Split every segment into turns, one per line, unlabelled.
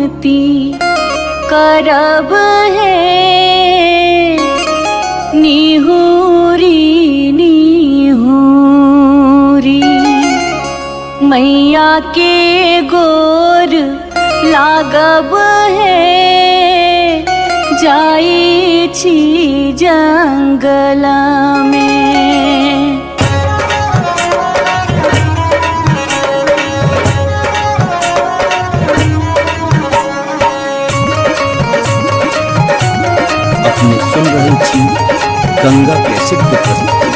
विनती करब है निहुरी निहुरी मैया के गोर लागब है जाई छी जंगल में।
अपने सुन रहे थी गंगा कैसेट की प्रस्तुति।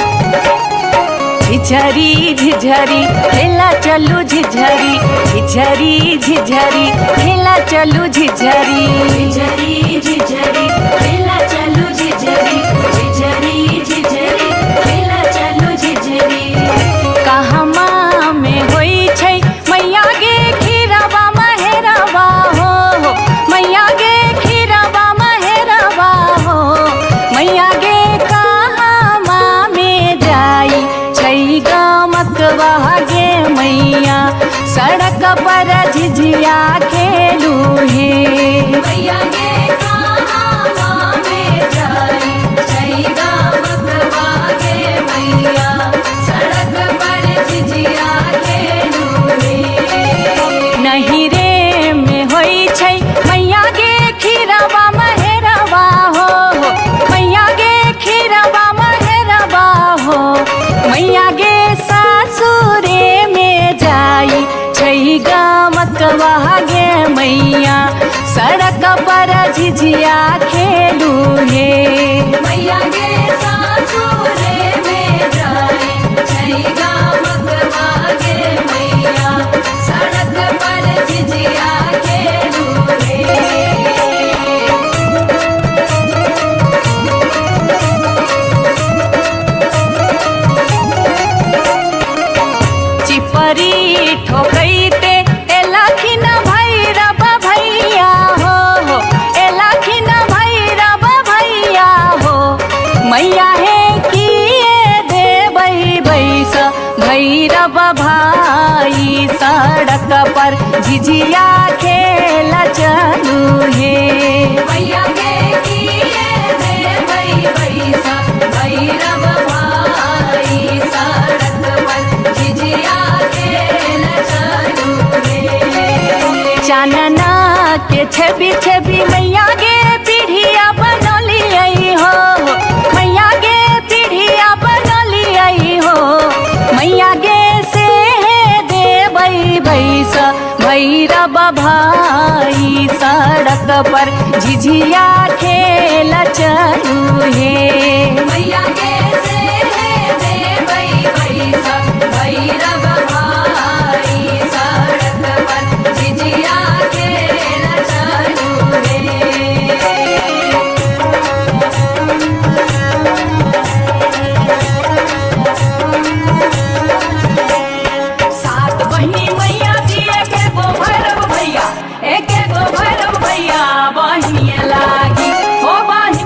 झिझरी झिझरी खेला चलू झिझरी झिझरी झिझरी खेला चलू झिझरी झिझरी झिझरी खेला चलू झिझरी झिझरी झिझरी खेला चलू झिझरी। कहमा में होई छै मैया गे खीरवा महेरवा हो मैया गे खीरवा महेरवा हो मैया गे कहमा में जाई छै गमकवा गे मैया सड़क पर झिझिया खेलू हे मैया गे कहमा में जाई छै गमकवा गे मैया सड़क पर झिझिया खेलू हे। नहीं रे में होई छै मैया गे खीरवा महेरवा हो मैया गे खीरवा महेरवा हो मैया गे सासुरे में जाई छै गमकवा गे मैया सड़क पर झिझिया खेलू हे मैया गे सासुरे में जाई छै गमकवा गे मैया सड़क पर झिझिया खेलू हे। चिपरी ठोकैते एलखिन भैरव भैया हो एलखिन भैरव भैया हो मैया हे किए देबै बैस भैरव भाई सड़क पर झिझिया खेल चलू हे मैया गे किए देबै बैस भैरव भाई सड़क पर झिझिया खेल चलू हे। चानना के छवि छवि मैया गे पीढ़िया बनलियै हो मैया गे पीढ़िया बनलियै हो मैया गे से देबै बैस भैरव भाई सड़क पर झिझिया खेल चलू हे मैया गे से देबै बैस भैरव भाई सड़क पर झिझिया खेल चलू हे। सात बहिनी मैया जी एक गो भैरव भैया एक गो भैरव भैया बहिनी लागी हो बहिनी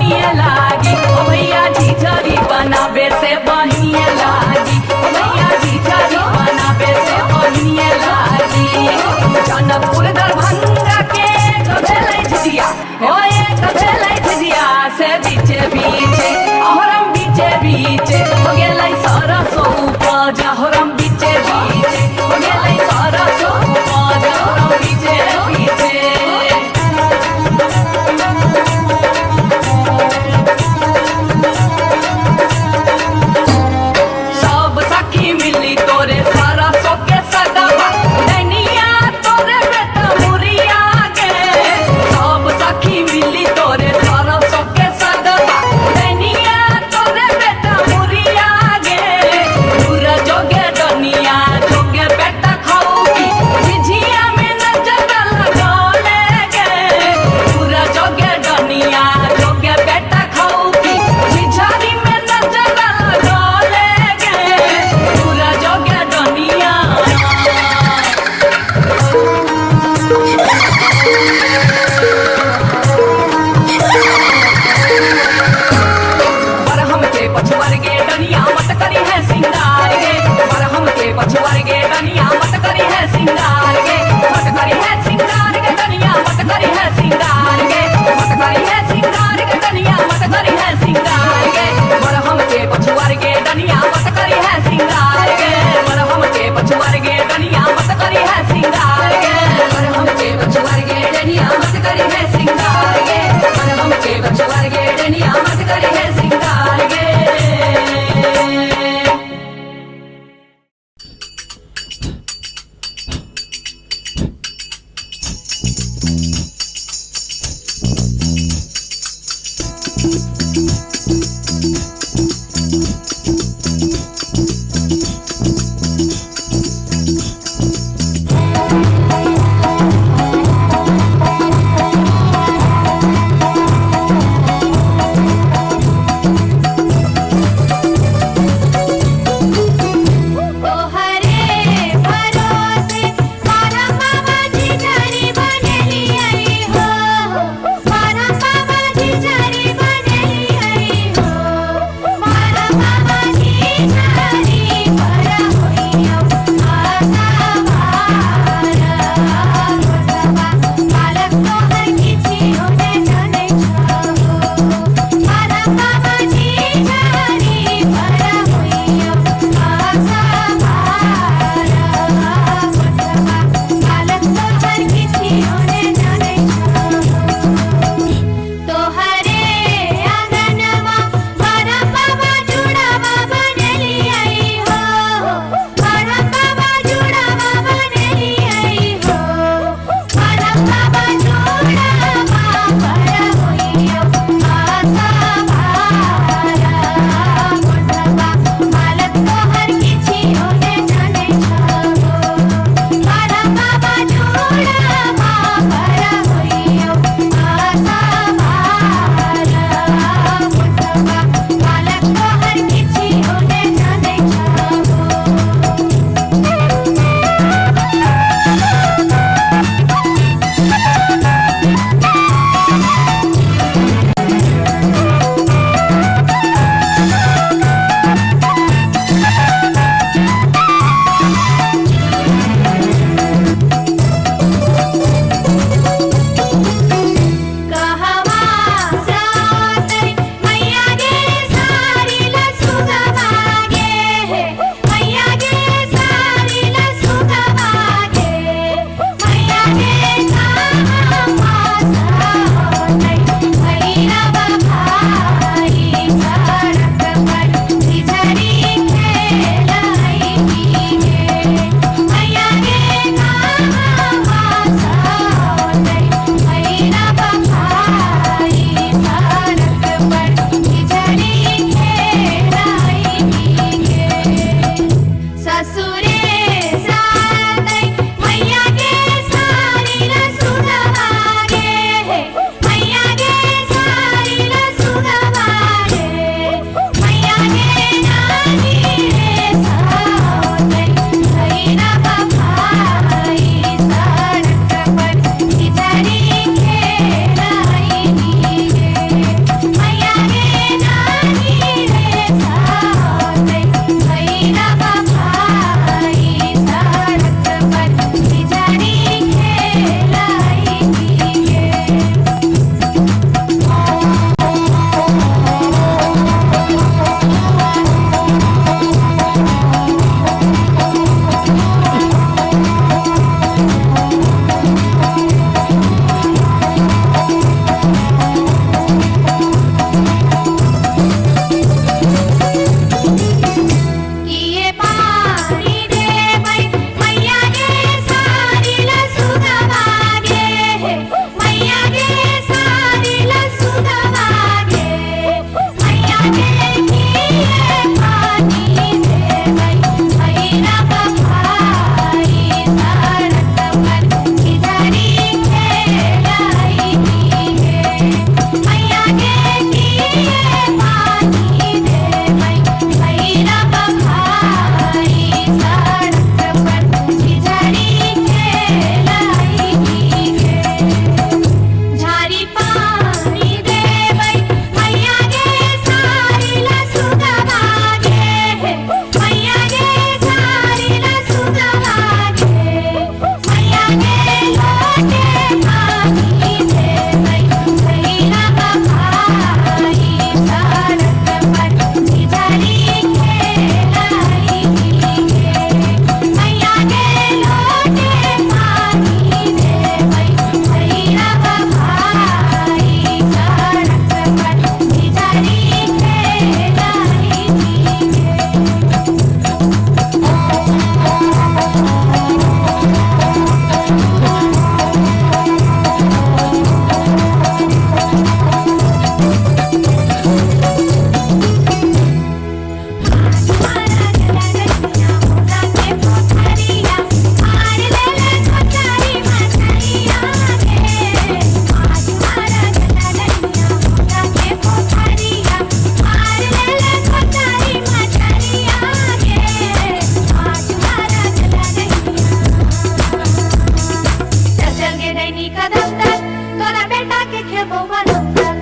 वो बनमकर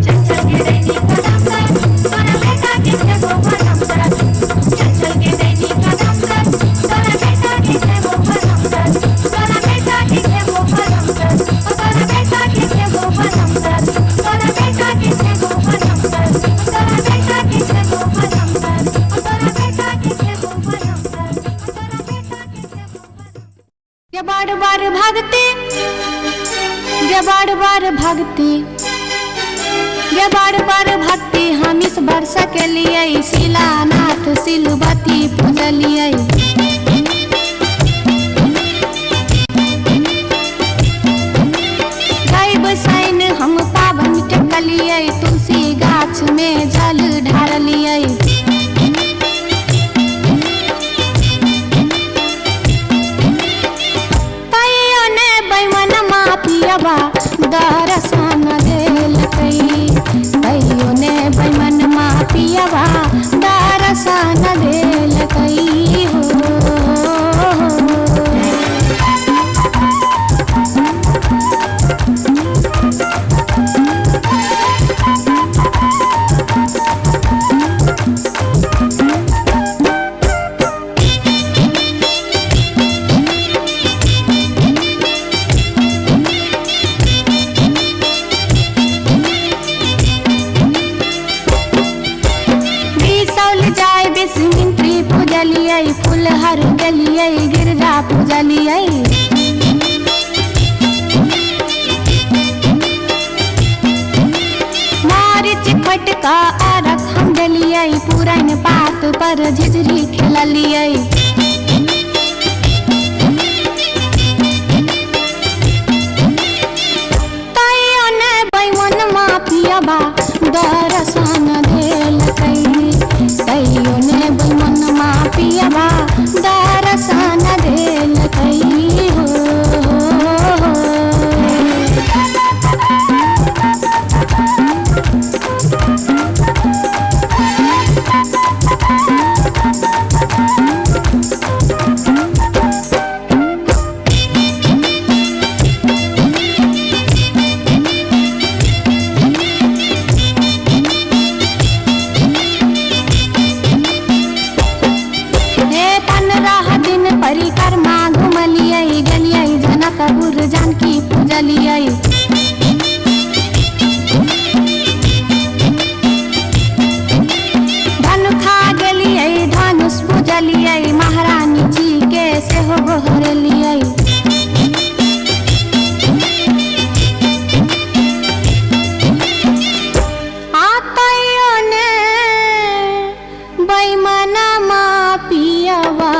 चल चल के दैनी कदम कर तोरा बेटा के थे वो बनमकर चल चल के दैनी कदम कर तोरा बेटा के थे वो बनमकर तोरा बेटा के थे वो बनमकर तोरा बेटा के थे वो बनमकर तोरा बेटा के थे वो बनमकर तोरा बेटा के थे वो बनमकर तोरा बेटा के थे वो बनमकर तोरा बेटा के थे वो
ये बार बार भागते ये बार बार भागते ये बार बार भागते हम इस वर्ष के लिए शिलानाथ सिलवती पूजलिए गायब सैन हम पावन टेकलिए तुलसी गाछ में जल ढारलिए पियबा दर्शन देलकै कहियो ने बैमन मा पियबा दर्शन देलकै हो फूलहर गलिए गिरजा पूजलिए मारिच फटका आरख हम डलिए पुरन पात पर झिझरी खेललिए तैयो ने बैमन मा पियबा दर्शन देलकै तैयो ने बैमन मा पियबा दर्शन देलकै हो परिक्रमा घुमलिए गलिए जनकपुर जानकी पूजलिए धनुखा गेलिए धनुष पूजलिए महारानी जी के सेहो गोहरलिए आतयो ने बैमन मा पियबा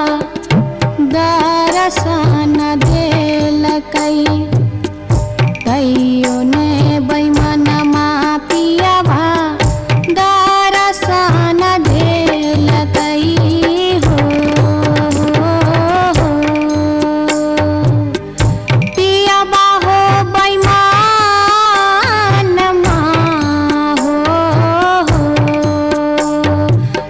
दर्शन देलकै तैयो ने बैमन मा पियबा दर्शन देलकै हो पियबा हो बैमन मा हो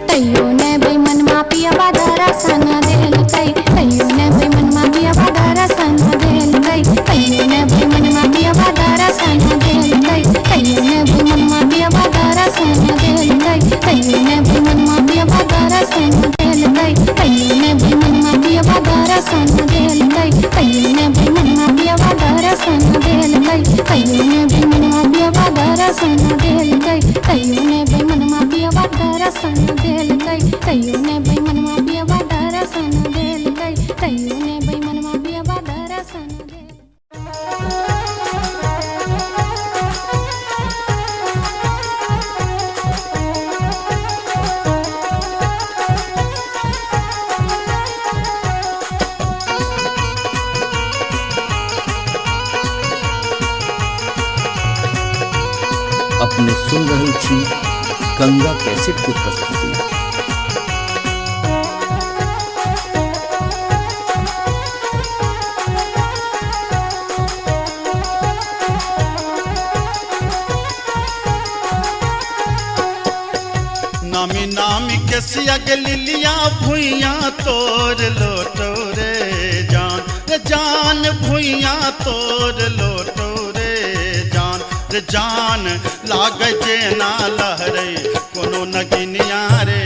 तैयो ने बैमन मा पियबा दर्शन देलकै तैयो ने बैमन मा पियबा दर्शन देलकै तैयो ने बैमन मा पियबा दर्शन देलकै तैयो ने बैमन मा पियबा दर्शन देलकै तैयो ने बैमन मा पियबा दर्शन देलकै तैयो ने बैमन मा पियबा दर्शन देलकै तैयो ने बैमन मा पियबा दर्शन देलकै तैयो ने बैमन मा पियबा दर्शन देलकै तैयो ने बैमन मा पियबा दर्शन देलकै तैयो ने बैमन मा पियबा दर्शन देलकै तैयो ने बैमन मा पियबा दर्शन
अपने सुन रही थी गंगा कैसेट की प्रस्तुति।
नामी नामी के सियग लिलिया भुइया तोर लोटो रे जान भुइया तोर लोटो रे जान रे जान लागे जे ना लहरे कोनो नगिनिया रे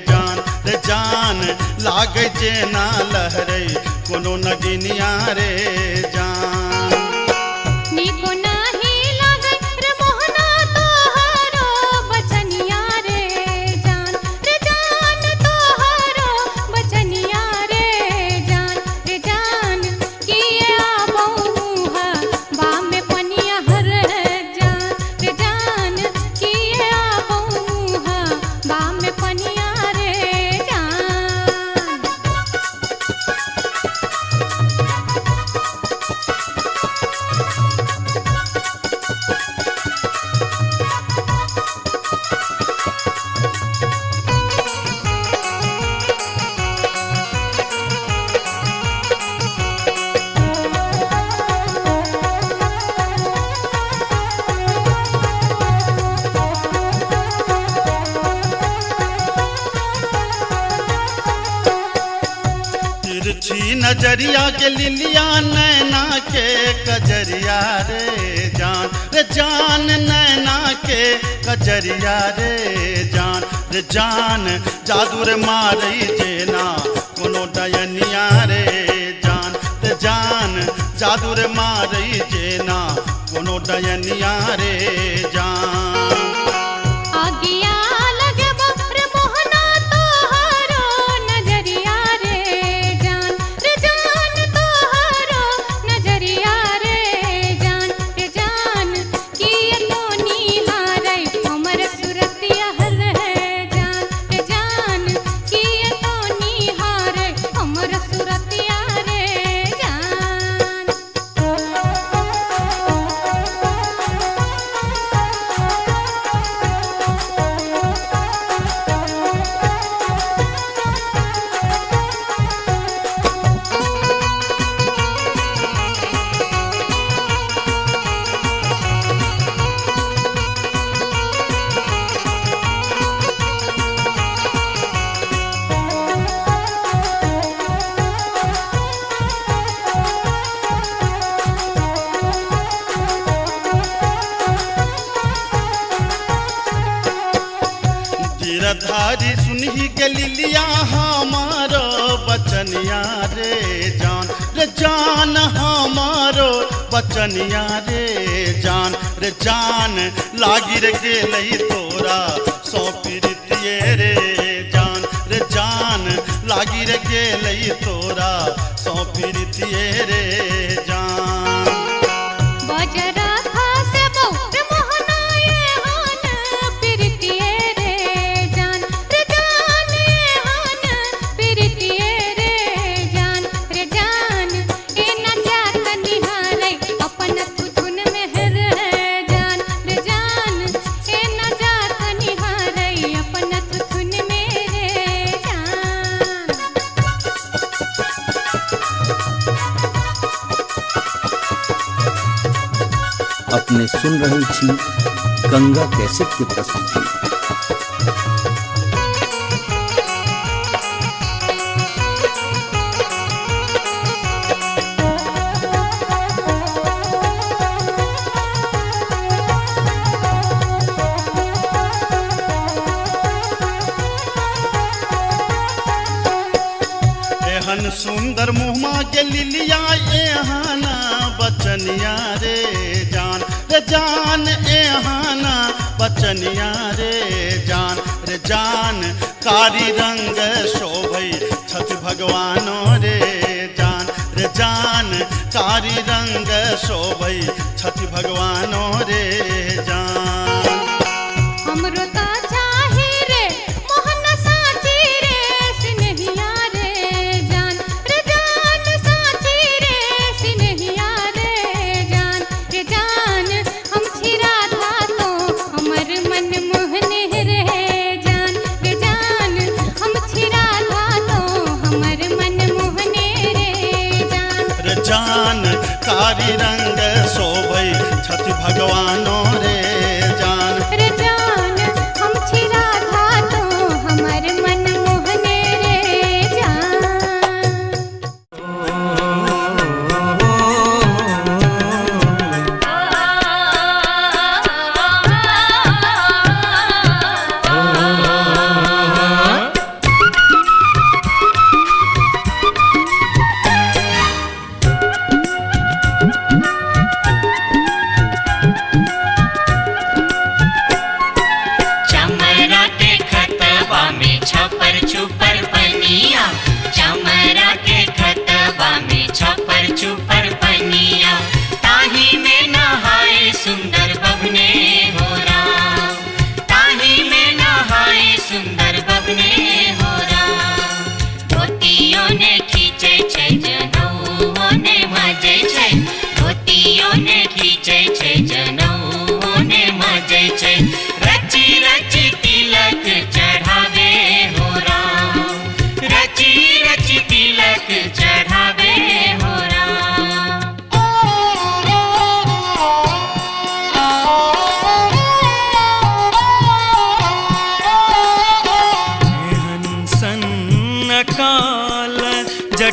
जान रे जान लागे जे ना लहरे कोनो नगिनिया रे जान
नीको नाही लागे रे मोहना तोहारो बचनिया रे जान तोहारो बचनिया रे जान किए आबहुहा बा में पनिया हर जान किए आबहुहा बा में पनिया रे जान
तिरछी नजरिया के लिलिया नैना के कजरिया रे जान नैना के कजरिया रे जान जादू रे मारई जेना कोनो डयनिया रे जान जादू रे मारई जेना कोनो डयनिया रे जान
आगिया लगे रे मोहना तोहारो नजरिया रे जान तोहारो नजरिया रे जान किए तो निहारै हमर सुरतिया हर जान किए तो निहारै हमर सुरतिया रे जान
गिरधारी सुनही के लिलिया हमारो बचनिया रे जान हमारो बचनिया रे जान लागी रे गेलई तोरा सौ प्रीतिये रे जान लागी रे गेलई तोरा सौ प्रीतिये रे जान
बजरा खासे बहुत मोहना ये हान प्रीतिये रे जान ये हान प्रीतिये रे जान ए न जात निहारै अपन तुझुन मेहर जान ए न जात निहारै अपन तुझुन मेरे जान
अपने सुन रही थी गंगा कैसेट की प्रस्तुति।
एहन सुंदर मुहमा के लिलिया एहाना बचनिया रे जान एहाना बचनिया रे जान कारी रंग शोभई छठ भगवानो रे जान कारी रंग शोभई छठ भगवानो रे जान
हमरो ता चाही रे मोहन साची रे सिनहिया रे जान साची रे सिनहिया रे जान हम छिरा था तो हमर मन मोहने रे जान हम छिरा था तो हमर मन मोहने रे
जान कारी रंग शोभई छठ भगवानो रे जान
हम छिरा था तो हमर मन मोहने रे जान
आ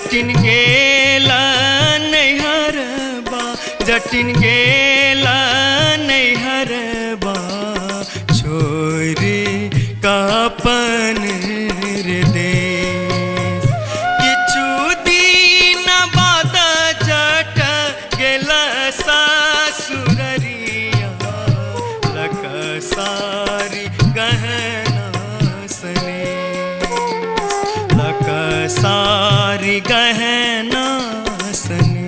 जटिन गेला नैहरबा जटिन गेला नैहरबा छोरी कापन रे देश किछु दिन बाद जट गेला सासुररिया लकसारी गहना सने लकसारी गहना सने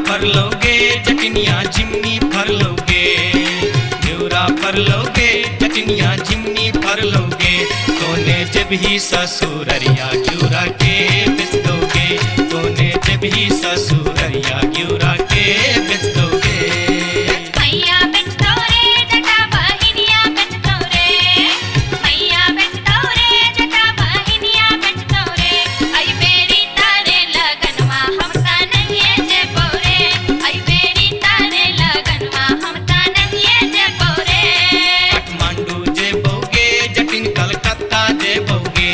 फर लोगे जटनिया जिमनी फर लोगे न्यूरा फर लोगे जटनिया जिमनी फर लोगे तोने जब ही ससुररिया ग्यूरा के बेच दोगे तोने जब ही ससुररिया ग्यूरा के बेच दोगे
मैया बेच दो रे जटा बहिनिया बेच दो रे मैया बेच दो रे जटा बहिनिया बेच दो रे आई बेरी तारे लगनवा हम ता नहीं जे बोरे आई बेरी तारे लगनवा हम ता नहीं जे बोरे
काठमांडू जे बोगे जटिन कलकत्ता जे बोगे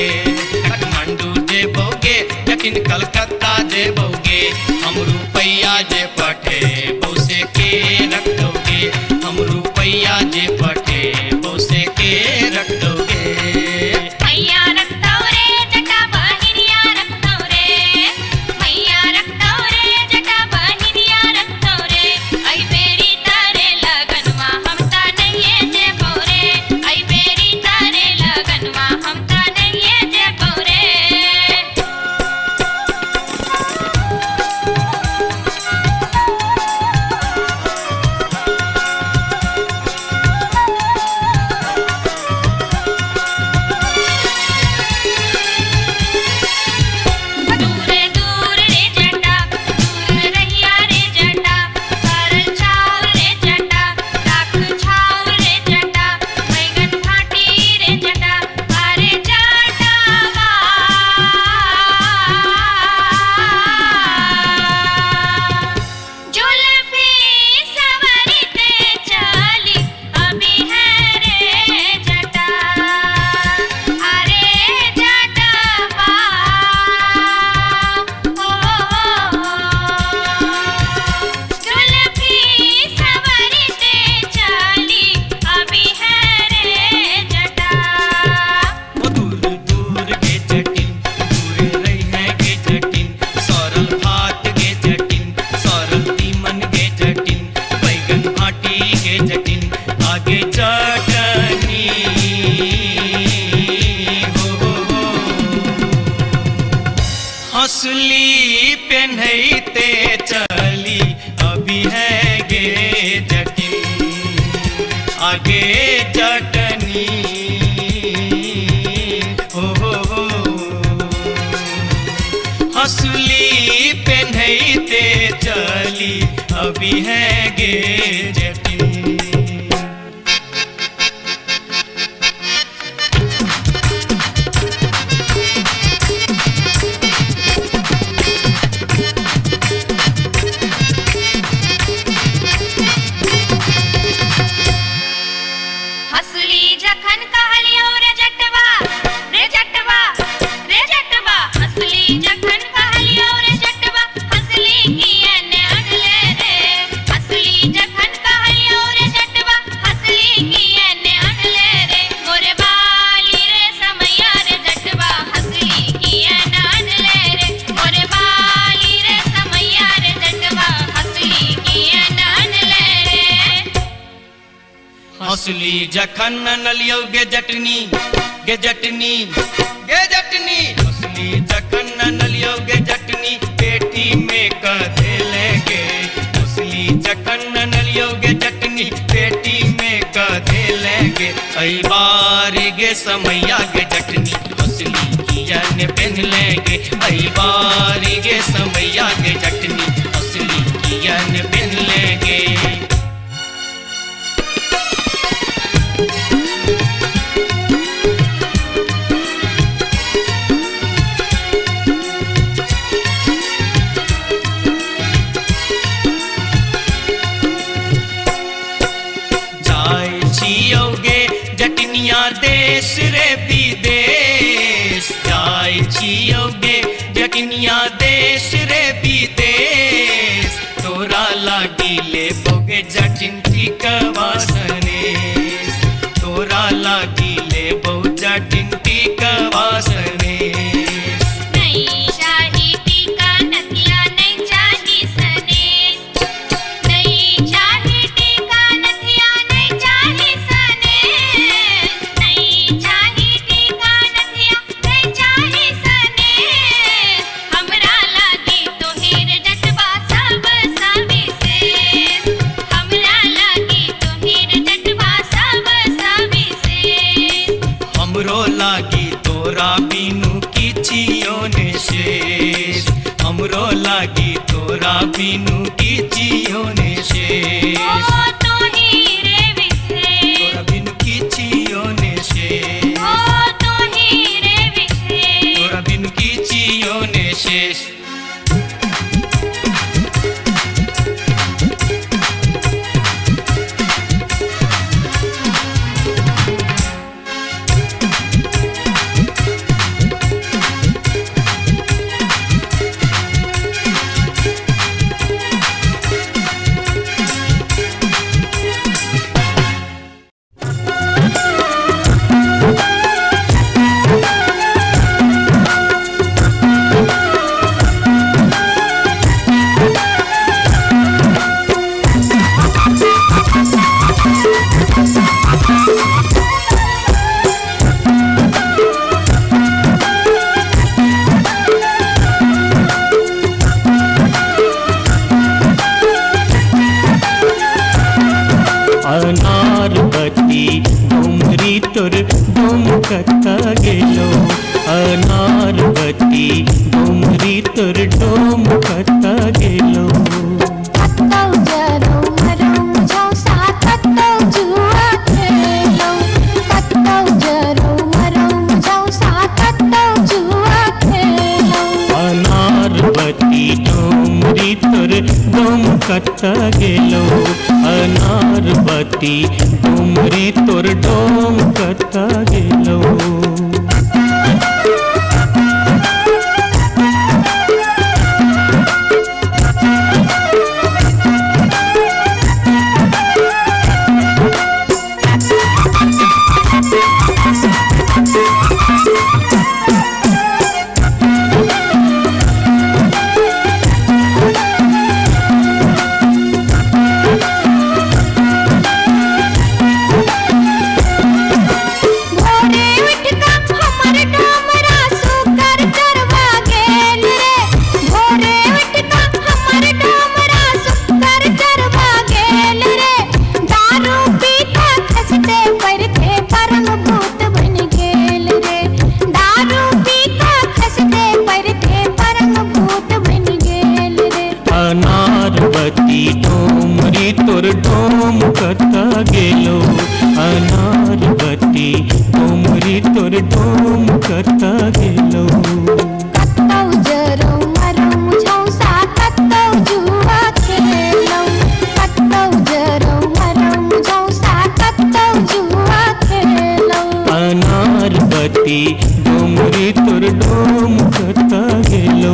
काठमांडू जे बोगे जटिन कलकत्ता जे बोगे हम रुपैया जे पठे बौसे के रख दोगे हम रुपैया जे पठे बौसे के रख दोगे
मैया रख दो रे जटा बहिनिया रख दो रे मैया रख दो रे जटा बहिनिया रख दो रे आई बेरी तारे लगनवा हम ता नहीं जे बोरे आई बेरी तारे लगनवा हम ता नहीं जे बोरे दूर दूर रे जटा दूर रहिया रे जटा सरल छाव रे जटा राख छाव रे जटा बैगन घाटी रे जटा अरे जटावा जुल्फी सवरते चली अभी है रे जटा अरे जटावा जुल्फी सवरते चली अभी है रे जटा
वो दूर दूर के जटिन दूर रही है के जटिन सरल भात के जटिन सरल तीमन के जटिन बैगन भाटी के जटिन आगे चटनी हो हंसली पेन्हते चली अभी है गे जटिन आगे चटनी हो हंसली पेन्हते चली अभी है गे जटिन
हसली जखन कहलियो रे जटवा रे जटवा रे जटवा हसली जखन कहलियो रे जटवा हसली कियने अनले रे हसली जखन कहलियो रे जटवा हसली कियने अनले रे मोरे बाली रे समैया रे जटवा हसली कियने अनले रे मोरे बाली रे समैया रे जटवा हसली कियने अनले रे
हंसली जखन नलियो गे जटनी गे जटनी गे जटनी हंसली जखन नलियो गे जटनी पेटी में कधे लेगे हंसली जखन नलियो गे जटनी पेटी में कधे लेगे कई बार गे समैया गे जटनी हंसली किया ने पहन लेगे कई बार गे समैया गे जटनी हंसली किया ने पहन लेगे जटनिया देश रे विदेश तोरा लागी ले बोगे जटिन टिकवासनेश तोरा लागी ले बो जटिन टिकवासनेश
नहीं चाही टीका नथिया नहीं चाही सनेस नहीं चाही टीका नथिया नहीं चाही सनेस नहीं चाही टीका नथिया नहीं चाही सनेस हमरा लागी तोहेर जटवा सब सविशेष हमरा लागी तोहेर जटवा सब सविशेष
हमरो लागी तोरा बिनु किछियो ने शेष हमरो लागी तोरा बिनु किछियो ने शेष
ओ तोही रे विशेष
तोरा बिनु किछियो ने शेष
ओ तोही रे विशेष
तोरा बिनु किछियो ने शेष
अनारबती डोमरी तोर डोमकता गेलो अनारबती डोमरी तोर डोमकता गेलो
कत्तौ जरौ मरौ झौसा कत्तौ जुआ खेलौ कत्तौ जरौ मरौ झौसा कत्तौ जुआ खेलौ
अनारबती डोमरी तोर डोमकता गेलो अनारबती डोमरी तोर डोमकता गेलो
भोरे उठका हमर डोमरा सुकर चरवा गेल रे भोरे उठका हमर डोमरा सुकर चरवा गेल रे दारू पीता खसते परथे परम भूत बन गेल रे दारू पीता खसते परथे परम भूत बन गेल रे
अनारबती डोमरी तोर डोमकता गेलो अनारबती डोमरी तोर डोमकता गेलो
कत्तौ जरौ मरौ झौसा कत्तौ जुआ खेलौ कत्तौ जरौ मरौ झौसा कत्तौ जुआ खेलौ
अनारबती डोमरी तोर डोमकता गेलो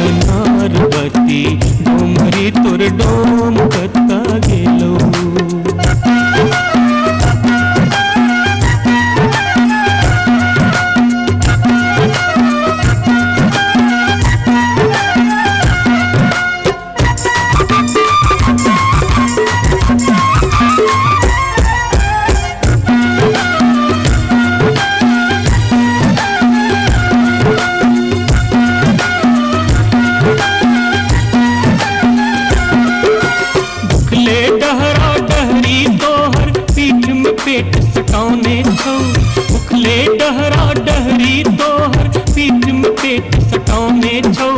अनारबती डोमरी तोर डोमकता गेलो बुखले डहरा डहरी तोहर पीठ में पेट सटाउने छौ बुखले डहरा डहरी तोहर पीठ में पेट सटाउने छौ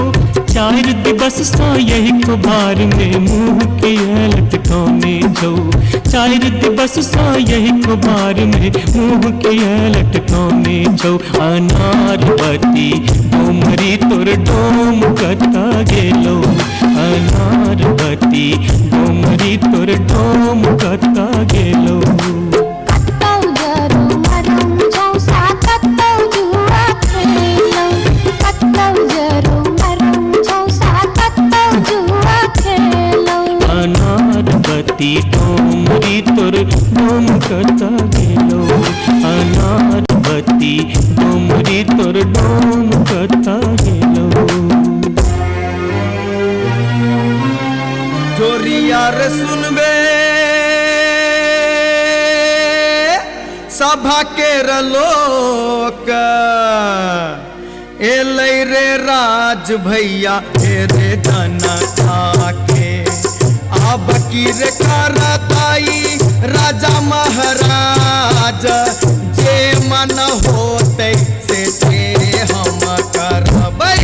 चार दिवस सा यही कुबार में मुंह के लटकाउने छौ चार दिवस सा यही कुबार में मुंह के लटकाउने छौ अनारबती डोमरी तोर डोमकता गेलो अनारबती डोमरी तोर डोमकता गेलो
कत्तौ जरौ मरौ झौसा कत्तौ जुआ खेलौ कत्तौ जरौ
के रलोक एलै रे राज भैया हे रे जनता के अब की रे करताई राजा महाराज जे मन होते से हम करबै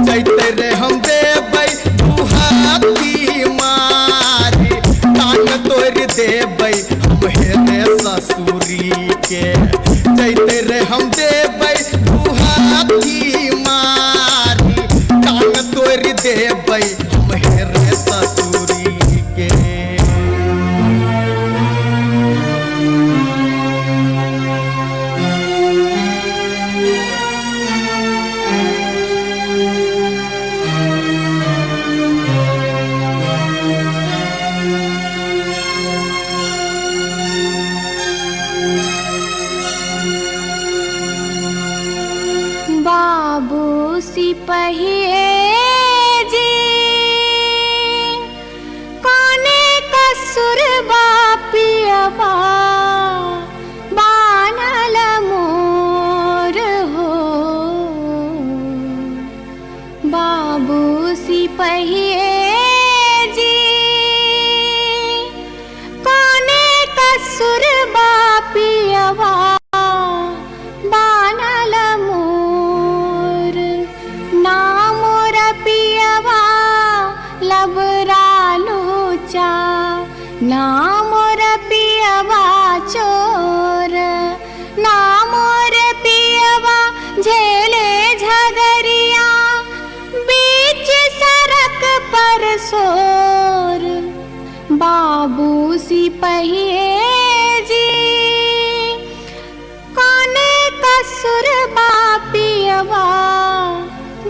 जैते रे हम देबै दुहाती मारी कान तोड़ देबै हम हेरे ससुरी के जैते रे हम देबै दुहाती मारी कान तोड़ देबै हम हेरे ससुरी के।
बाबू सिपहिए जी कोने कसुर बापियबा बानल मोर हो बाबू सिपहिए जी कोने कसुर बापियबा बानल मोर ना मोर पियवा लबरालूचा ना मोर पियवा चोर ना मोर पियवा झेले झगरिया बीच सड़क पर सोर बाबू सिपहिए जी कोने कसुर बापियवा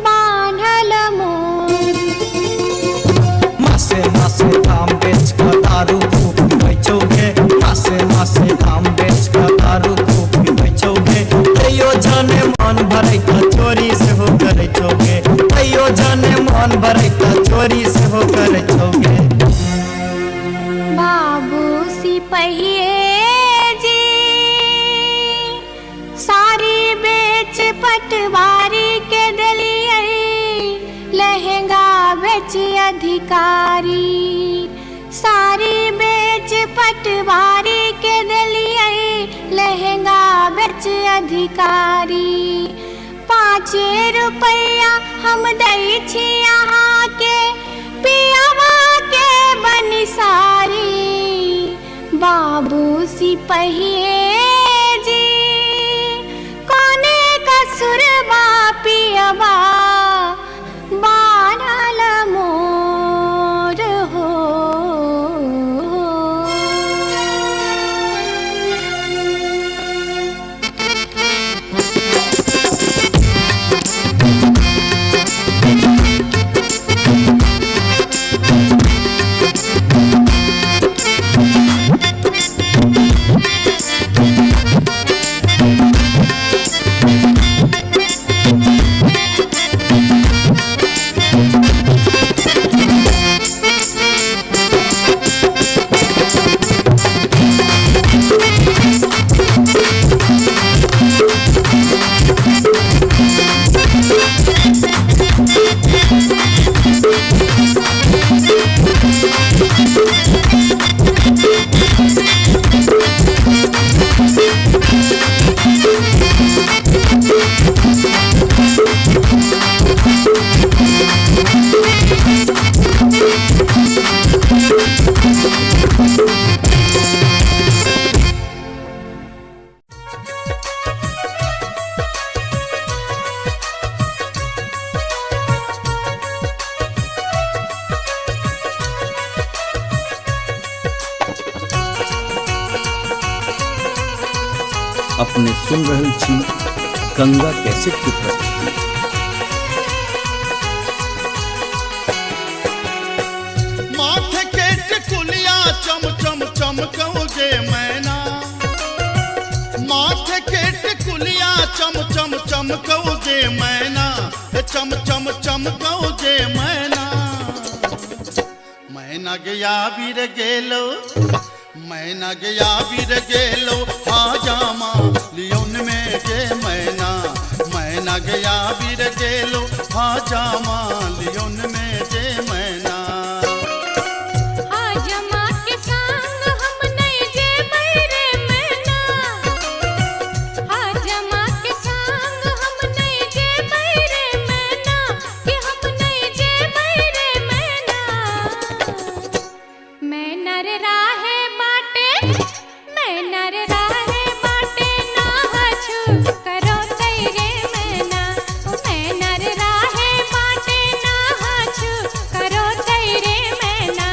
बान्हल मोर।
मासे मासे दाम बेच कर दारू खूब बेचोगे मासे मासे दाम बेच कर दारू खूब बेचोगे तैयो जाने मन भरे का चोरी से हो कर चोगे तैयो जाने मन भरे का चोरी से हो कर चोगे।
बाबू सिपहिए जी सारी बेच पटवारी के दलिए लहंगा बेच अधिकारी सारी बेच पटवारी के दलिए लहंगा बेच अधिकारी 5 रुपया हम दै छी यहाँ के पियावा के बनिसारी बाबू सिपहिए जी कोने कसुर बापियवा बानल मोर हो।
अपने सुन रहल छी गंगा कैसेट की प्रस्तुति।
माथे के टिकुलिया चम चम चमकौगे मैना माथे के टिकुलिया चम चम चमकौगे मैना चम चम चमकौगे मैना मैना गया बीर गेलो मैना गया वीर गेलो हाजामा लियोन में के मैना गया वीर गेलो हाजामा लियोन में के मैना
हाजमा के संग हम नहीं जे बैरे मैना हाजमा के संग हम नहीं जे बैरे मैना कि हम नहीं जे बैरे मैना मैना रे राहे बाटे मैना रे राहे बाटे ना हछु करो तैरे मैना मैना रे राहे बाटे ना हछु करो तैरे मैना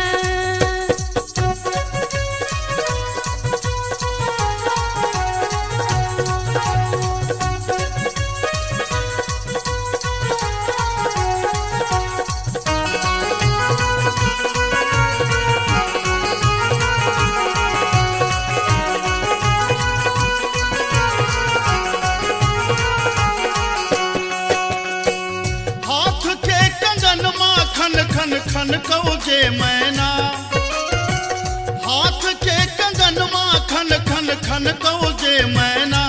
हाथ के कंगन माखन खन खन कहोगे मैना हाथ के कंगन माखन खन खन कहोगे मैना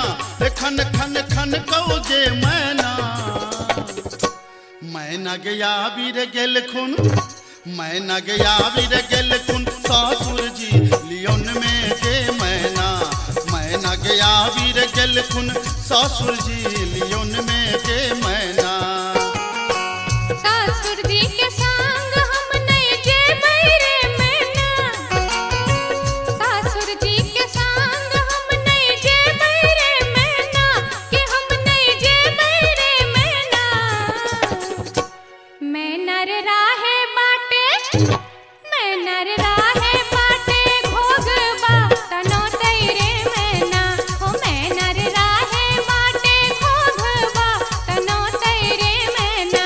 खन खन खन कहोगे मैना मैना गया वीर गेल खुन मैना गया वीर गेल खुन सासुर जी लियोन में के मैना गया वीर गेल खुन सासुर जी लियोन में के मैना
सासुर जी के संग हम नहीं जे बैरे मैना सासुर जी के संग हम नहीं जे बैरे मैना कि हम नहीं जे बैरे मैना मैना रे राहे बाटे मैना रे राहे बाटे घोगबा तनो तैरे मैना हो मैना रे राहे बाटे घोगबा तनो तैरे मैना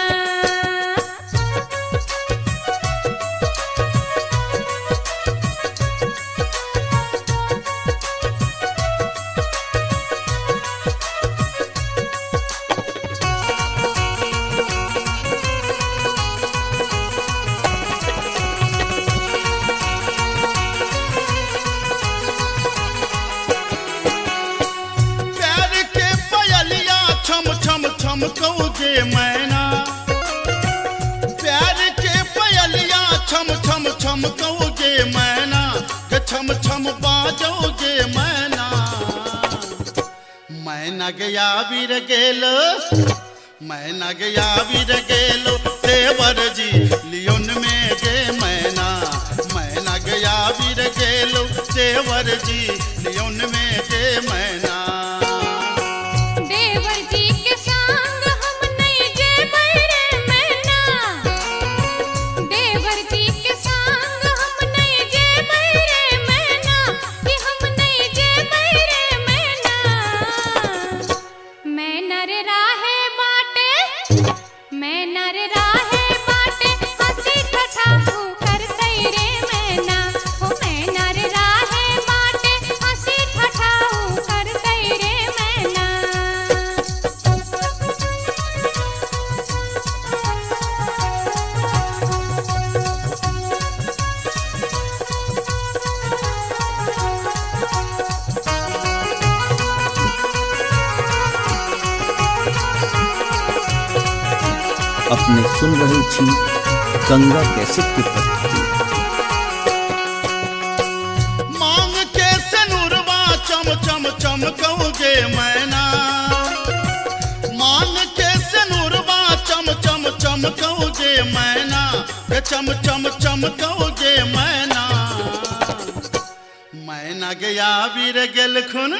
प्यार के पयलिया छम छम छम कहोगे मैना प्यार के पयलिया छम छम छम कहोगे मैना के छम छम बाजोगे मैना मैना गया वीर गेलो मैना गया वीर गेलो देवर जी लियोन में गे मैना गया वीर गेलो देवर जी लियोन में गे मैना
देवर जी के संग हम नहीं जे बैरे मैना देवर जी के संग हम नहीं जे बैरे मैना कि हम नहीं जे बैरे मैना मैना रे राहे बाटे मैना रे राहे बाटे हंसी ठठा कर तैरे मैना हो मैना रे राहे बाटे हंसी ठठा कर तैरे मैना
अपने सुन रहे छी गंगा कैसेट की प्रस्तुति।
मांग के सनुरवा चम चम चम कहोगे मैना मांग के सनुरवा चम चम चम कहोगे मैना के चम चम चम कहोगे मैना मैना गया वीर गेल खुन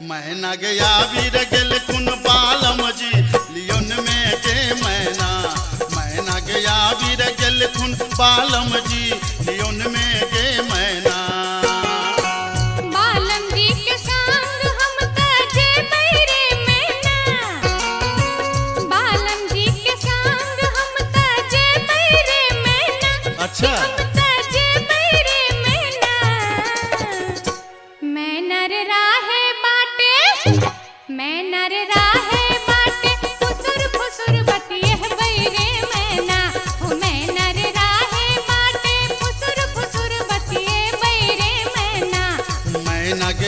मैना गया वीर गेल खुन बालम जी लियोन में के मैना गया वीर गेल खुन बालम जी लियोन में के मैना
बालम जी के संग हम तजे बैरे मैना बालम जी के संग हम तजे बैरे मैना
अच्छा
हम तजे बैरे मैना मैना रे राहे बाटे मैना रे राहे बाटे फुसुर फुसुर बतिए बैरे मैना हो मैना रे राहे बाटे फुसुर फुसुर बतिए बैरे मैना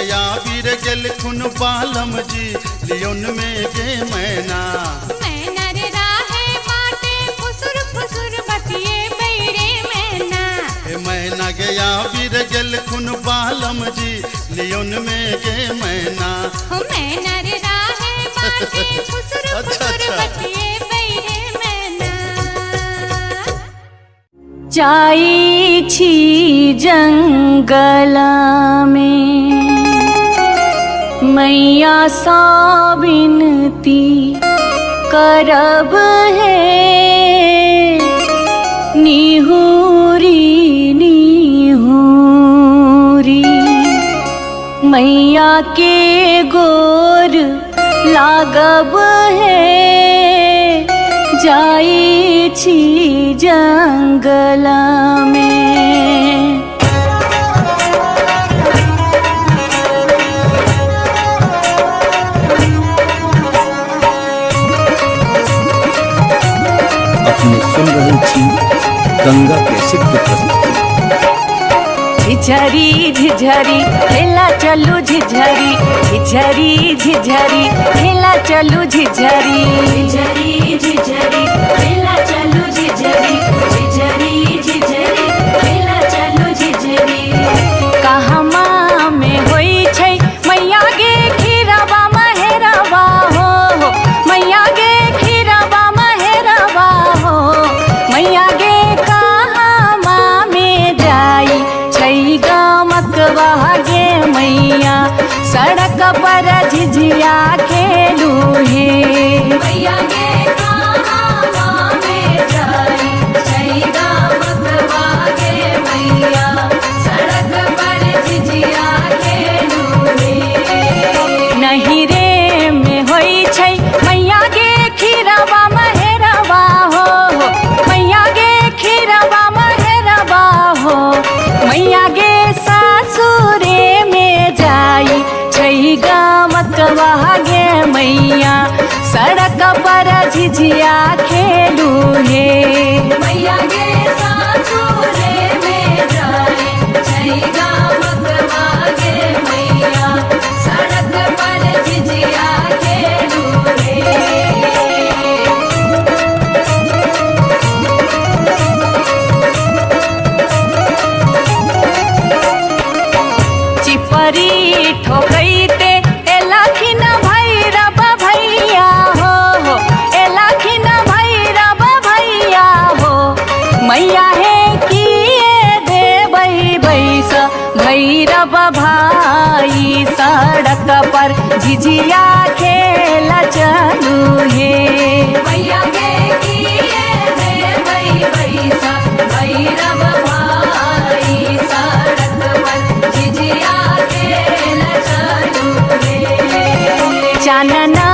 गया वीर गेल खुन बालम जी लियोन में गे मैना
मैना रे राहे माटे फुसुर फुसुर बतिए बैरे मैना
मैना गया वीर गेल खुन बालम जी लियोन में गे मैना
मैना रे राहे माटे फुसुर फुसुर बतिए बैरे मैना
जाई छी जंगला में मैया सा विनती करब है निहुरी निहुरी मैया के गोर लागब है जाई छी जंगला में
अपने सुन रहे थी गंगा कैसेट की प्रस्तुति।
झिझरी झिझरी खेला चलू झिझरी झिझरी झिझरी खेला चलू झिझरी झिझरी झिझरी खेला चलू झिझरी झिझरी झिझरी खेला चलू झिझरी कहमा में होई छै मैया गे खीरवा महेरवा हो मैया गे खीरवा महेरवा हो मैया गे कहमा में जाई छै गमकवा गे मैया सड़क पर झिझिया खेलू हे मैया गे कहमा में जाई छै गमकवा गे मैया सड़क पर झिझिया खेलू हे नहीं रे में होई छै मैया गे खीरवा महेरवा हो मैया गे खीरवा महेरवा हो मैया गे सासुरे में जाई छै गमकवा गे मैया सड़क पर झिझिया खेलू हे मैया गे सासुरे में जाई छै गमकवा गे मैया सड़क पर झिझिया खेलू हे चिपरी ठोकैते एलखिन भैरव भैया हो एलखिन भैरव भैया हो मैया हे किए देबै बैस भैरव भाई सड़क पर झिझिया खेल चलू हे मैया गे किए देबै बैस भैरव भाई सड़क पर झिझिया खेल चलू हे चानना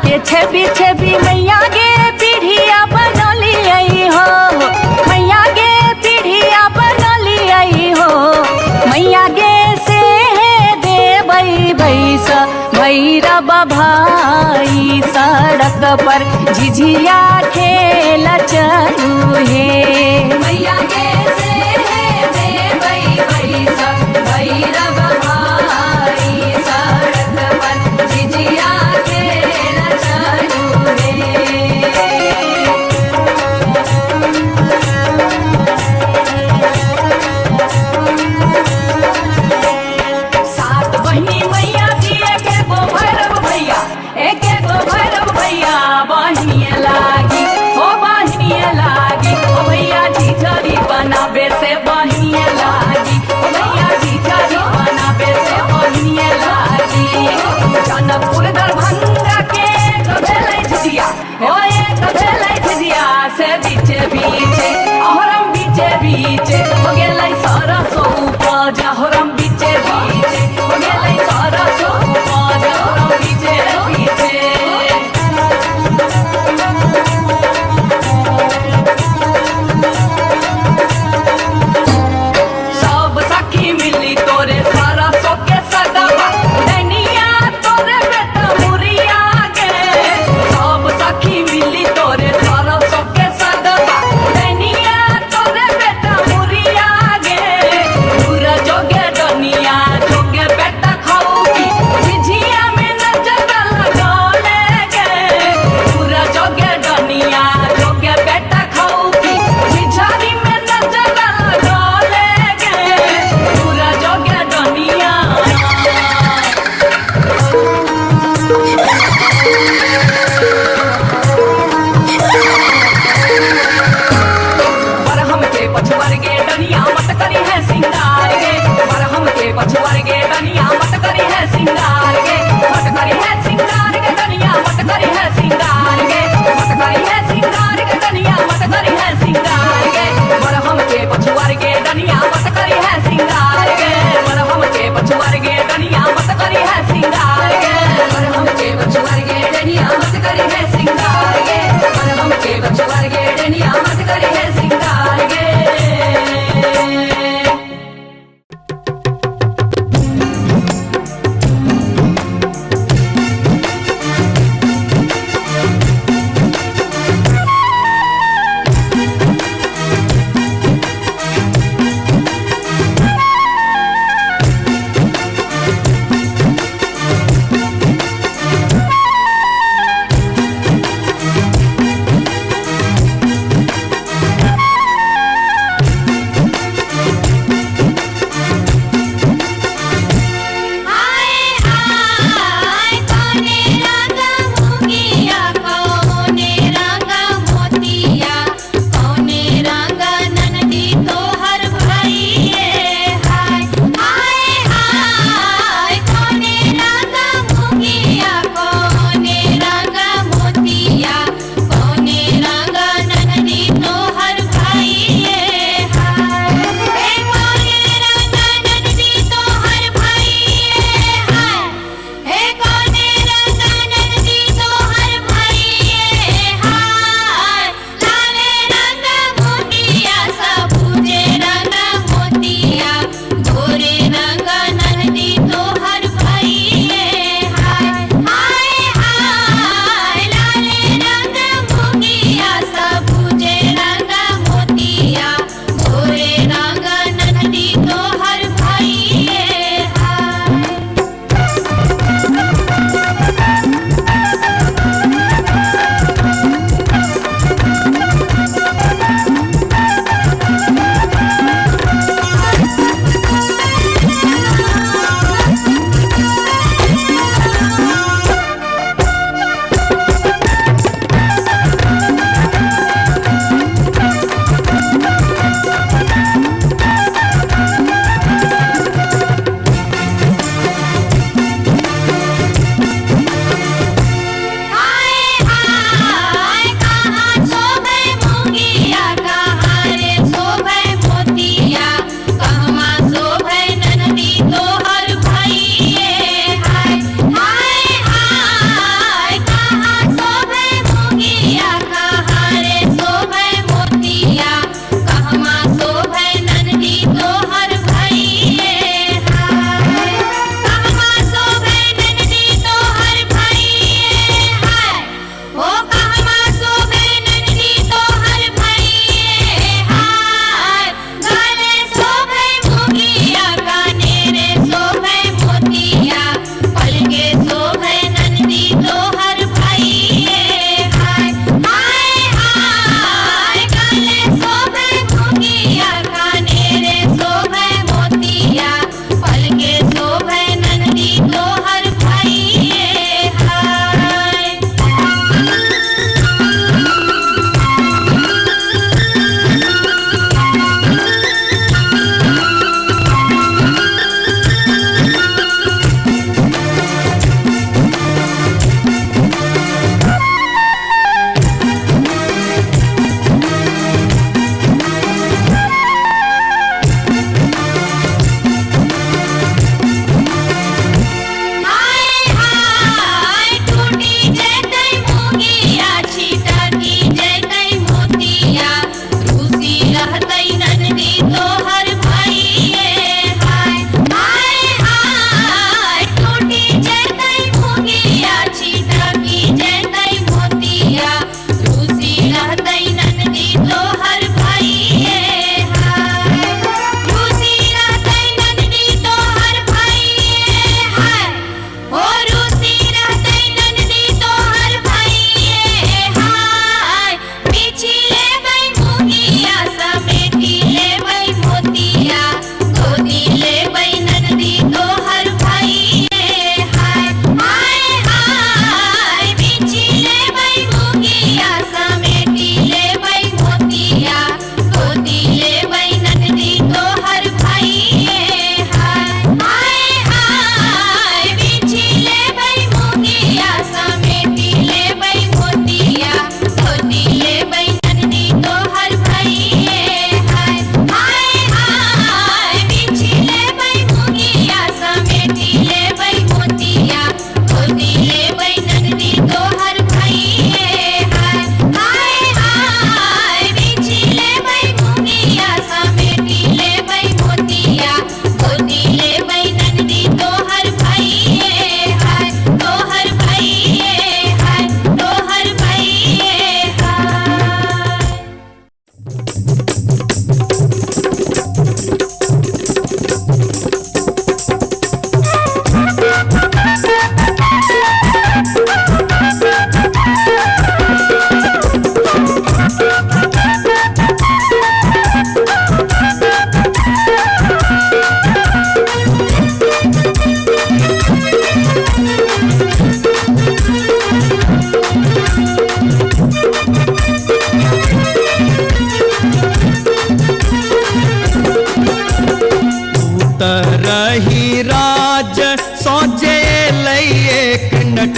के छवि छवि मैया गे पीढ़िया बनलियै हो मैया गे पीढ़िया बनलियै हो मैया गे से देबै बैस भैरव भाई सड़क पर झिझिया खेल चलू हे मैया गे से देबै बैस भैरव भाई सड़क पर झिझिया खेल चलू हे सात बहिनी मैया जी एके गो भैरव भैया एके गो भैरव भैया बहिनिए लागी हो बहिनिए लागी ओ भैया झिझरी बनाबे से बहिनिए लागी ओ भैया झिझरी बना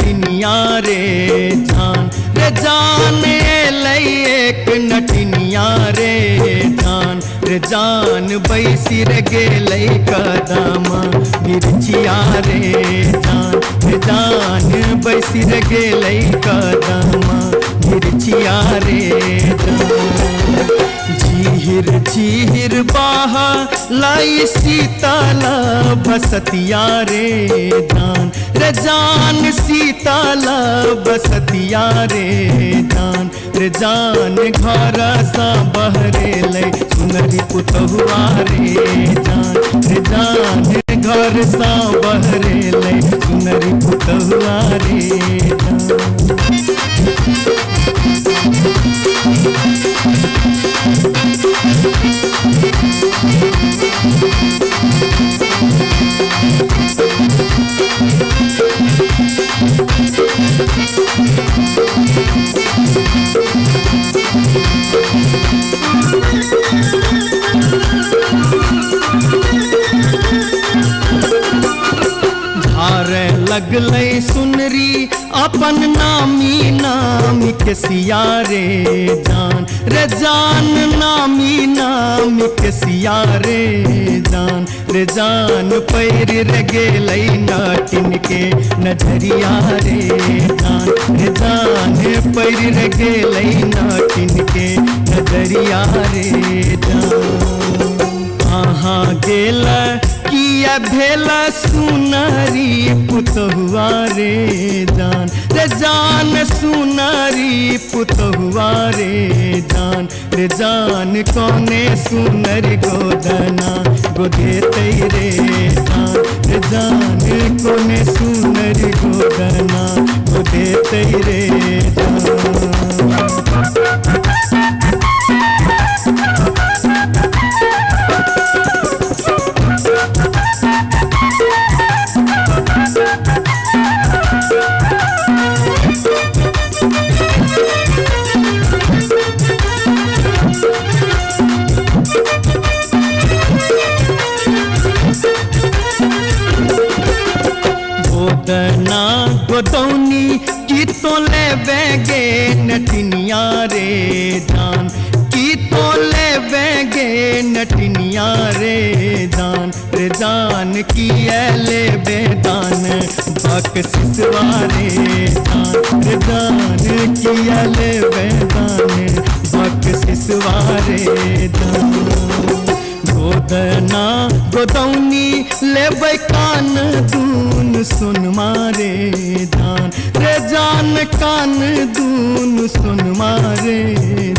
नटिनिया रे जान एलै एक नटिनिया रे जान बैसी रे गेलै कदम मिर्चिया रे जान बैसी रे गेलै कदम मिर्चिया रे झीर झीर बाहा लाई शीतल बसतिया रे जान शीतल बसतिया रे जान घर सा बहरे लै सुनरी पुतहुआ रे जान घर सा बहरे लै सुनरी पुतहुआ रे लगलै सुनरी अपन नामी नामी के सिया रे जान नामी नामी के सिया रे जान पैर रे गेलै नटिन के नजरिया रे जान पैर रे गेलै नटिन के नजरिया रे कहाँ गेल किया भेल सुनरी पुतहुआ रे जान सुनरी पुतहुआ रे जान कौने सुनरी गोदना गोदेतै रे जान कौने सुनरी गोदना गोदेतै रे गोदना गोदौनी की तो ले बेगे नटिनिया रे की तो ले बेगे नटिनिया रे जान की ले बेदान बख्शिसवा रे जान की ले बेदान बख्शिसवा रे गोदना गोदौनी लेबै कान दून सुन मारे जान कान दून सुन मारे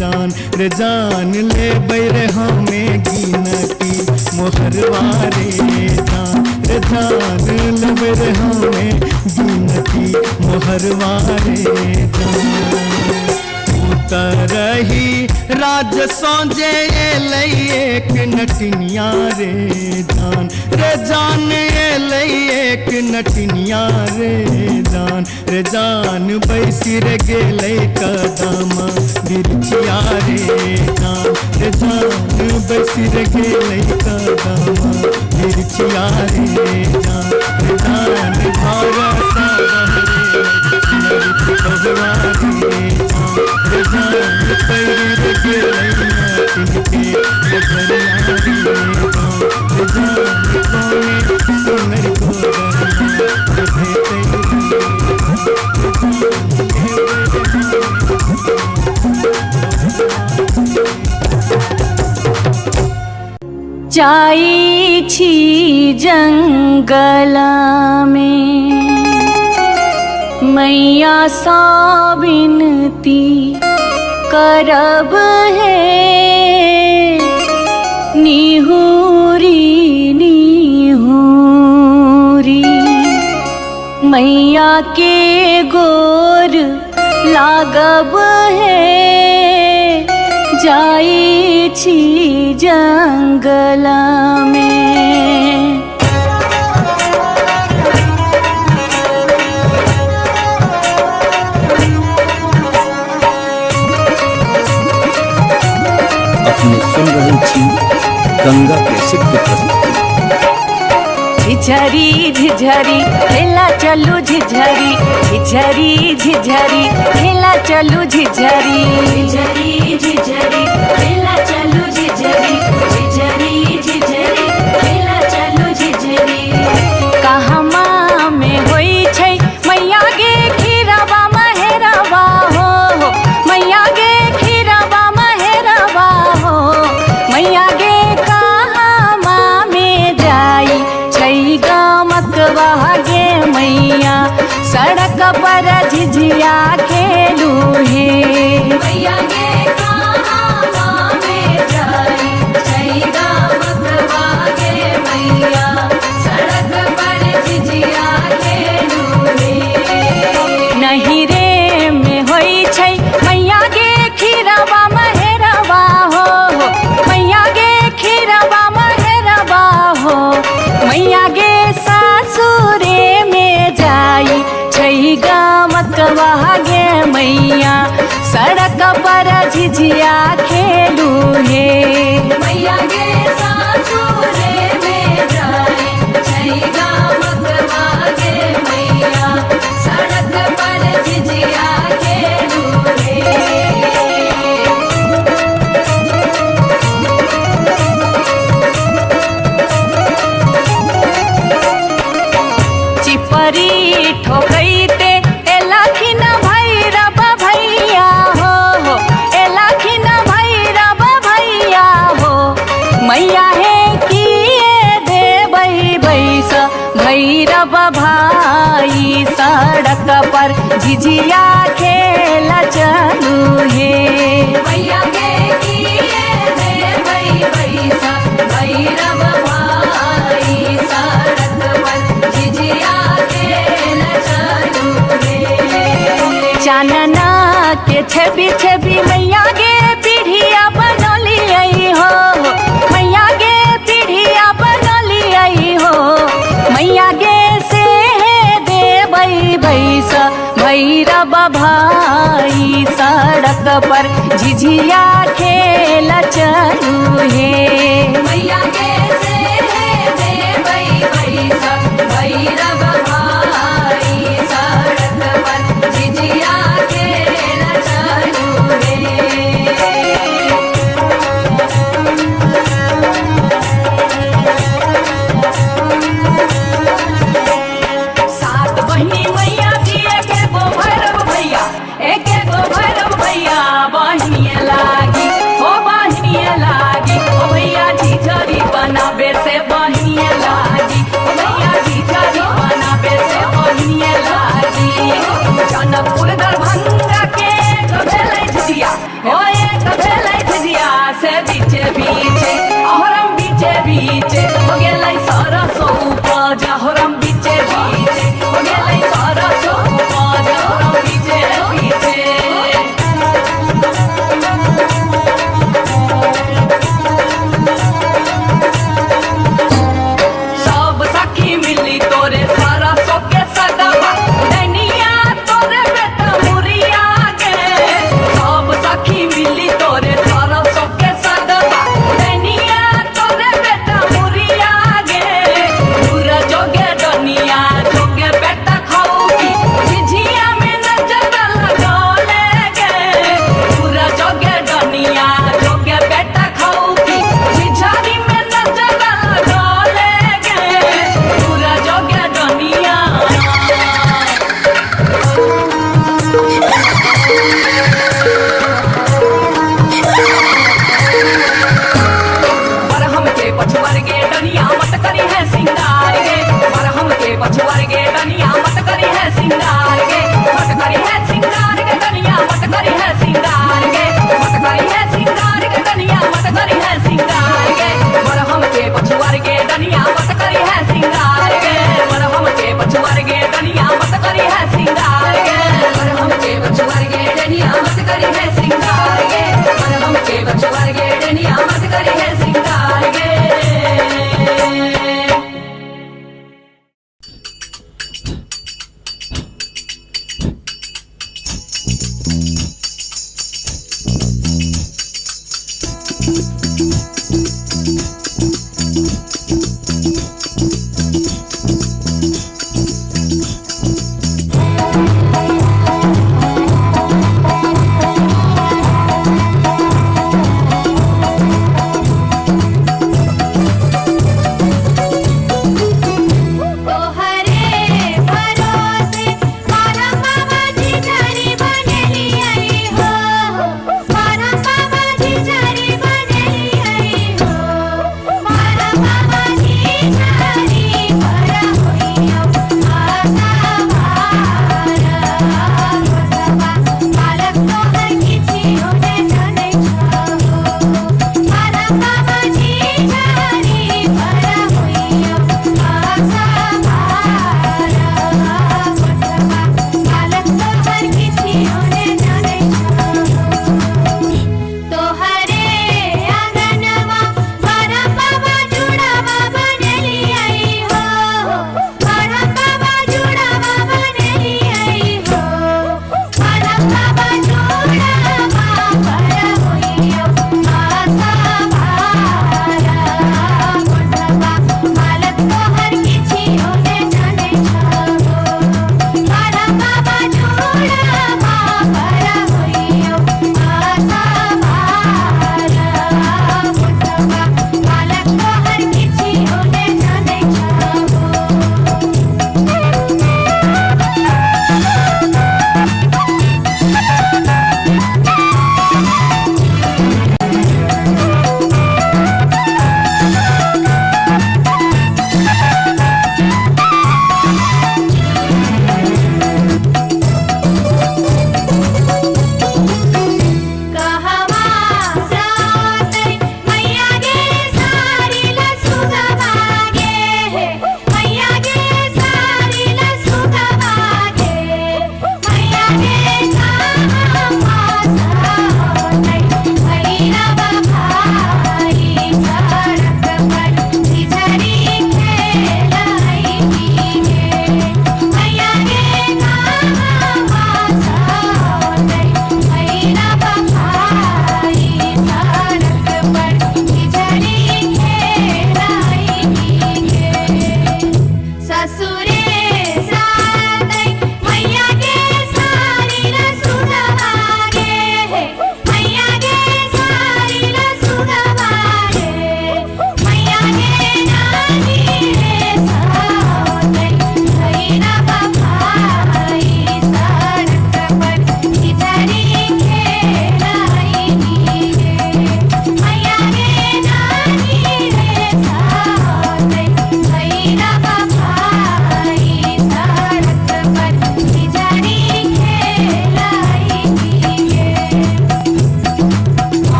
जान लेबै रे हमें गिनती मोहरवा रे जान लेबै रे हमें गिनती मोहरवा रे रही राज सौजे एलै एक नटिनिया रे जान एलै एक नटिनिया रे जान बैसी रे गेलै कदम मिर्चिया रे जान बैसी रे गेलै कदम मिर्चिया रे जान घर सा
जाई छी जंगल में मैया सा विनती करब है निहुरी निहुरी मैया के गोर लागब है जाई छी जंगल में।
अपने सुन रहे थी गंगा कैसेट के प्रस्तुति।
झिझरी झिझरी खेला चलू झिझरी झिझरी झिझरी खेला चलू झिझरी झिझरी झिझरी खेला चलू झिझरी झिझरी झिझरी खेला चलू झिझरी कहमा में होई छै मैया गे खीरावा महेरावा हो मैया गे खीरावा महेरावा हो मैया गे कहमा में जाई छै गमकवा गे मैया सड़क पर झिझिया खेलू हे मैया गे कहमा में जाई छै गमकवा गे मैया सड़क पर झिझिया खेलू हे नहीं रे में होई छै मैया गे खीरावा महेरावा हो मैया गे खीरावा महेरावा हो मैया गे सासुरे में जाई छै गमकवा गे मैया सड़क पर झिझिया खेलू हे मैया गे सासुरे में जाई छै गमकवा गे मैया सड़क पर झिझिया खेलू हे चिपरी ठोकैते एलखिन भैरव भैया हो एलखिन भैरव भैया हो मैया हे किए देबै बैस भैरव भाई सड़क पर झिझिया खेल चलू हे मैया गे किए देबै बैस भैरव भाई सड़क पर झिझिया खेल चलू हे चानना के छवि छवि मैया गे पीढ़िया बनलियै हो मैया गे पीढ़िया बनलियै हो मैया गे से देबै बैस भैरव भाई सड़क पर झिझिया खेल चलू हे मैया गे से देबै बैस भैरव भाई सड़क पर झिझिया खेल चलू हे सात बहिनी मैया जी एके गो भैरव भैया एके गो भैरव भैया बहिनिए लागी ओ बहिनिए लागी ओ भैया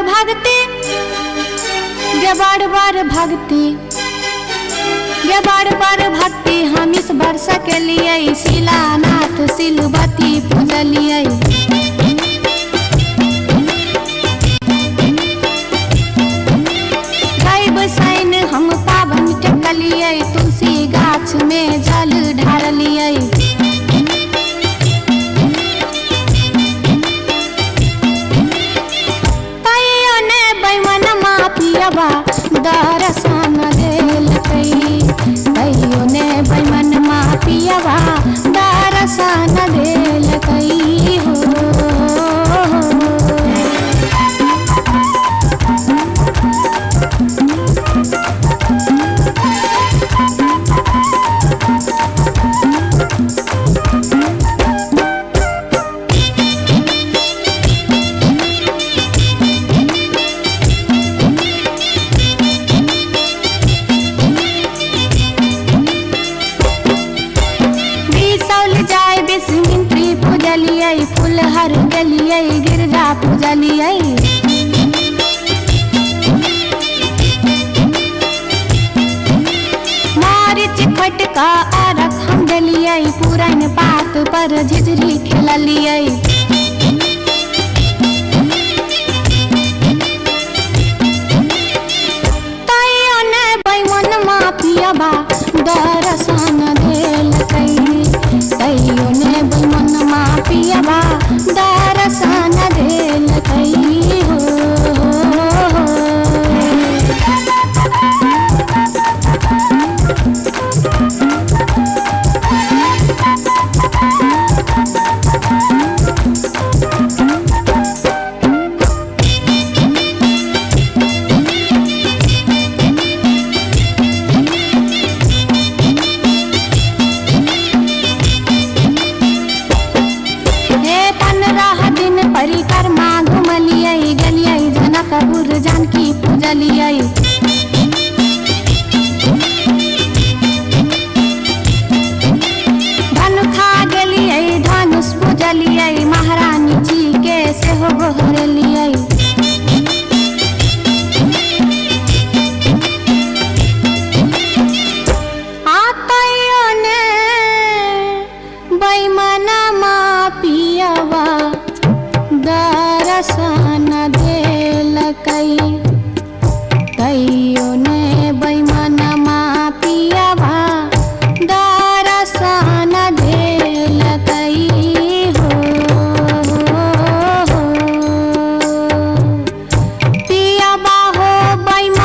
भक्ति गे बार बार भक्ति गे बार बार भक्ति हम इस वर्ष के लिए शिलानाथ सिलवती पूजलिए। सैन हम पावन टेकलिए तुलसी गाछ में जल ढारलिए। तैयो ने बैमन पियबा दर्शन देलकै। तैयो ने बैमन पियबा दर्शन देलकै हो। फुलहर गलिए गिरजा पूजलिए। मारिच फटका आरख हम गलिए पुरन पात पर झिझरी खेललिए। तैयो ने बैमन पियबा दर्शन देलकै। तैयो ने बैमन पियबा दर्शन देलकै हो। परिक्रमा घुमलिए गलिए जनकपुर जानकी पूजलिए। धनुखा गेलिए धनुष पूजलिए महारानी जी के सेहो गोहरलिए। तैयो ने बैमन पियबा दर्शन देलकै। तैयो ने बैमन पियबा दर्शन देलकै हो। पियबा हो बैमन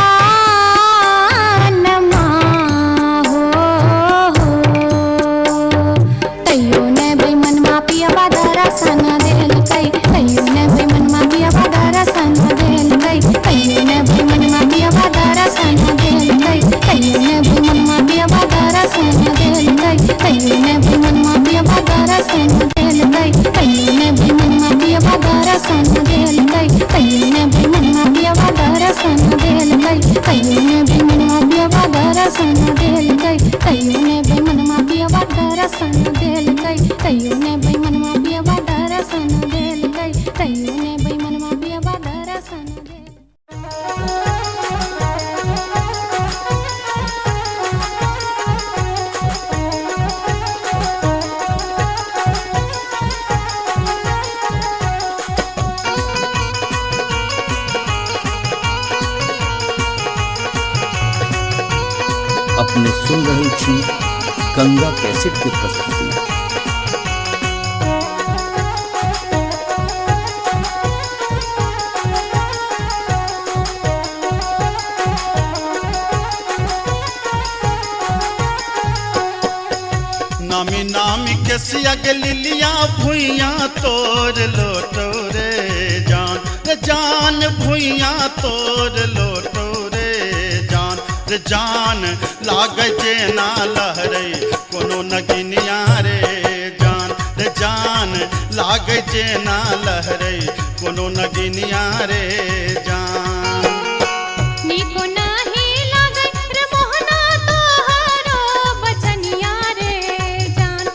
हो। तैयो ने बैमन पियबा दर्शन देलकै। तैयो ने बैमन पियबा दर्शन देलकै। तैयो ने बैमन पियबा दर्शन देलकै। तैयो ने बैमन पियबा दर्शन देलकै। तैयो ने बैमन पियबा दर्शन देलकै। तैयो ने बैमन पियबा दर्शन देलकै। तैयो ने बैमन पियबा दर्शन देलकै। तैयो ने बैमन पियबा दर्शन देलकै। तैयो ने बैमन पियबा दर्शन देलकै। तैयो ने बैमन पियबा दर्शन देलकै। तैयो ने बैमन पियबा दर्शन देलकै।
अपने सुन रहे छी गंगा कैसेट की प्रस्तुति।
नामी नामी के सियग लिलिया भुइया तोर लोटो रे जान रे जान भुइया तोर लोटो रे जान रे जान लागे जे ना लहरे कोनो नगिनिया रे जान रे जान लागे जे ना लहरे कोनो नगिनिया रे जान।
नीको नाही लागै रे मोहना तोहरो बचनिया रे जान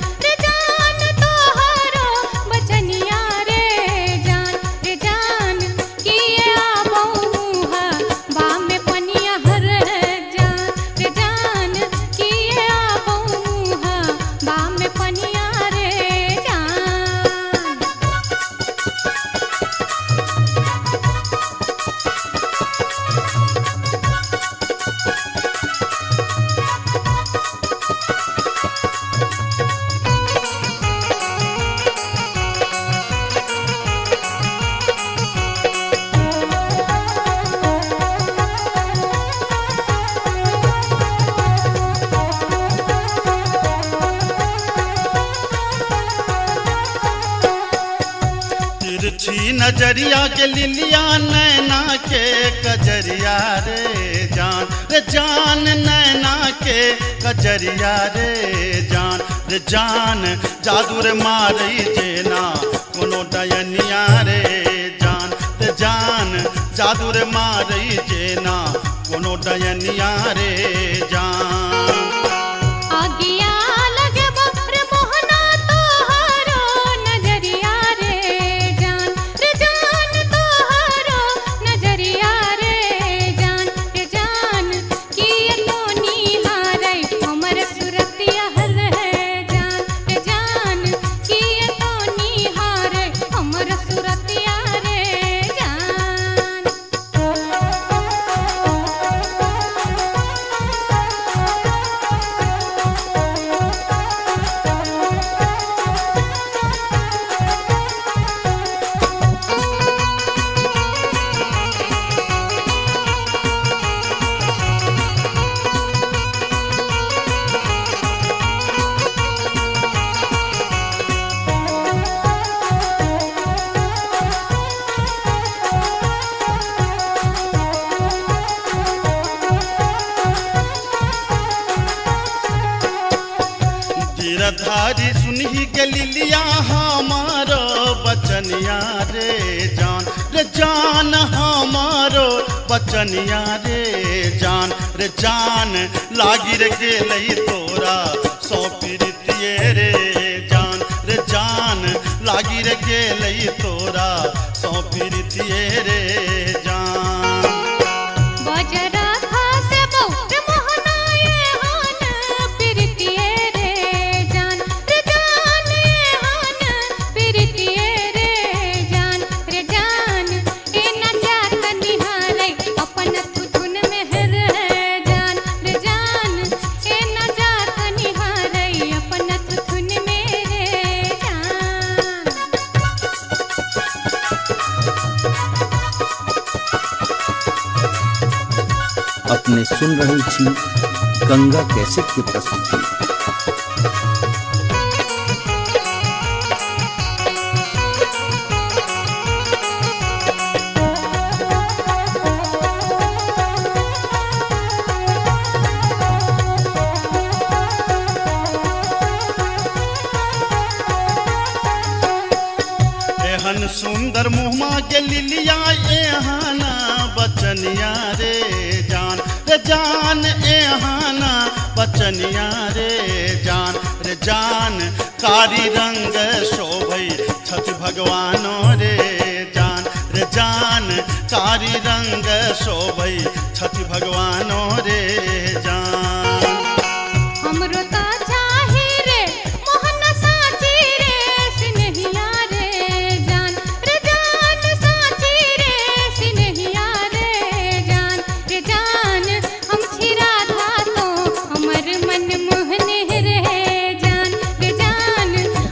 तोहरो बचनिया रे जान किए आबो
नजरिया के लिलिया नैना के कजरिया रे जान नैना के कजरिया रे जान जादू रे मारई जेना कोनो डयनिया रे जान जादू रे मारई जेना कोनो डयनिया रे जान।
आगिया लगे रे मोहना तोहरो नजरिया रे जान तोहरो नजरिया रे जान किए तो निहारै हमर सुरतिया रे जान किए तो निहारै हमर सुरतिया रे जान।
गिरधारी सुनही के लिलिया हमारो बचनिया रे जान हमारो बचनिया रे जान लागी रे गेलई तोरा सौ प्रीतिये रे जान लागी रे गेलई तोरा सौ प्रीतिये रे जान।
बजरा खासे बहुत मोहनाए हान प्रीतिये रे जान हान प्रीतिये रे जान ए न जात निहारै अपन तुथुन में रे जान ए न जात निहारै अपन तुथुन में रे जान।
अपने सुन रही थी गंगा कैसेट की प्रस्तुति।
एहन सुंदर मुहमा के लिलिया एहाना बचनिया रे जान एहाना बचनिया रे जान कारी रंग शोभई छठ भगवानो रे जान कारी रंग शोभई छठ भगवानो रे जान।
हमरो ता चाही रे मोहन साची रे सिनहिया रे जान साची रे सिनहिया रे जान हम छिरा था तो हमर मन मोहने रे जान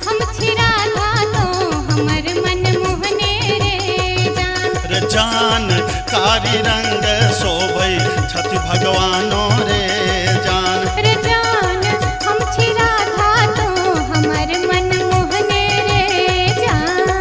हम छिरा था तो हमर मन मोहने रे
जान कारी रंग शोभई छठ भगवानो रे जान।
जान हम छिरा था तो हमर मन मोहने रे जान।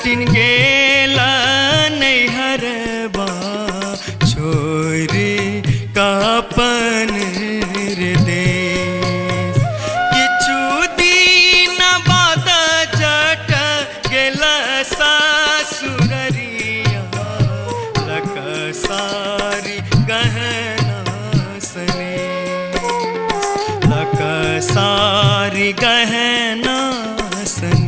जटिन गेला नैहरबा छोरे कापन रे देश किछु दिन बाद जट गेला सासुररिया लकसारी गहना सने लकसारी गहना सने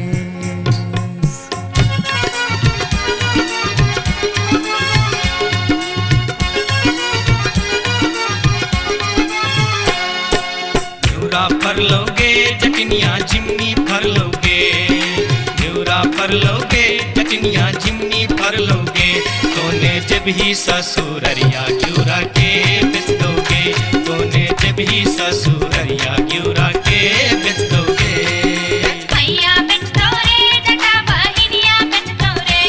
फर लोगे जटनिया जिमनी फर लोगे न्यूरा फर लोगे जटनिया जिमनी फर लोगे तोने जब ही ससुररिया ग्यूरा के बेच दोगे तोने जब ही ससुररिया ग्यूरा के बेच दोगे
मैया बेच दो रे जटा बहिनिया बेच दो रे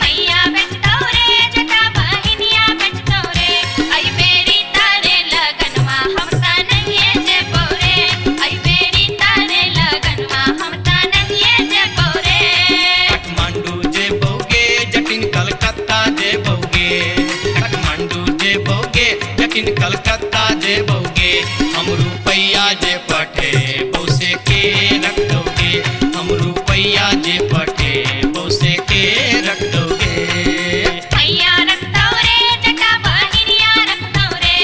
मैया बेच दो रे जटा बहिनिया बेच दो रे आई बेरी तारे लगनवा हम ता नहीं जे बोरे आई बेरी तारे लगनवा हम ता नहीं जे बोरे
काठमांडू जे बोगे जटिन कलकत्ता जे बोगे काठमांडू जे बोगे जटिन कलकत्ता जे बोगे हम रुपैया जे पठे बौसे के रख दोगे हम रुपैया जे पठे बौसे के रख दोगे
मैया रख दो रे जटा बहिनिया रख दो रे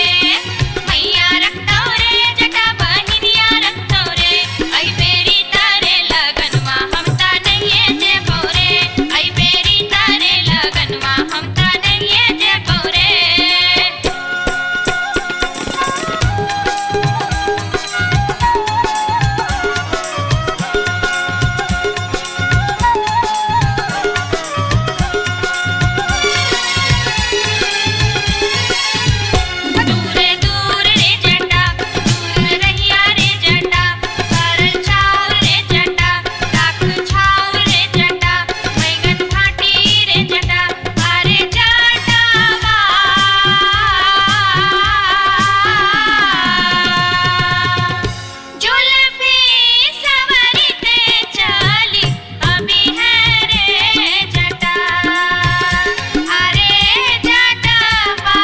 मैया रख दो रे जटा बहिनिया रख दो रे आई बेरी तारे लगनवा हम ता नहीं जे बोरे आई बेरी तारे लगनवा हम ता नहीं जे बोरे दूर दूर रे जटा दूर रहिया रे जटा सरल छाव रे जटा राख छाव रे जटा बैगन भाटी रे जटा अरे जटावा जुल्फी सवरते चली अभी है रे जटा अरे जटावा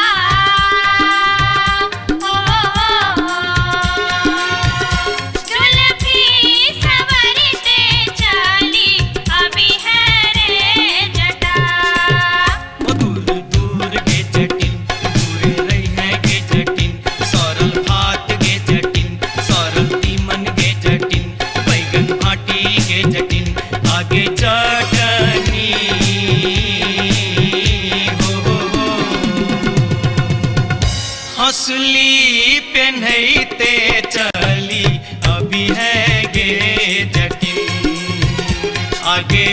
जुल्फी सवरते चली अभी है रे जटा
दूर दूर के जटिन दूर रही है के जटिन सरल भात के जटिन सरल तीमन के जटिन बैगन भाटी के जटिन आगे चटनी हो हंसली पेन्हते चली अभी है गे जटिन आगे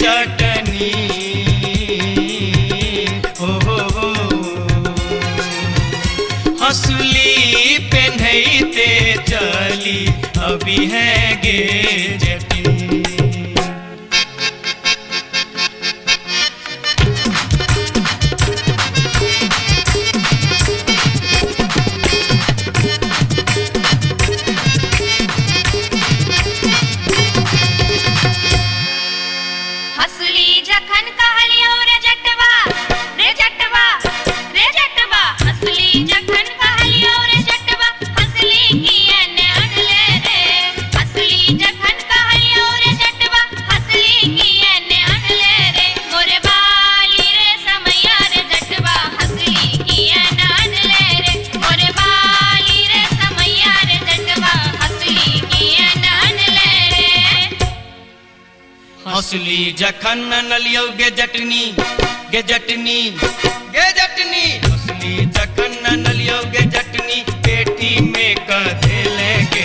चटनी हो हंसली पेन्हते चली अभी है गे जटिन
हसली जखन कहलियो रे जटवा रे जटवा रे जटवा हसली जखन कहलियो रे जटवा हसली कियन अनले रे हसली जखन कहलियो रे जटवा हसली कियन अनले रे मोरे बाली रे समैया रे जटवा हसली कियन अनले रे मोरे बाली रे समैया रे जटवा हसली कियन अनले रे
हंसली जखन नलियो गे जटनी गे जटनी गे जटनी हंसली जखन नलियो गे जटनी पेटी में कधे लेगे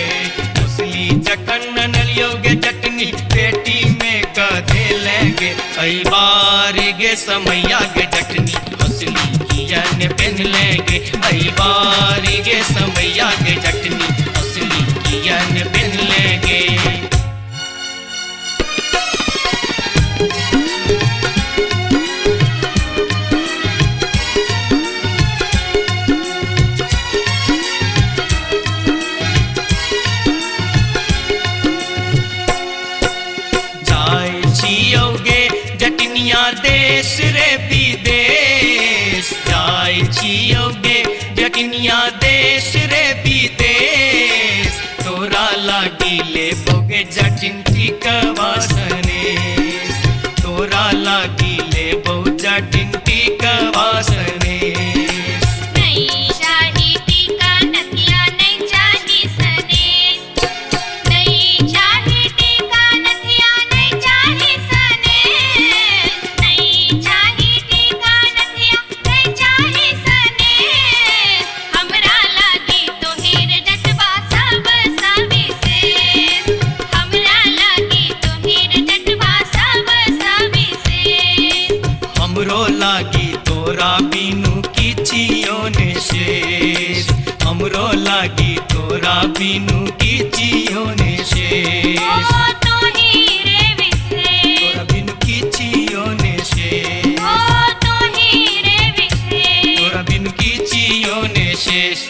हंसली जखन नलियो गे जटनी पेटी में कधे लेगे कई बार गे समैया गे जटनी हंसली कियन पेन लेगे कई बार गे समैया गे जटनी हंसली कियन पेन लेगे नगिनिया देश रे विदेश तोरा लागी ले बोगे जटिन टिकवासने तोरा लागी ले बो जटिन टिकवासने
नहीं चाही टीका नथिया नहीं चाही सनेस नहीं चाही टीका नथिया नहीं चाही सनेस नहीं चाही टीका नथिया नहीं चाही सनेस हमरा लागी तोहेर जटवा सब सविशेष हमरा लागी तोहेर जटवा सब सविशेष
हमरो लागी तोरा बिनु किछियो ने शेष हमरो लागी तोरा बिनु किछियो ने शेष
ओ तोही रे विशेष
तोरा बिनु किछियो ने शेष
ओ तोही रे विशेष
तोरा बिनु किछियो ने शेष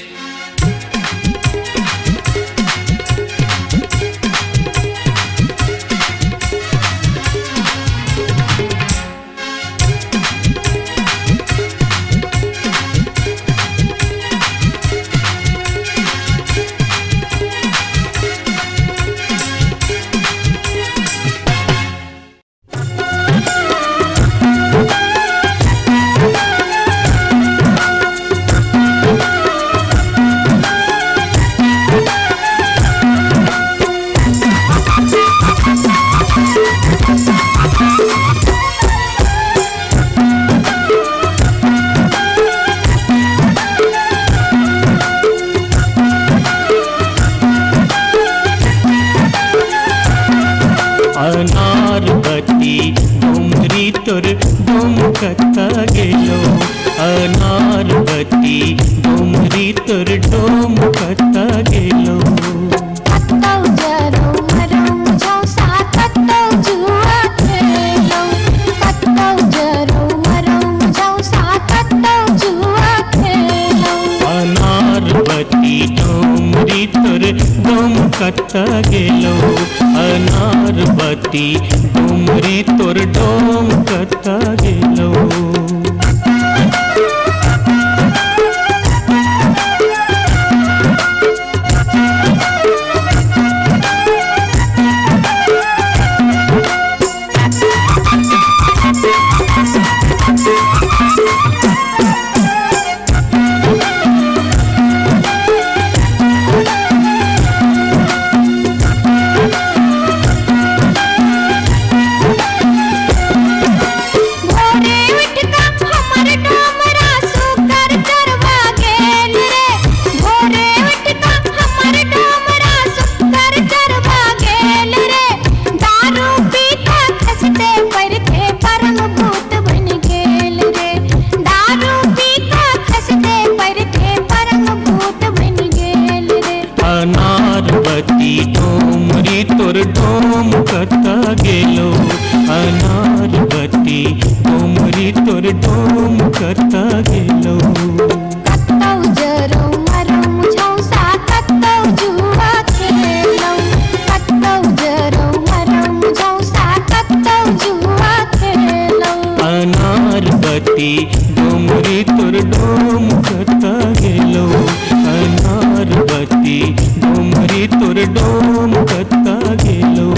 अनारबती डोमरी तोर डोमकता गेलो अनारबती डोमरी तोर डोमकता गेलो
कत्तौ जरौ मरौ झौसा कत्तौ जुआ खेलौ कत्तौ जरौ मरौ झौसा कत्तौ जुआ खेलौ
अनारबती डोमरी तोर डोमकता गेलो अनारबती डोमरी तोर डोमकता गेलो
भोरे उठका हमर डोमरा सुकर चरवा गेल रे भोरे उठका हमर डोमरा सुकर चरवा गेल रे दारू पीता खसते परथे परम भूत बन गेल रे दारू पीता खसते परथे परम भूत बन गेल रे
अनारबती डोमरी तोर डोमकता गेलो अनारबती डोमरी तोर डोमकता गेलो
कत्तौ जरौ मरौ झौसा कत्तौ जुआ खेलौ कत्तौ जरौ मरौ झौसा कत्तौ जुआ खेलौ
अनारबती डोमरी तोर डोमकता गेलो अनारबती डोमरी तोर डोमकता गेलो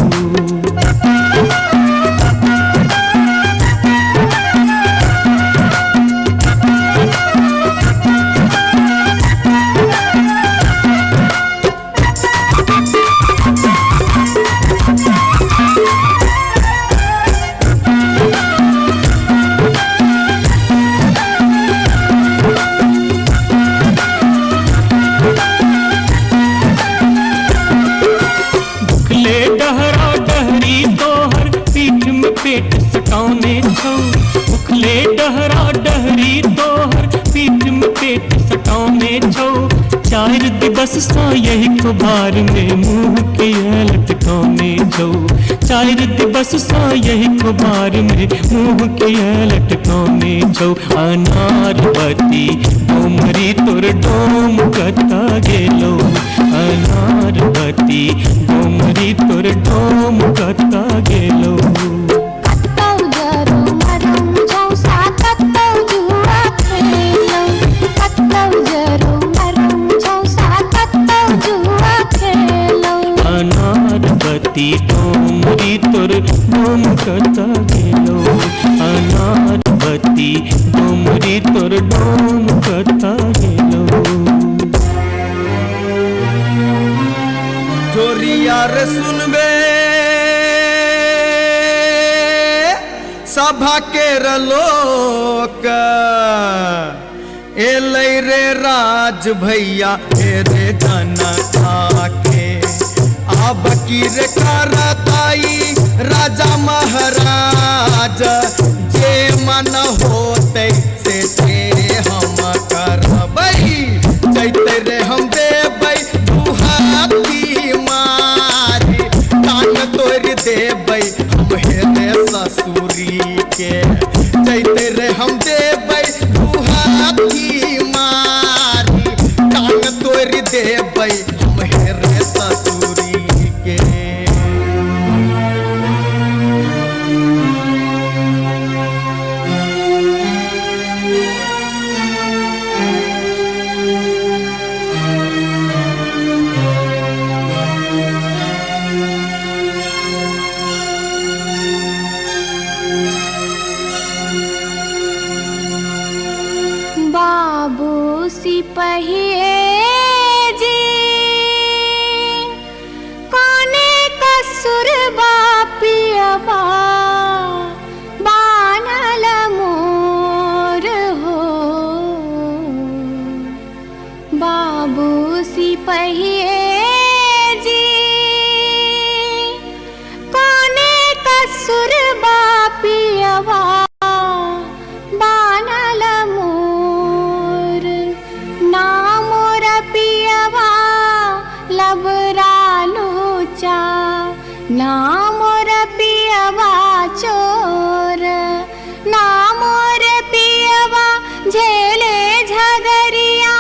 भुखले डहरा डहरी तोहर पीठ में पेट सटाउने छौ भुखले डहरा डहरी तोहर पीठ में पेट सटाउने छौ चार दिवस सा यही कुबार में मुंह के लटकाउने छौ चार दिवस सा यही कुबार में मुंह के लटकाउने छौ अनारबती डोमरी तोर डोमकता गेलो अनारबती डोमरी तोर डोमकता गेलो
कत्तौ जरौ मरौ झौसा कत्तौ जुआ खेलौ कत्तौ जरौ
हेलो अनार बत्ती डोमरी तोर डोम कता हेलो
जोरिया रे सुनबे सभा के लोक एलै रे राज भैया हे रे जनता के अब की रे करताई राजा महाराज जे मन होते से हम करबै जैते रे हम देबै दुहाती मारी कान तोड़ देबै हम हेरे ससुरी के जैते रे हम देबै दुहाती मारी कान तोड़ देबै हम हेरे ससुरी के
बाबू सिपहिए जी कोने कसुर बापियबा बानल मोर हो बाबू सिपहिए जी कोने कसुर बापियबा बानल मोर ना मोर पियवा लबरालूचा ना मोर पियवा चोर ना मोर पियवा झेले झगरिया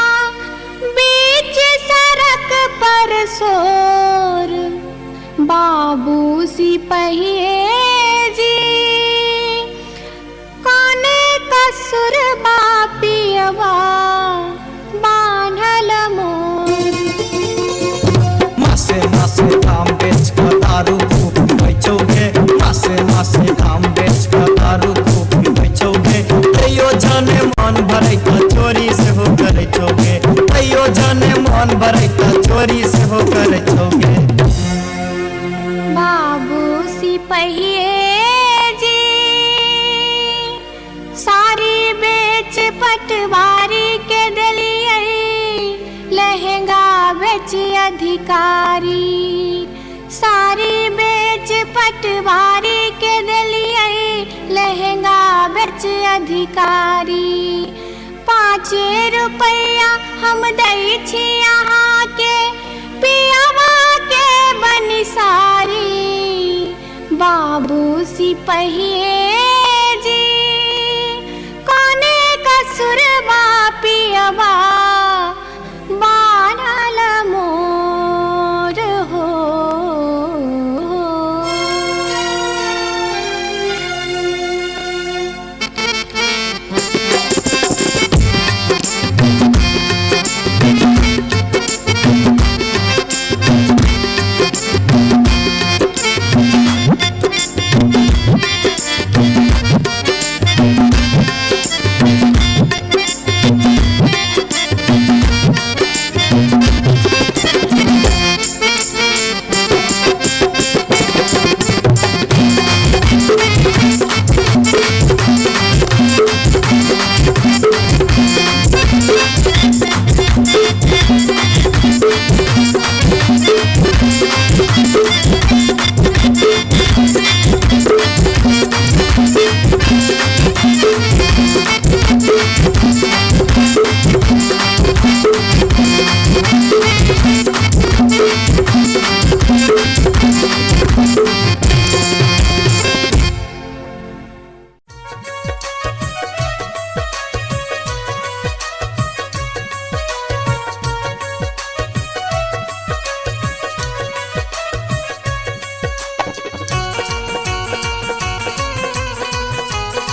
बीच सड़क पर सोर बाबू सिपहिए जी कोने कसुर बापियवा बान्हल मोर
मासे मासे दाम बेच कर दारू खूब बेचोगे मासे मासे दाम बेच कर दारू खूब बेचोगे तैयो जाने मन भरे का चोरी से हो करे छोगे तैयो जाने मन भरे का चोरी से हो करे छोगे
बाबू सिपहिए जी सारी बेच पटवारी के दलिए लहंगा बेच अधिकारी सारी बेच पटवारी के दलिए लहंगा बेच अधिकारी 5 रुपया हम दै छी यहाँ के पियावा के बनिसारी बाबू सिपहिए जी कोने कसुर बापियवा बानल मोर हो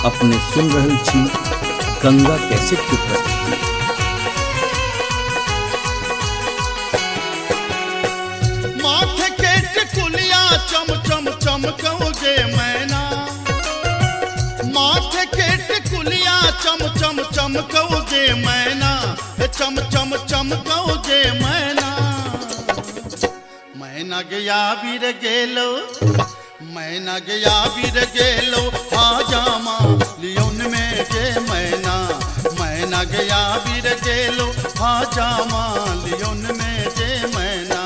अपने सुन रहल छी गंगा कैसेट की प्रस्तुति।
माथे के टिकुलिया चम चम चमकौगे मैना चम चमकौगे मैना, चम चम चमकौगे मैना। मैना गया बीर गेलो, मैना गया बीर गेलो, हाजामा लियोन में के मैना। मैना गया बीर गेलो, हाजामा लियोन में के मैना।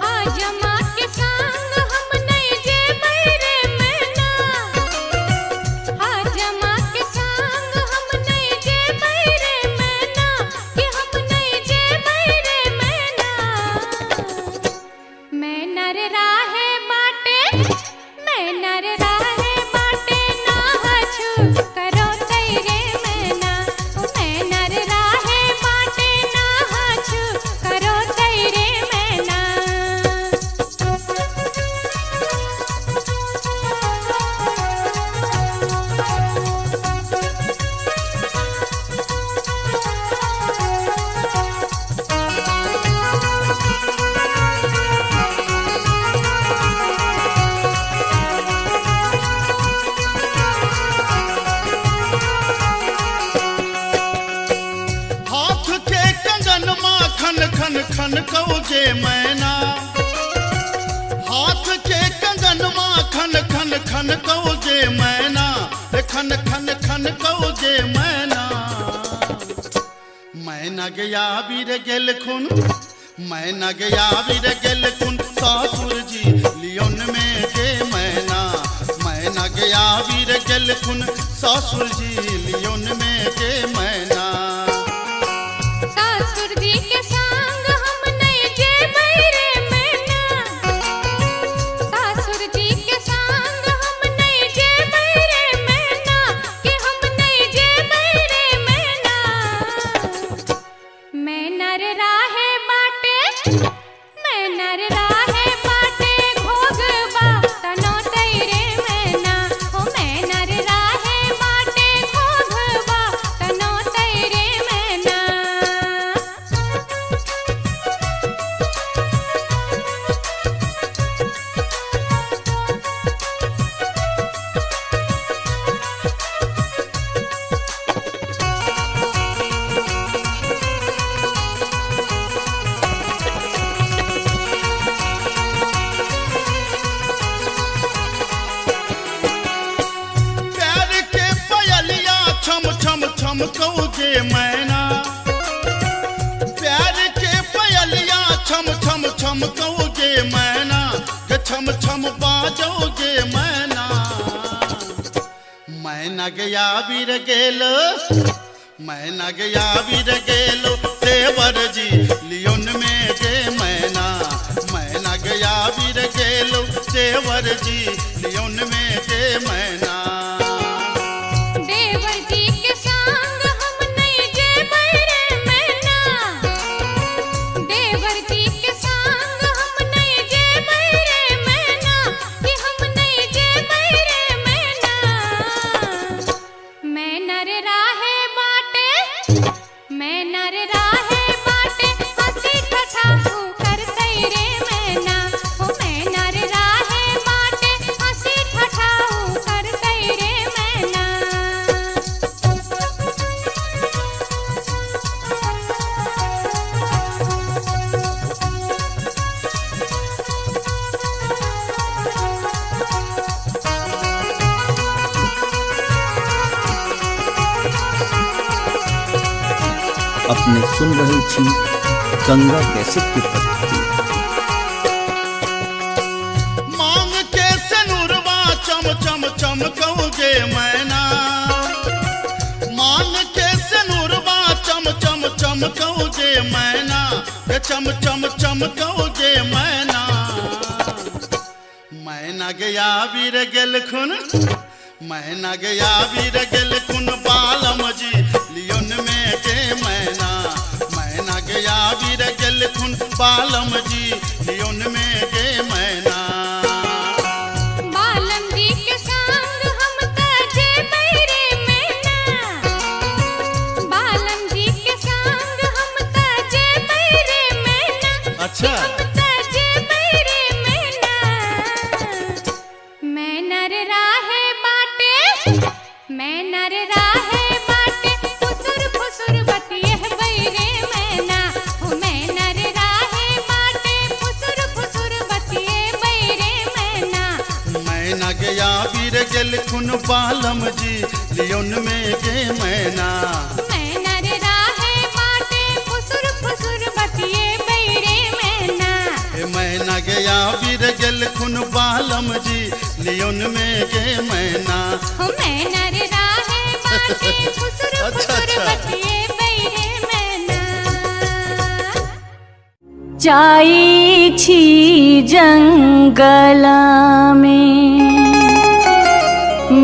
हाजमा के संग हम नहीं जेबै रे मैना, हाजमा के संग हम नहीं जेबै रे मैना, कि हम नहीं जेबै रे मैना। मैना रे राहे बाटे, मैना रे राहे बाटे, ना हछु करो तैरे मैना। ओ मैना रे राहे बाटे, ना हछु करो तैरे मैना।
हाथ के कंगन माखन खन खन कौगे मैना। हाथ के कंगन माखन खन खन कौगे मैना, खन खन खन कौगे मैना। मैना गया बीर गेल खुन, मैना गया बीर गेल खुन, सासुर जी लियोन में के मैना। मैना गया बीर गेल खुन, सासुर जी लियोन में के मैना।
सासुर जी के संग हम नहीं जेबै रे मैना, सासुर जी के संग हम नहीं जेबै रे मैना, कि हम नहीं जेबै रे मैना। मैना रे राहे बाटे, मैना रे राहे बाटे, घोघबा तनो तैरे मैना। ओ मैना रे राहे बाटे, घोघबा तनो तैरे मैना।
प्यार के पयलिया छम छम छम कौगे मैना। प्यार के पयलिया छम छम छम कौगे मैना, के छम छम बाजोगे मैना। मैना गया बीर गेलो, मैना गया बीर गेलो, देवर जी लियोन में के मैना। मैना गया बीर गेलो, देवर जी लियोन में के मैना।
देवर जी के संग हम नहीं जेबै रे मैना, देवर जी के संग हम नहीं जेबै रे मैना, कि हम नहीं जेबै रे मैना। मैना रे राहे बाटे, मैना रे राहे बाटे, हंसी ठठाहू कर तैरे मैना। ओ मैना रे राहे बाटे, हंसी ठठाहू कर तैरे मैना।
अपने सुन रहे छी गंगा कैसेट की प्रस्तुति।
मांग के सनुरवा चम चम चम कौगे मैना। मांग के सनुरवा चम चम चम कौगे मैना, के चम चम चम कौगे मैना। मैना गया बीर गेल खुन, मैना गया बीर गेल खुन, बालम जी लियोन में के मैना। मैना गया बीर गेल खुन, बालम जी लियोन में के मैना।
बालम जी के संग हम त जेबै रे मैना, बालम जी के संग हम त जेबै रे मैना।
अच्छा
हम त जेबै रे मैना। मैना रे राहे बाटे, मैना रे राहे
गेल खुन बालम जी लियोन में गे मैना
मैना रे राहे बाटे फुसुर फुसुर बतिए बैरे मैना
हे मैना गया वीर गेल खुन बालम जी लियोन में गे मैना
हो मैना रे राहे बाटे फुसुर
अच्छा,
फुसुर
अच्छा।
बतिए बैरे मैना
जाई छी जंगल में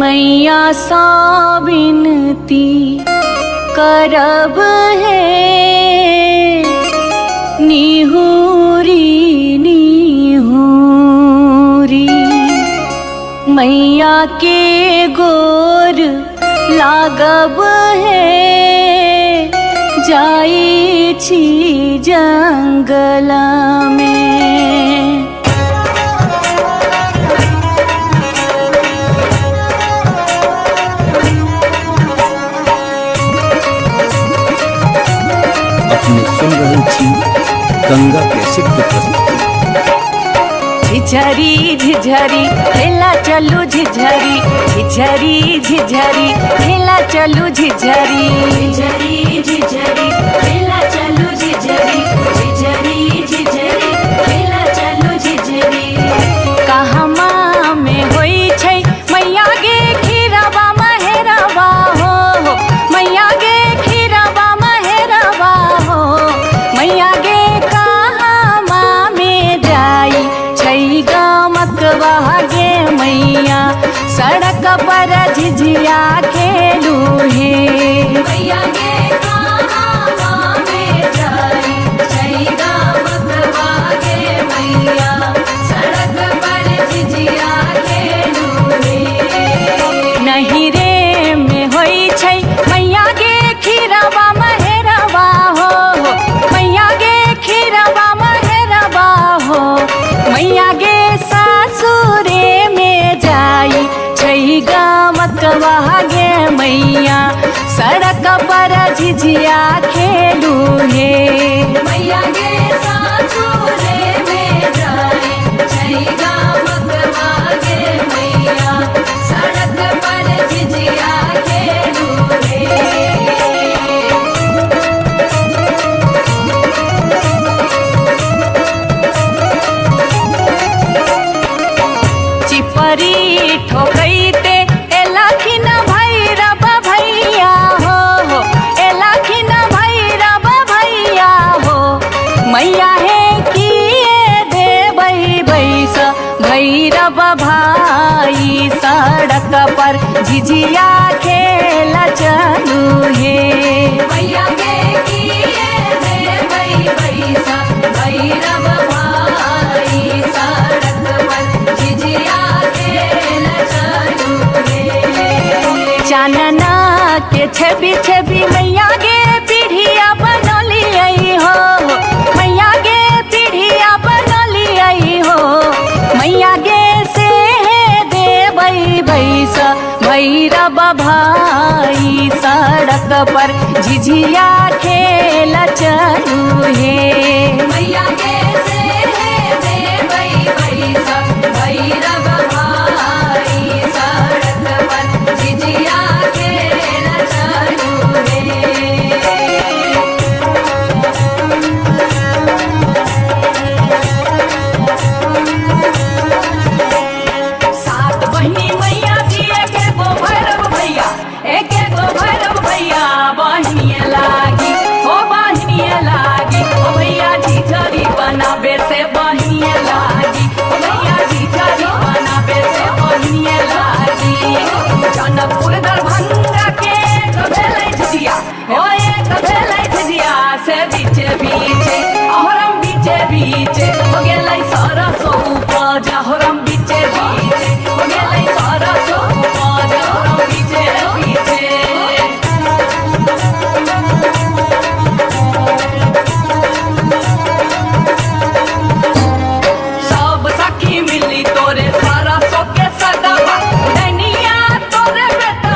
मैया सा विनती करब है निहुरी निहुरी मैया के गोर लागब है जाई छी जंगल में
अपने सुन रहे थी गंगा कैसेट की प्रस्तुति।
झिझरी झिझरी खेला चलू झिझरी झिझरी झिझरी खेला चलू झिझरी झिझरी झिझरी खेला चलू झिझरी झिझरी झिझरी खेला चलू झिझरी कहमा में होई छै मैया गे खीरवा महेरवा हो मैया गे खीरवा महेरवा हो मैया गे कहमा में जाई छै गमकवा गे मैया सड़क पर झिझिया खेलू हे मैया गे कहमा में जाई छै गमकवा गे मैया सड़क पर झिझिया खेलू हे नहीं रे में होई छै मैया गे खीरवा महेरवा हो मैया गे खीरवा महेरवा हो मैया गे सासुरे में जाई छै गमकवा गे मैया सड़क पर झिझिया खेलू हे मैया गे सासुरे में जाई छै गमकवा गे मैया सड़क पर झिझिया खेलू हे चिपरी ठोकैते एलाखिन भैरव भैया हो एलाखिन भैरव भैया हो मैया हे किए देबै बैस भैरव भाई सड़क पर झिझिया खेल चलू हे मैया गे किए देबै बैस भैरव भाई सड़क पर झिझिया खेल चलू हे चानना के छवि छवि मैया गे पीढ़िया बनलियै हो मैया गे पीढ़िया बनलियै हो मैया गे से देबै बैस भैरव भाई सड़क पर झिझिया खेल चलू हे मैया गे से देबै बैस भैरव भाई सड़क पर झिझिया खेल चलू हे सात बहिनी मैया जी एके गो भैरव भैया एके गो भैरव भैया बहिनिए लागी हो बहिनिए लागी ओ भैया झिझरी बनाबे से बहिनिए लागी ओ भैया झिझरी बनाबे से बहिनिए लागी जनकपुर दरभंगा के कभेलै झिझिया हो एक भेलै झिझिया से बीचे बीचे अहरम बीचे बीचे हो गेलै सरसो उपज अहरम बीचे बीचे हो गेलै सरसो उपज अहरम बीचे बीचे सब सखी मिली तोरे सरसो के सदाबा नैनिया तोरे बेटा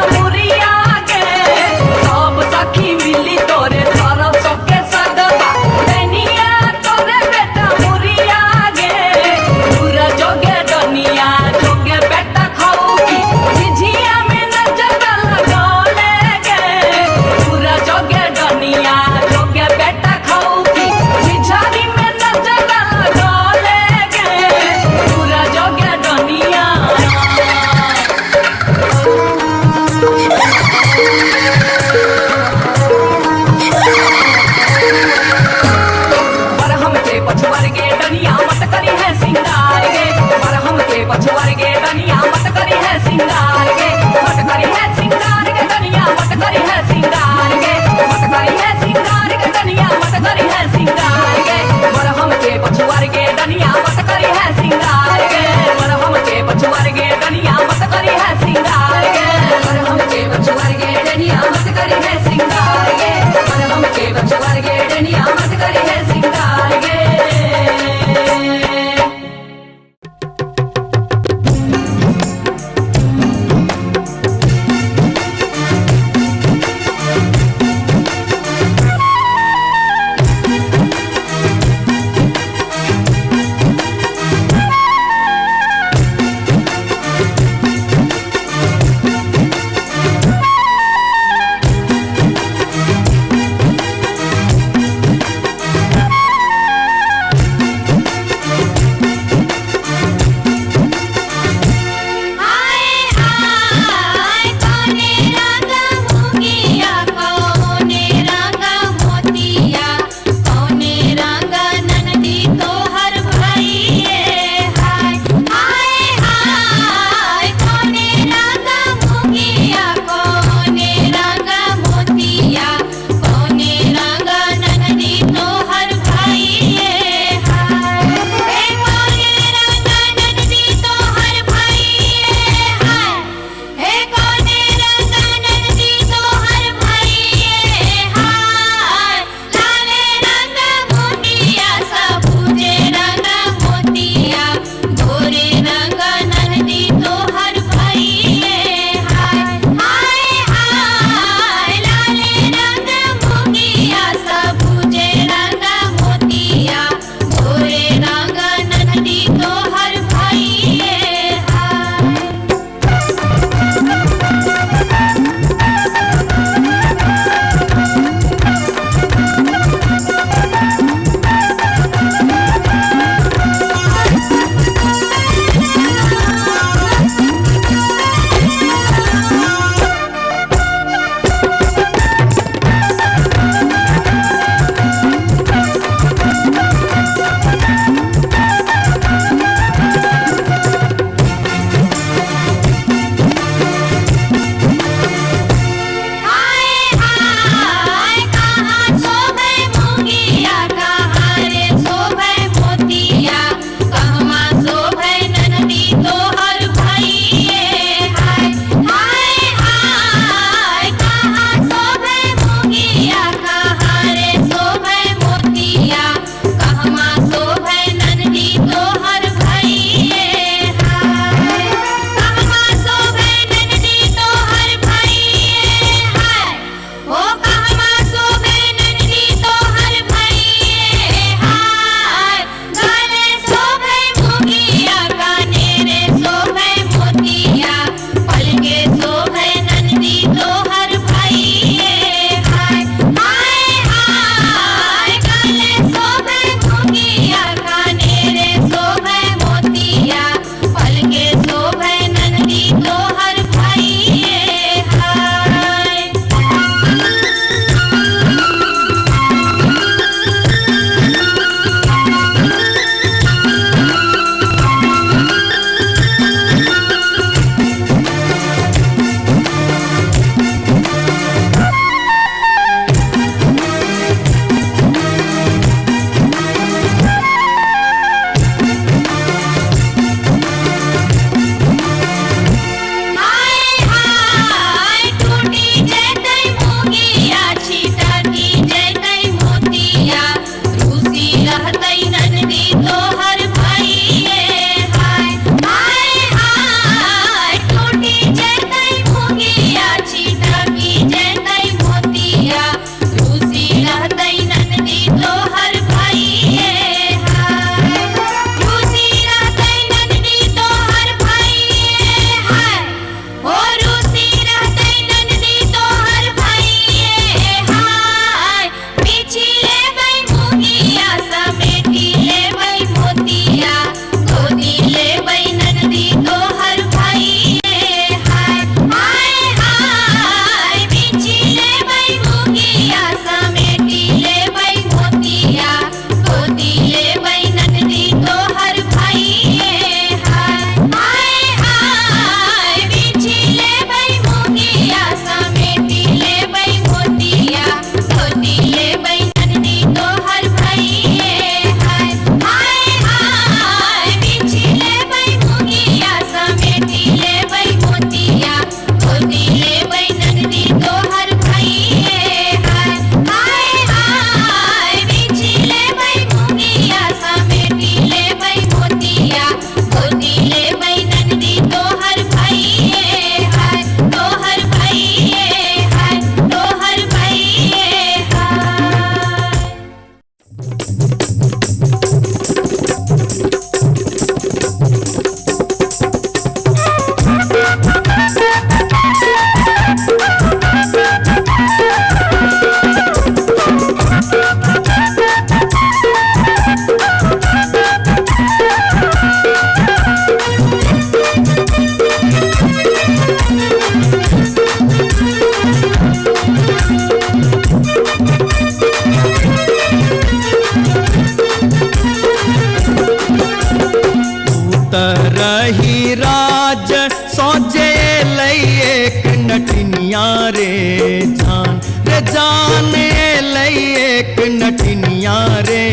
नटनिया रे जान एलै एक नटनिया रे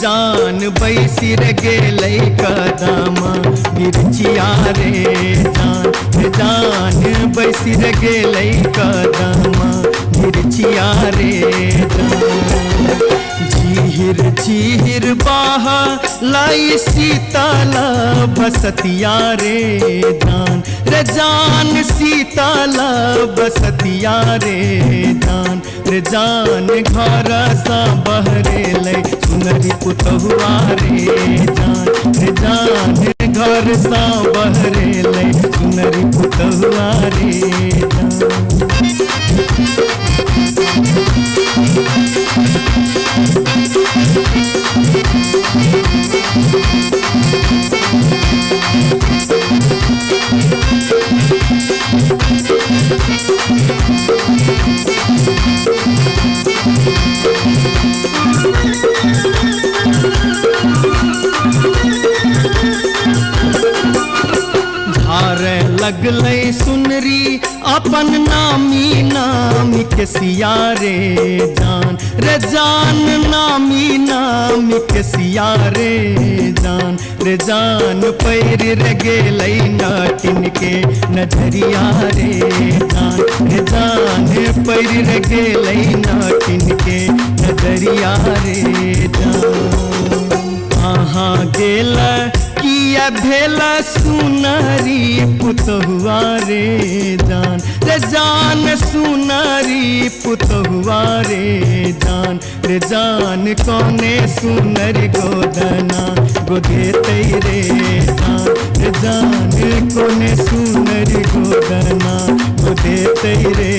जान बैसिर गेलै कदम बिरचिया रे जान बैसिर गेलै कदम बिरचिया रे झीर झीर बाहा लाई शीतल बसतिया रे जान शीतल बसतिया रे जान घर सा बहरेलै सुनरी पुतहुआ रे जान घर सा बहरेलै सुनरी पुतहुआ रे धारे लगलै सुनरी अपन नामी नामी के सिया रे जान नामी नामी के सिया रे जान पैर रे गेलै नाटिन के नजरिया रे जान पैर रे गेलै नाटिन के नजरिया रे कहाँ गेल किया भेल सुनरी पुतहुआ रे जान सुनरी पुतहुआ रे जान कौने सुनरी गोदना गोदेतै रे जान कौने सुनरी गोदना गोदेतै रे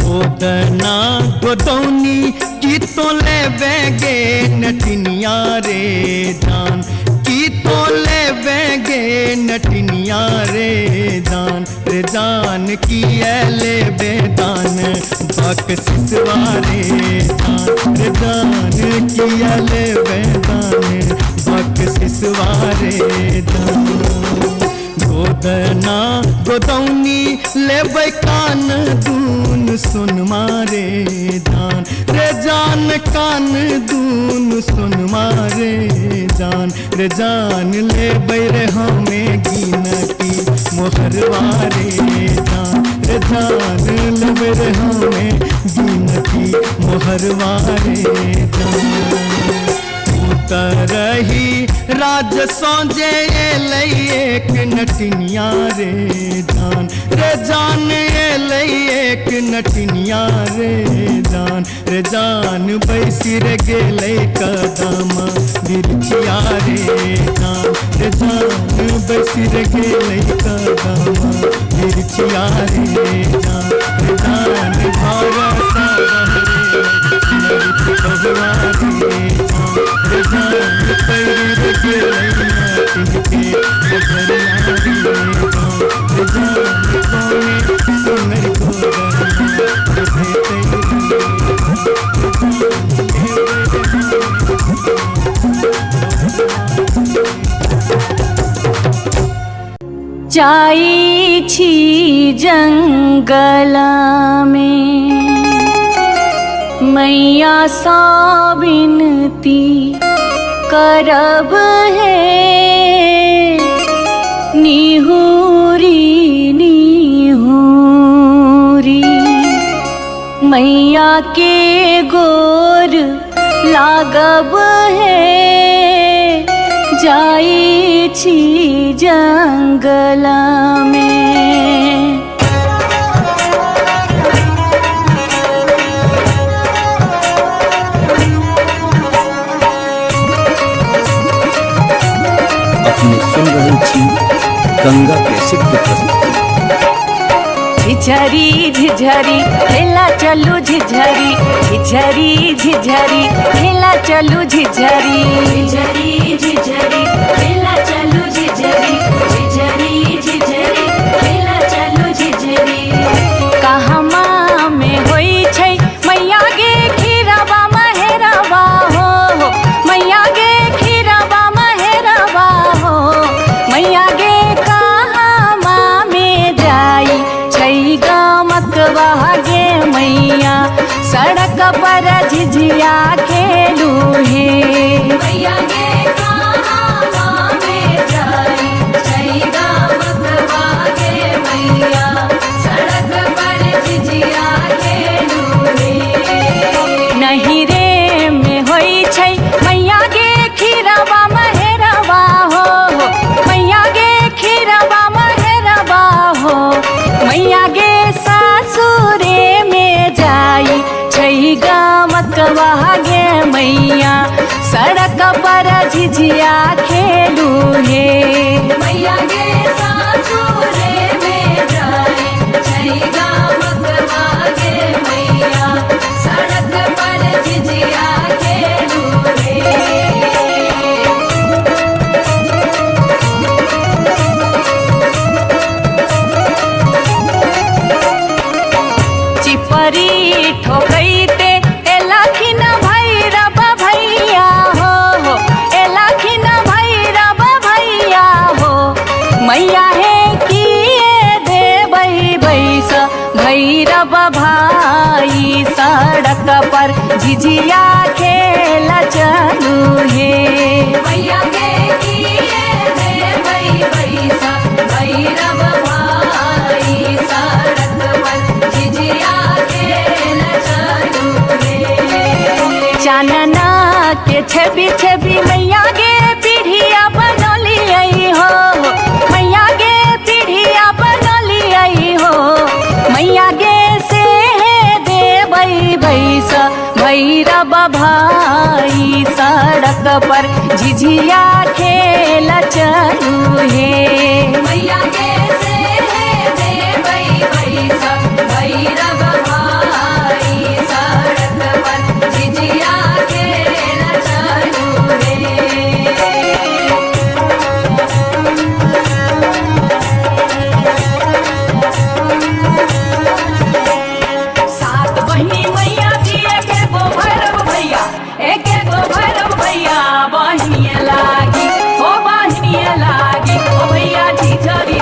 गोदना गोदौनी की तो ले बेगे नटनिया रे की तो ले बेगे नटनिया रे जान की ले बेदान बख्शिसवा रे जान की ले बेदान बख्शिसवा रे गोदना गोदौनी लेबै कान दून सुन मारे जान कान दून सुन मारे जान लेबै रे हमें गिनती मोहरवा रे जान लेबै रे हमें गिनती मोहरवा रे रही राज सौजे एलै एक नटनिया रे जान एलै एक नटनिया रे जान बैसिर गेलै कदम बिरचिया रे जान बैसिर गेलै कदम बिरचिया रे जान घर सा बहरे पुतहुआ रे जान पैर गेलै नाटिन के नजरिया रे जान कौने सुनरी
जाई छी जंगल में मैया सा विनती करब है निहुरी निहुरी मैया के गोर लागब है जाई छी जंगल में।
अपने सुन रहे थी गंगा कैसेट की प्रस्तुति।
झिझरी झिझरी खेला चलू झिझरी झिझरी झिझरी खेला चलू झिझरी झिझरी झिझरी खेला चलू झिझरी झिझरी झिझरी खेला चलू झिझरी कहमा में होई छै मैया गे खीरवा महेरवा हो मैया गे खीरवा महेरवा हो मैया गे कहमा में जाई छै गमकवा गे मैया सड़क पर झिझिया खेलू हे मैया गे कहमा में जाई छै गमकवा गे मैया सड़क पर झिझिया खेलू हे नहीं रे में होई छै मैया गे खीरवा महेरवा हो मैया गे खीरवा महेरवा हो मैया गे सासुरे में जाई छै गमकवा गे मैया सड़क पर झिझिया खेलू हे मैया गे सासुरे में जाई छै गमकवा गे मैया सड़क पर झिझिया खेलू हे चिपरी ठोकैते एलखिन भैरव भैया हो एलखिन भैरव भैया हो मैया हे किए देबै बैस भैरव भाई सड़क पर झिझिया खेल चलू हे मैया गे किए देबै बैस भैरव भाई सड़क पर झिझिया खेल चलू हे चानना के छवि छवि मैया गे पीढ़िया बनलियै हो मैया गे पीढ़िया बनलियै हो मैया गे से देबै बैस भैरव भाई सड़क पर झिझिया खेल चलू हे मैया गे से देबै बैस भैरव भाई सड़क पर झिझिया खेल चलू हे सात बहिनी मैया जी एके गो भैरव भैया एके गो भैरव भैया बहिनिए लागी ओ भैया झिझरी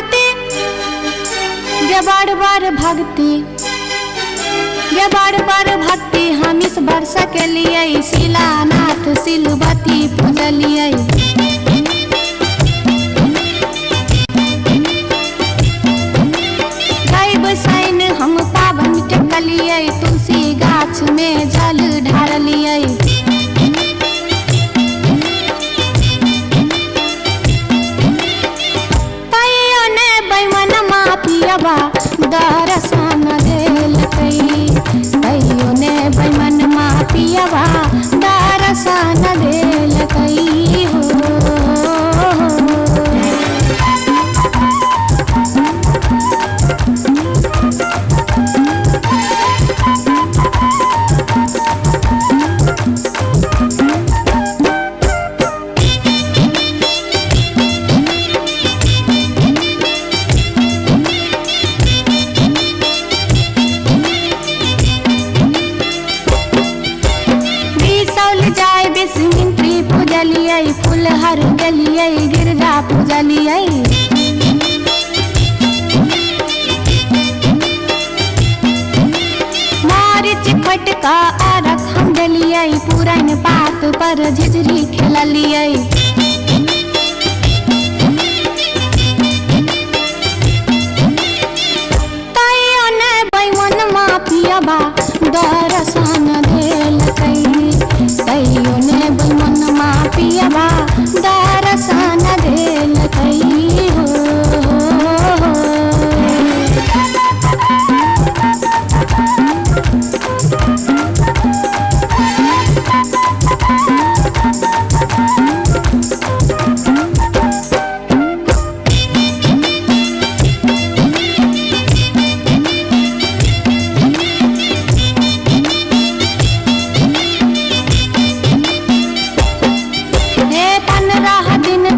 भक्ति गे बार बार भक्ति गे बार बार भक्ति हम इस वर्ष के लिए शिलानाथ सिलवती पूजलिए। सैन हम पावन टेकलिए तुलसी गाछ में जल ढारलिए। तैयो ने बैमन पियबा दर्शन देलकै। तैयो ने बैमन पियबा दर्शन देलकै हो। फुलहर गलिए गिरजा पूजलिए। मारिच फटका आरख हम डलिए पुरन पात पर झिझरी खेललिए। तैयो ने बैमन पियबा दर्शन देलकै। तैयो ने बैमन पियबा दर्शन देलकै हो।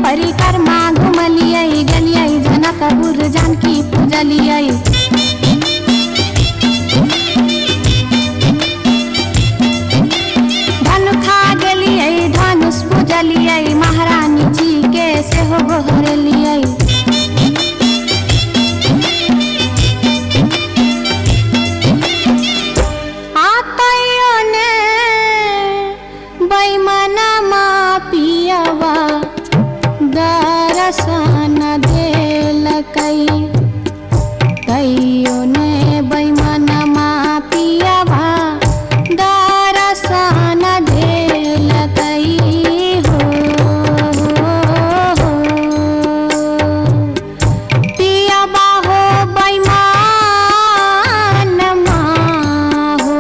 परिक्रमा घुमलिए गलिए जनकपुर जानकी पूजलिए। धनुखा गेलिए धनुष पूजलिए महारानी जी के सेहो गोहरलिए। तैयो ने बैमन पियबा दर्शन देलकै। तैयो ने बैमन पियबा दर्शन देलकै हो। पियबा हो बैमन हो।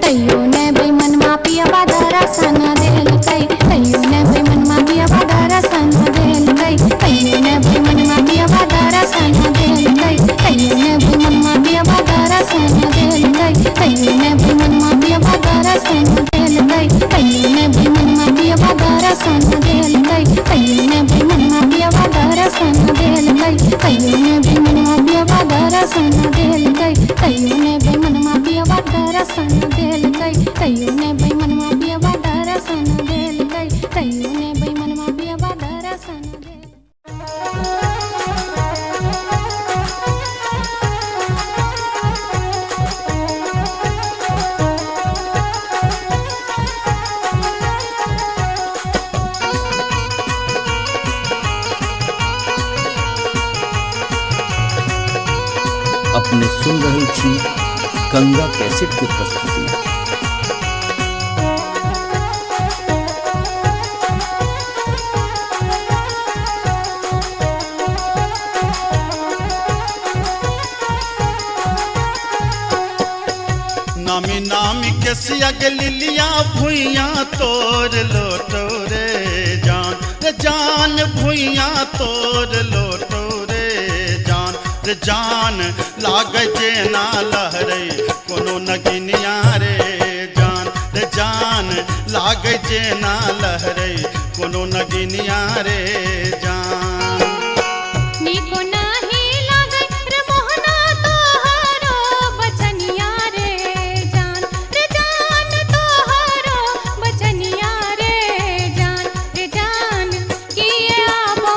तैयो ने बैमन पियबा दर्शन देलकै। तैयो ने बैमन पियबा दर्शन देलकै। तैयो ने बैमन पियबा दर्शन देलकै। तैयो ने बैमन पियबा दर्शन देलकै। तैयो ने बैमन पियबा दर्शन देलकै। तैयो ने बैमन पियबा दर्शन देलकै। तैयो ने बैमन पियबा दर्शन देलकै। तैयो ने बैमन पियबा दर्शन देलकै। तैयो ने बैमन पियबा दर्शन देलकै। तैयो ने बैमन पियबा दर्शन देलकै। तैयो ने बैमन पियबा दर्शन देलकै।
अपने सुन रहे छी गंगा कैसेट की प्रस्तुति।
नामी नामी के सियग लिलिया भुइया तोर लोटो रे जान रे जान भुइया तोर लोटो रे जान रे जान लागे जे ना लहरे कोनो नगिनिया रे जान रे जान लागे जे ना लहरे कोनो नगिनिया रे जान।
निको नाही लागे रे मोहना तोहरो बचनिया रे जान तोहरो बचनिया रे जान किए आबो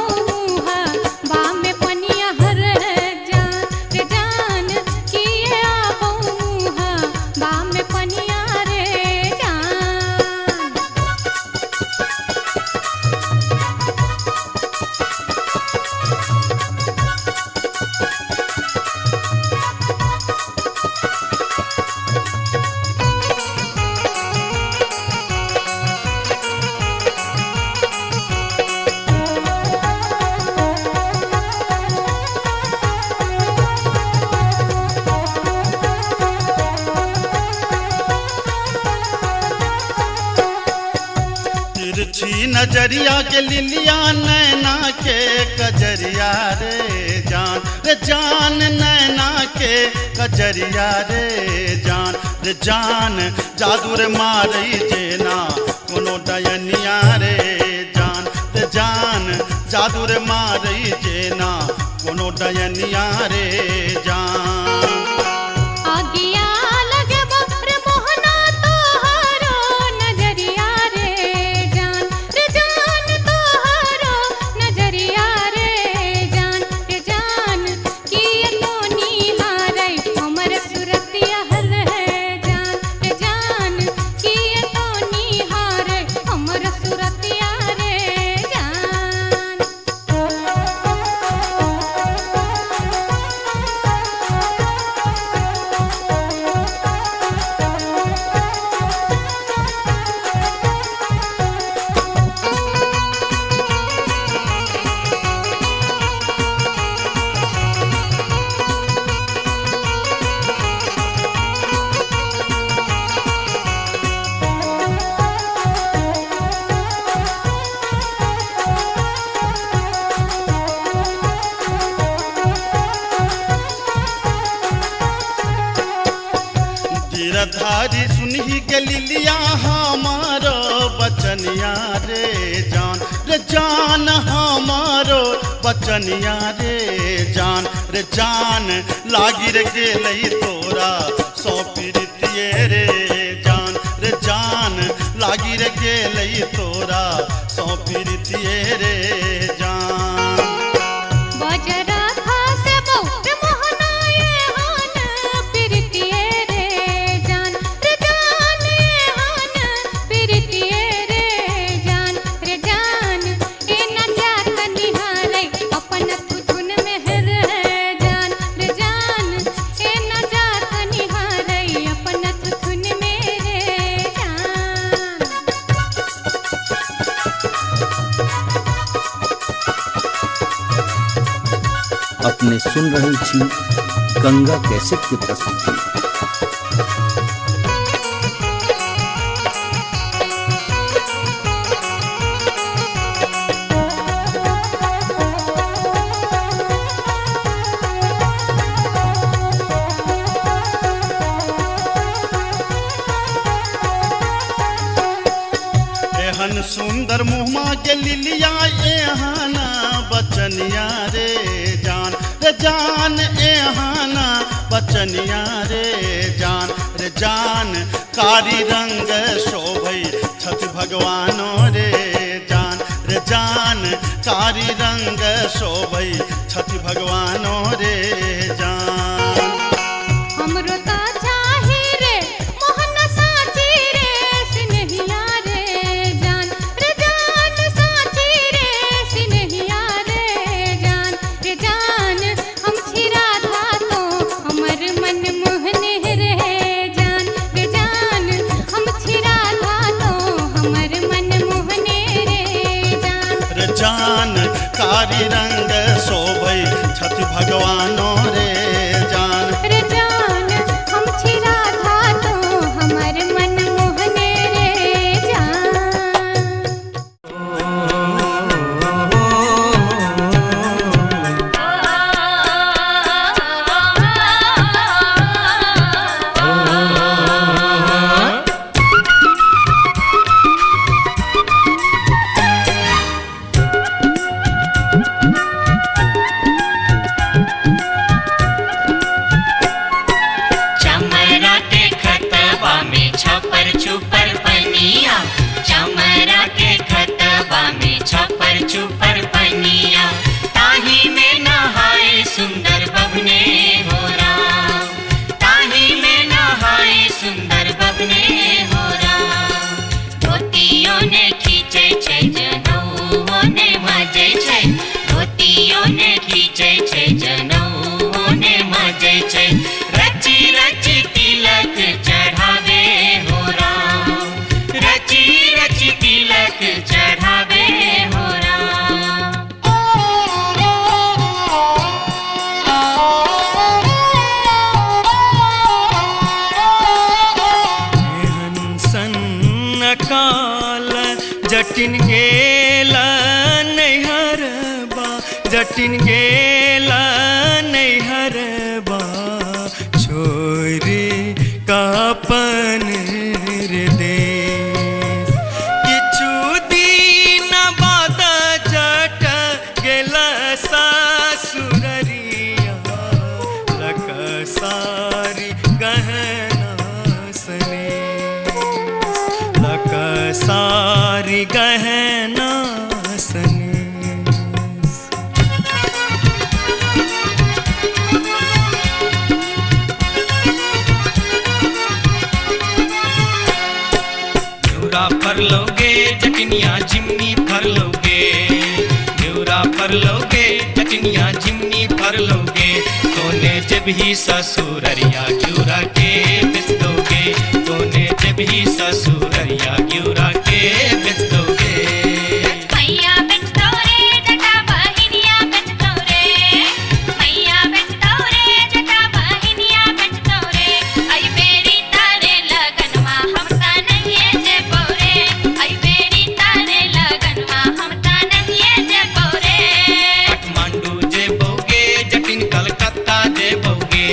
नजरिया के लिलिया नैना के कजरिया रे जान नैना के कजरिया रे जान जादू रे मारई जेना कोनो डयनिया रे जान जादू रे मारई जेना कोनो डयनिया रे जान
आगिया लगे रे मोहना तोहरो नजरिया रे जान तोहरो नजरिया रे जान किए तो निहारै हमर सुरतिया हल है जान किए तो निहारै हमर सुरतिया रे जान
गिरधारी सुनही के लिलिया हमारो बचनिया रे जान हमारो बचनिया रे जान लागी रे गेलई तोरा सौ पीरितिये रे जान लागी रे गेलई तोरा सौ पीरितिये रे जान
बजरा खासे बहुत मोहनाए हान प्रीतिये रे जान हान प्रीतिये रे जान ए न जात निहारै अपन तुधुन मेहर है जान ए न जात निहारै अपन तुधुन मेरे जान
अपने सुन रही छी गंगा कैसेट की प्रस्तुति।
एहन सुंदर मुहमा के लिलिया एहाना बचनिया रे जान एहाना बचनिया रे जान कारी रंग शोभई छठ भगवानो रे जान कारी रंग शोभई छठ भगवानो रे जान
हमरो ता चाही रे मोहन साची रे सिनहिया रे जान साची रे सिनहिया रे जान हम छिरा था तो हमर मन मोहने रे जान हम छिरा था तो हमर मन मोहने रे
जान कारी रंग शोभई छठ भगवानो रे जान
हम छिरा था तो हमर मन मोहने रे जान
चमरा के खतबा में छपर छुपर पनिया चमरा के खतबा में छपर छुपर पनिया ताही में नहाए सुंदर बबने हो राम ताही में नहाए सुंदर बबने हो राम धोतियों ने खींचे छै जनऊ ने मजे छै धोतियों ने खींचे छै जनऊ ने मजे छै रची रची तिलक चढ़ावे हो राम रची रची तिलक चढ़ावे हो राम
एहन सन काल जटिन गे
जटिन गेला नैहरबा छोरी कापन रे देश किछु दिन बाद जट गेला सासुररिया लकसारी गहना सने लकसारी गहना सने फर लोगे जटनिया जिमनी फर लोगे न्यूरा फर लोगे जटनिया जिमनी फर लोगे तोने जब ही ससुररिया ग्यूरा के बेच दोगे तोने जब ही ससुररिया ग्यूरा के बेच दोगे
मैया बेच दो रे जटा बहिनिया बेच दो रे मैया बेच दो रे जटा बहिनिया बेच दो रे आई बेरी तारे लगनवा हम ता नहीं जे बोरे आई बेरी तारे लगनवा हम ता नहीं जे बोरे
काठमांडू जे बोगे जटिन कलकत्ता जे बोगे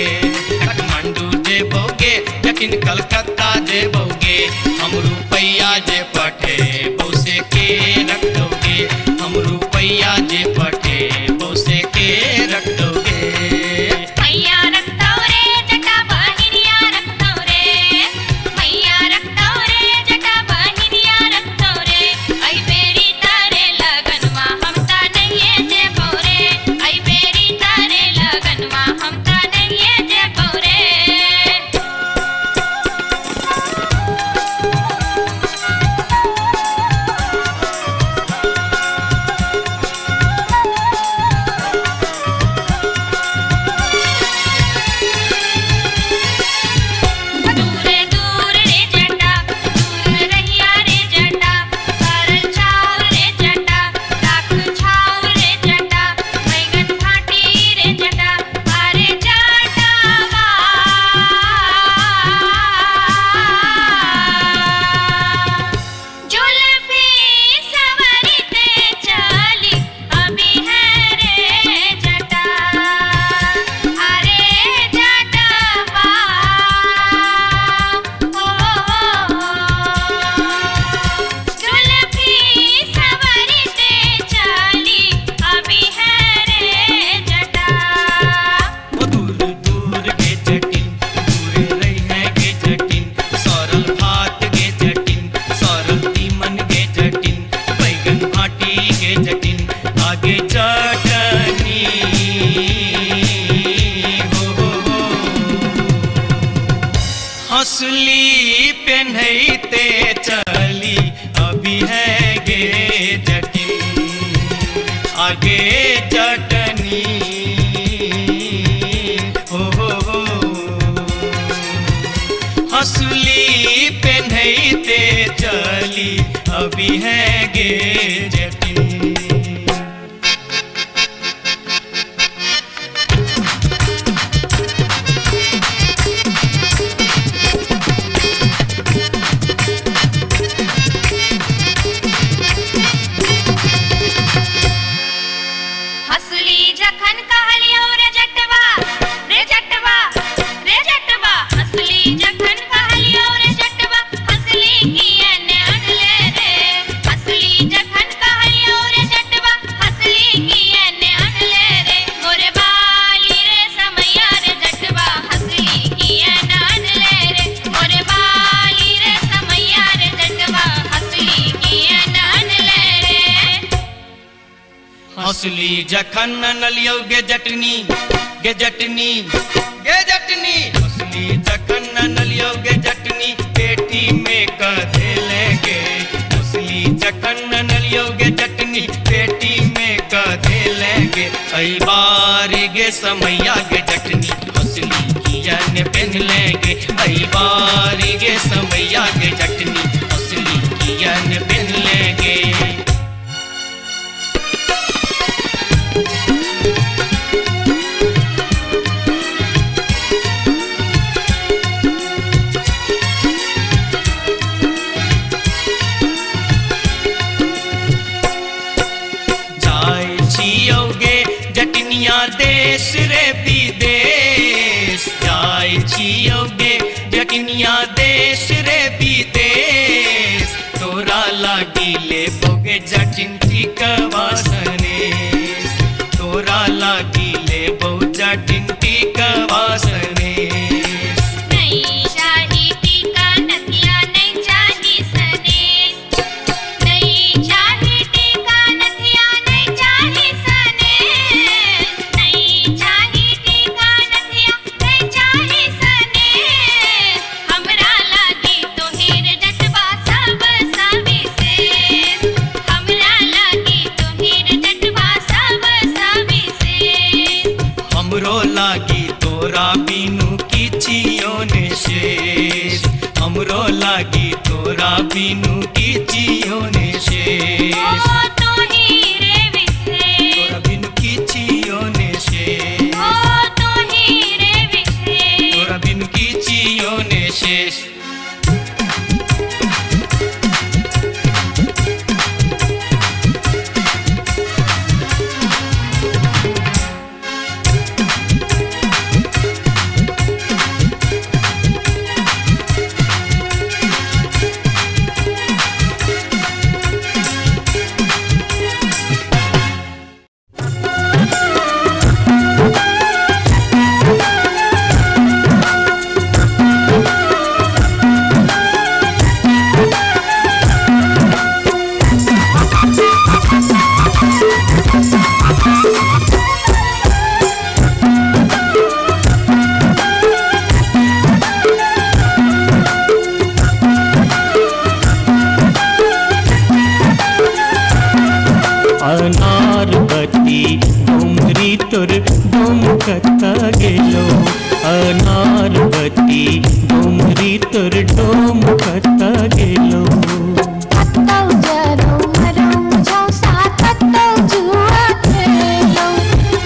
काठमांडू जे बोगे जटिन कलकत्ता जे बोगे हम रुपैया जे पठे बौसे के रख दोगे हम रुपैया जे पठे बौसे के रख दोगे
मैया रख दो रे जटा बहिनिया रख दो रे मैया रख दो रे जटा बहिनिया रख दो रे आई बेरी तारे लगनवा हम ता नहीं जे बोरे आई बेरी तारे लगनवा हम ता नहीं जे बोरे दूर दूर रे जटा दूर रहिया रे जटा सरल छाव रे जटा लाख छाव रे जटा बैगन भाटी रे जटा अरे जटावा जुल्फी सवरते चली अभी है रे जटा अरे जटावा जुल्फी सवरते चली अभी है रे जटा
वो दूर दूर के जटिन दूर रही है के जटिन सरल भात के जटिन सरल तीमन के जटिन बैगन भाटी के जटिन आगे चटनी हो हंसली पेन्हते चली अभी है गे जटिन आगे चटनी हो हंसली पेन्हते चली अभी है गे जटिन
हसली जखन कहलियो रे जटवा रे जटवा रे जटवा हसली जखन कहलियो रे जटवा हसली कियन अनले रे हसली जखन कहलियो रे जटवा हसली कियन अनले रे मोरे बाली रे समैया रे जटवा हसली कियन अनले रे मोरे बाली रे समैया रे जटवा हसली कियन अनले रे
हंसली जखन नलियो गे जटनी गे जटनी गे जटनी हंसली जखन नलियो गे जटनी पेटी में कधे लेगे हंसली जखन नलियो गे जटनी पेटी में कधे लेगे आई बारी गे समैया गे जटनी हंसली कियन पेन लेगे आई बारी गे समैया गे जटनी हंसली कियन पेन लेगे जाय छियोगे देश रे विदेश जाय छियो गे जटनिया देश रे विदेश तोरा लागिले बोगे जटिन टिकवा सनेश तोरा लागिले बो जटिन टिकवा सनेश
नहीं चाही टीका नथिया नहीं चाही सनेश नहीं चाही टीका नथिया नहीं चाही सनेश नहीं चाही टीका नथिया नहीं चाही सनेश हमरा लागी तोहेर जटवा सब सविशेष हमरा लागी तोहेर जटवा सब सविशेष
हमरो लागी तोरा बिनु किछियो ने शेष हमरो लागी तोरा बिनु किछियो ने शेष
ओ तोही रे विशेष
तोरा बिनु किछियो ने शेष
ओ तोही रे विशेष
तोरा बिनु किछियो ने शेष
अनारबती डोमरी तोर डोमकता गेलो अनारबती डोमरी तोर डोमकता गेलो
कत्तौ जरौ मरौ मुझौ साथ कत्तौ जुआ खेलौ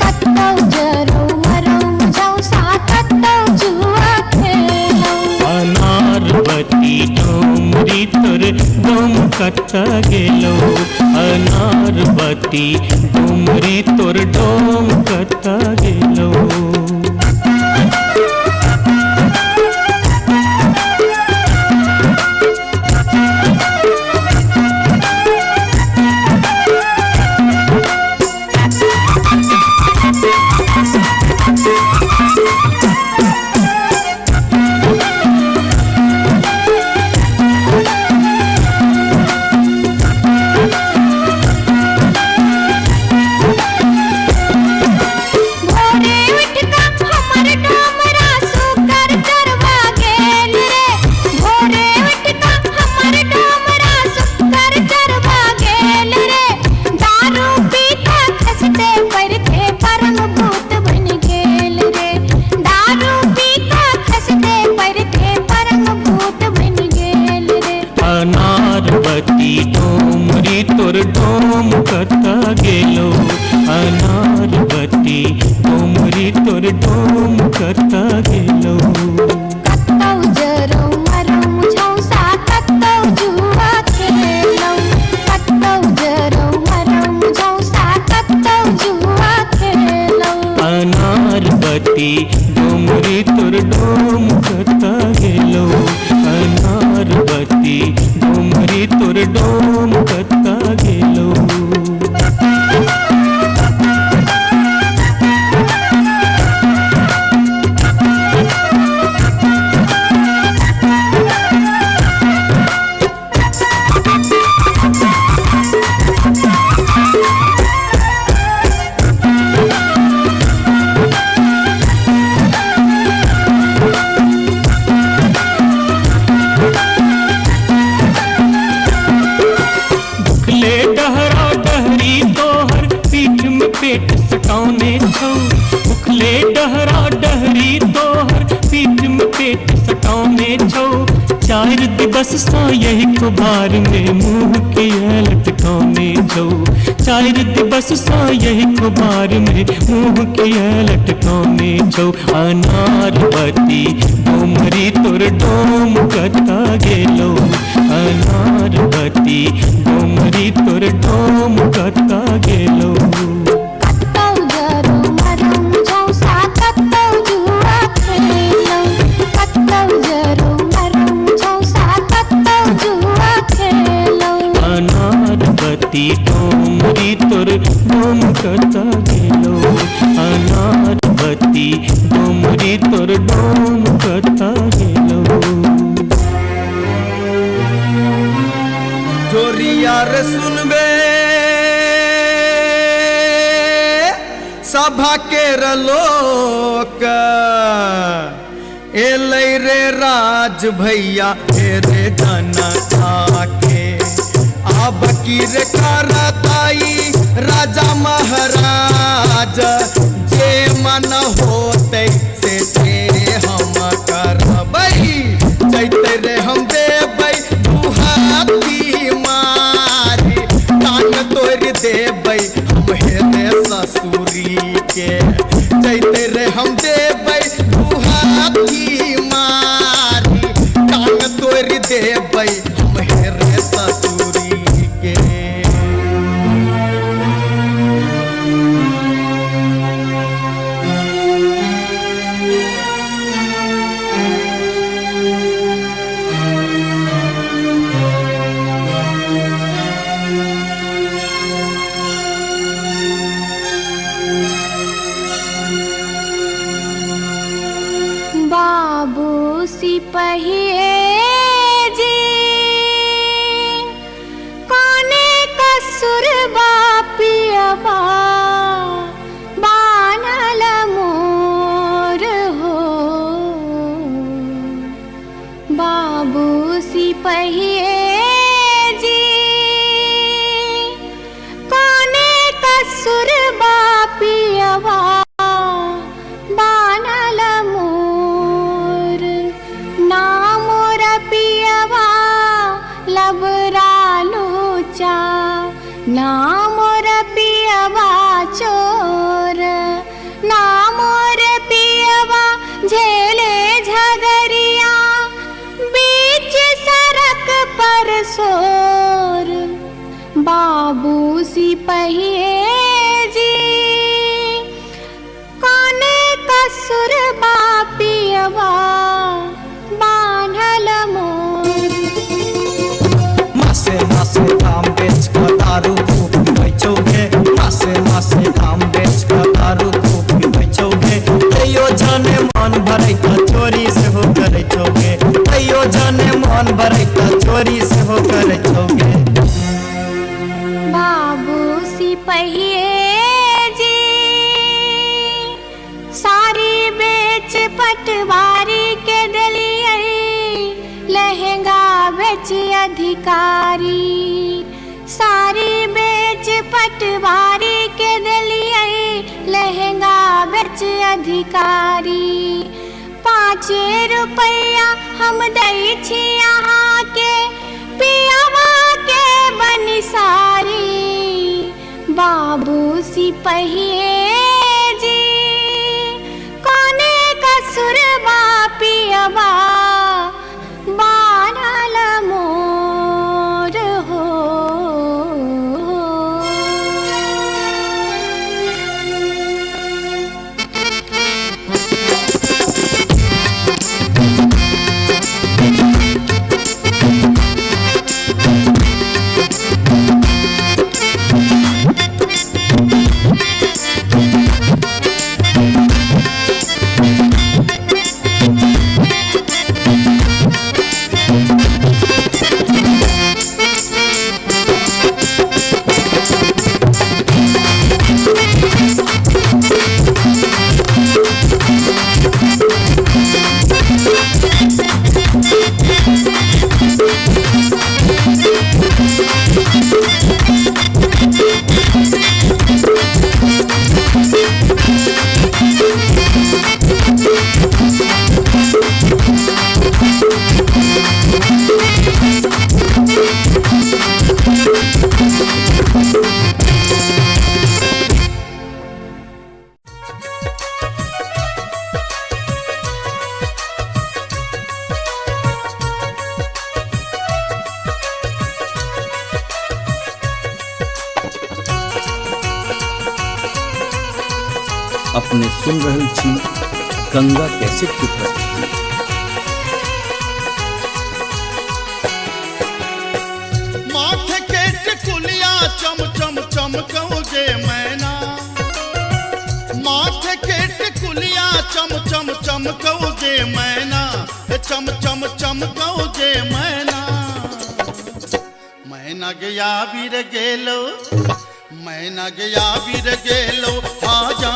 कत्तौ जरौ मरौ मुझौ साथ कत्तौ जुआ खेलौ
अनारबती डोमरी तोर डोमकता गेलो अनारबती डोमरी तोर डोमकता गेलो अनारबती डोमरी तोर डोमकता गेलो अनारबती डोमरी तोर डोमकता गेलो
कत्तौ जरौ मरौ मुझौ साथ कत्तौ जुआ खेलौ कत्तौ जरौ मरौ मुझौ साथ कत्तौ जुआ खेलौ
अनारबती डोमरी तोर डोमकता गेलो अनारबती डोमरी तोर डोमकता गेलो पेट सकाउने छौ उखले डहरा डहरी तोहर पीठ में पेट सकाउने छौ चार दिवस सा यही कुबार में मुंह के लटकाउने छौ चार दिवस सा यही कुबार में मुंह के लटकाउने छौ अनारबती डोमरी तोर डोम कता गेलो अनारबती डोमरी तोर डोम कता गेलो
कत्तौ जरौ मरौ मुझौ
सभा के लोक एलै रे राज भैया हे रे जनता के अब की रे करताई राजा महाराज जे मन होते से हम करबै जैते रे हम देबै दुहाती मारी कान तोड़ देबै हम हेरे ससुरी के जैते रे हम देबै दुहाती मारी कान तोड़ देबै हम हेरे ससुरी के।
बाबू सिपहिए जी कोने कसुर बापियबा बानल मोर हो बाबू सिपहिए जी कोने कसुर बापियबा बानल मोर ना मोर पियवा लबरा लूचा ना मोर पियवा चोर ना मोर पियवा झेले झगरिया बीच सड़क पर सोर बाबू सिपहिए जी कोने कसुर बापियवा बान्हल मोर।
मासे मासे दाम बेच कर दारू खूब बेचोगे मासे मासे दाम बेच कर दारू खूब बेचोगे तैयो जाने मन भरे का चोरी से हो करे छोगे तैयो जाने मन भरे का चोरी से हो करे छोगे।
बाबू सिपहिए जी सारी बेच पटवारी के दलिए लहंगा बेच अधिकारी सारी बेच पटवारी के दलिए लहंगा बेच अधिकारी 5 रुपया हम दै छी यहाँ के पियावा के बनिसारी बाबू सिपहिए जी कोने कसुर बापियवा बानल मोर हो।
अपने सुन रहल छी गंगा कैसेट की प्रस्तुति।
माथे के टिकुलिया चम चम चमकौगे मैना माथे के टिकुलिया चम चम चमकौगे मैना चम चम चमकौगे मैना मैना गया बीर गेलो मैना गया बीर गेलो हाजा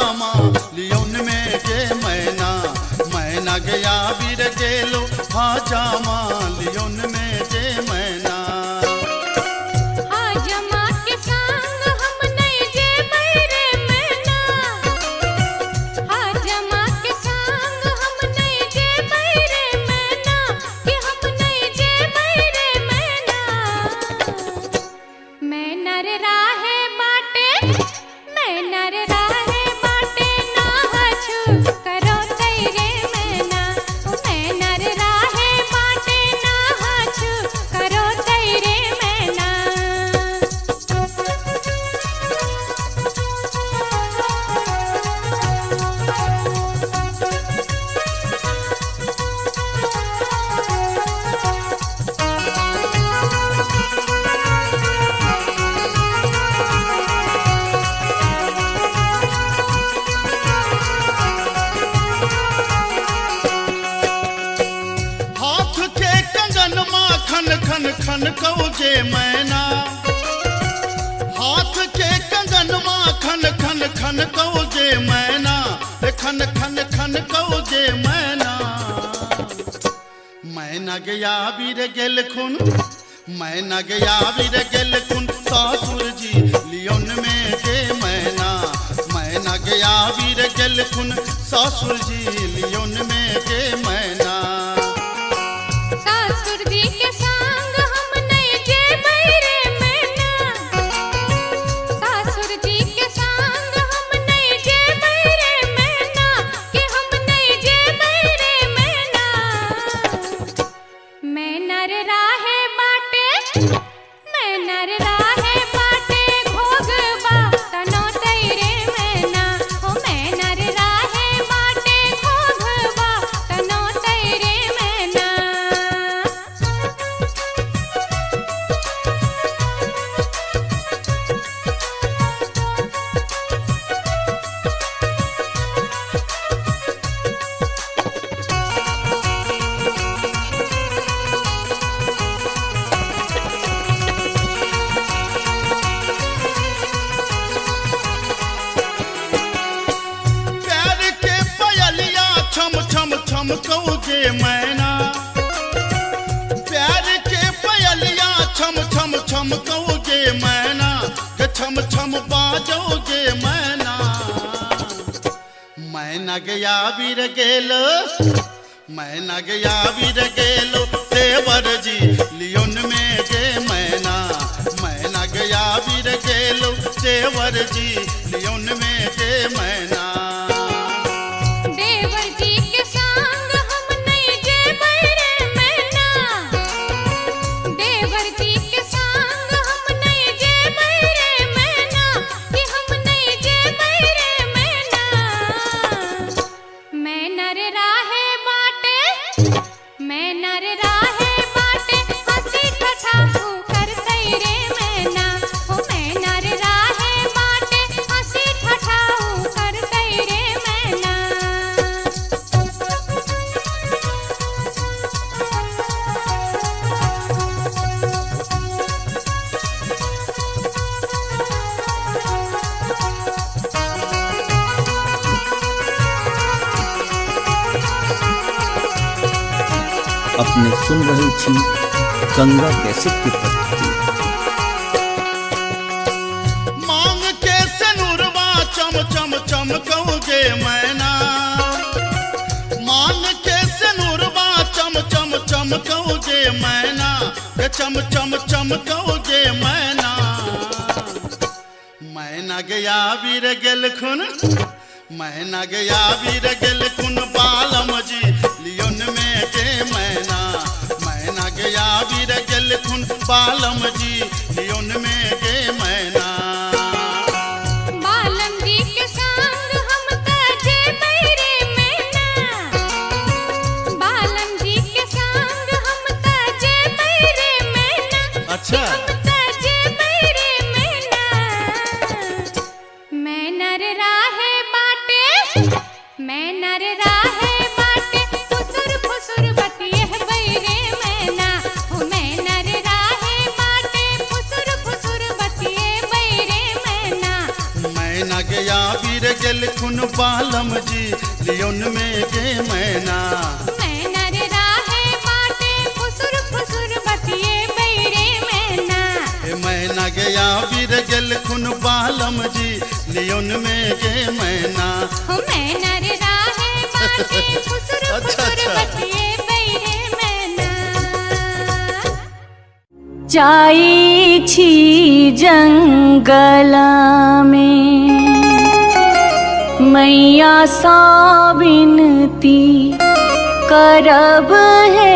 खन खन कौजे मैना हाथ के कंगनमा खन खन खन कौजे मैना खन खन खन कौजे मैना मैना गया बीर गेल खुन मैना गया बीर गेल खुन ससुर जी लियोन में के मैना मैना गया बीर गेल खुन ससुर जी लियोन में के मैना
सासुर जी के संग हम नहीं जेबै रे मैना सासुर जी के संग हम नहीं जेबै रे मैना कि हम नहीं जेबै रे मैना मैना रे राहे बाटे मैना रे राहे बाटे घोगबा तनो तैरे मैना हो मैना रे राहे बाटे घोगबा तनो तैरे मैना
प्यार के पयलिया छम छम छम कौजे मैना प्यार के पयलिया छम छम छम कौजे मैना के छम छम बाजोगे मैना मैना गया बीर गेलो मैना गया बीर गेलो देवर जी लियोन में गे मैना मैना गया बीर गेलो देवर जी लियोन में गे मैना
देवर जी के संग हम नहीं जेबै रे मैना देवर जी के संग हम नहीं जेबै रे मैना कि हम नहीं जेबै रे मैना मैना रे राहे बाटे मैना रे राहे बाटे हंसी ठठा करतै रे मैना हो मैना रे राहे बाटे हंसी ठठा करतै रे मैना
अपने सुन रहे छी गंगा कैसेट की प्रस्तुति।
मांग के सनुरवा चम चम चम कौगे मैना मांग के सनुरवा चम चम चम कौगे मैना के चम चम चम कौगे मैना मैना गया बीर गेल खुन मैना गया बीर गेल खुन बालम जी लियोन में के मैना मैना गया बीर गेल खुन बालम जी लियोन में के मैना
बालम जी के संग हम त जेबै रे मैना बालम जी के संग हम त जेबै रे मैना
अच्छा
हम त जेबै रे मैना मैना रे राहे बाटे मैना रे राहे बाटे फुसुर फुसुर बतियहबै रे मैना हो मैना रे राहे बाटे फुसुर फुसुर बतियहबै रे मैना
मैना गया बीर गेल खुन बालम जी लियोन में के मैना
मैना रे राहे बाटे फुसुर फुसुर बतियहबै रे मैना
ए मैना गया बीर गेल खुन बालम जी लियोन में के मैना
हो मैना रे राहे बाटे फुसुर
अच्छा,
फुसुर
अच्छा।
बतियहबै रे मैना
जाई छी जंगल में मैया सा विनती करब है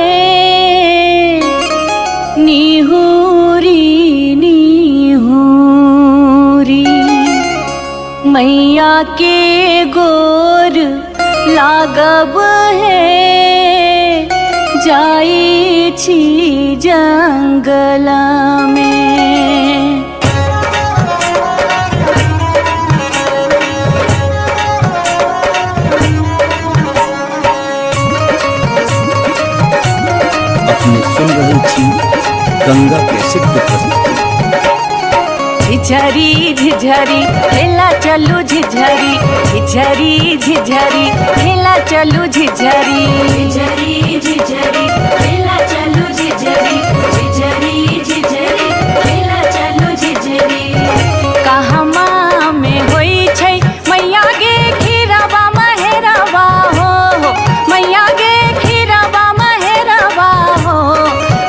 निहुरी निहुरी मैया के गोर लागब है जाई छी जंगल में
अपने सुन रहे छी गंगा कैसेट की प्रस्तुति।
झिझरी झिझरी खेला चलू झिझरी, झिझरी झिझरी खेला चलू झिझरी, झिझरी झिझरी खेला चलू झिझरी, झिझरी झिझरी खेला चलू झिझरी। कहमा में होई छै मैया गे खीरवा महेरवा हो, मैया गे खीरवा महेरवा हो,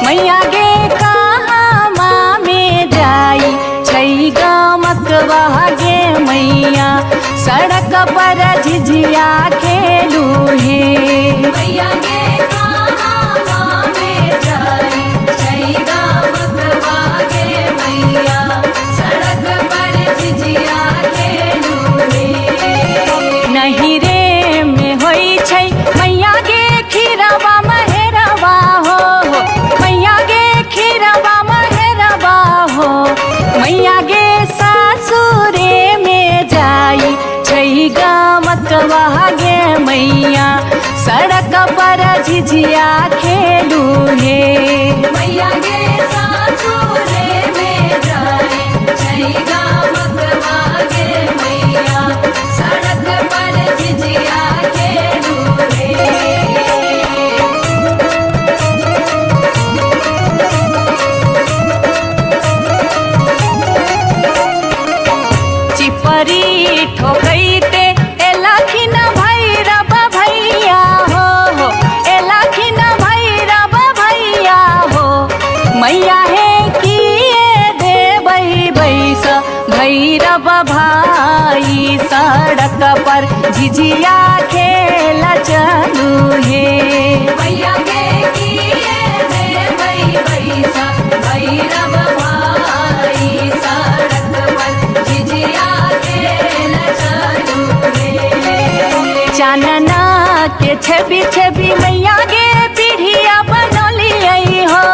मैया गे कहमा में जाई छै गमकवा गे मैया, सड़क पर झिझिया खेलू हे। मैया गे कहमा में जाई छै गमकवा गे मैया, सड़क पर झिझिया खेलू हे। नहीं रे में होई छै मैया गे खीरवा महेरवा हो, मैया गे खीरवा महेरवा हो, मैया गे सासुरे में जाई छै गमकवा गे मैया, सड़क पर झिझिया खेलू हे। मैया गे सासुरे में जाई छै गमकवा गे मैया, सड़क पर झिझिया खेलू हे। चिपरी ठोकैते एलाखिन भैरव भैया हो, एलाखिन भैरव भैया हो, मैया हे किए देबै बैस भैरव भाई, सड़क पर झिझिया खेल चलू हे। मैया गे किए देबै बैस भैरव भाई, सड़क पर झिझिया खेल चलू हे। चानना के छवि छवि मैया गे पीढ़िया बनलियै हो,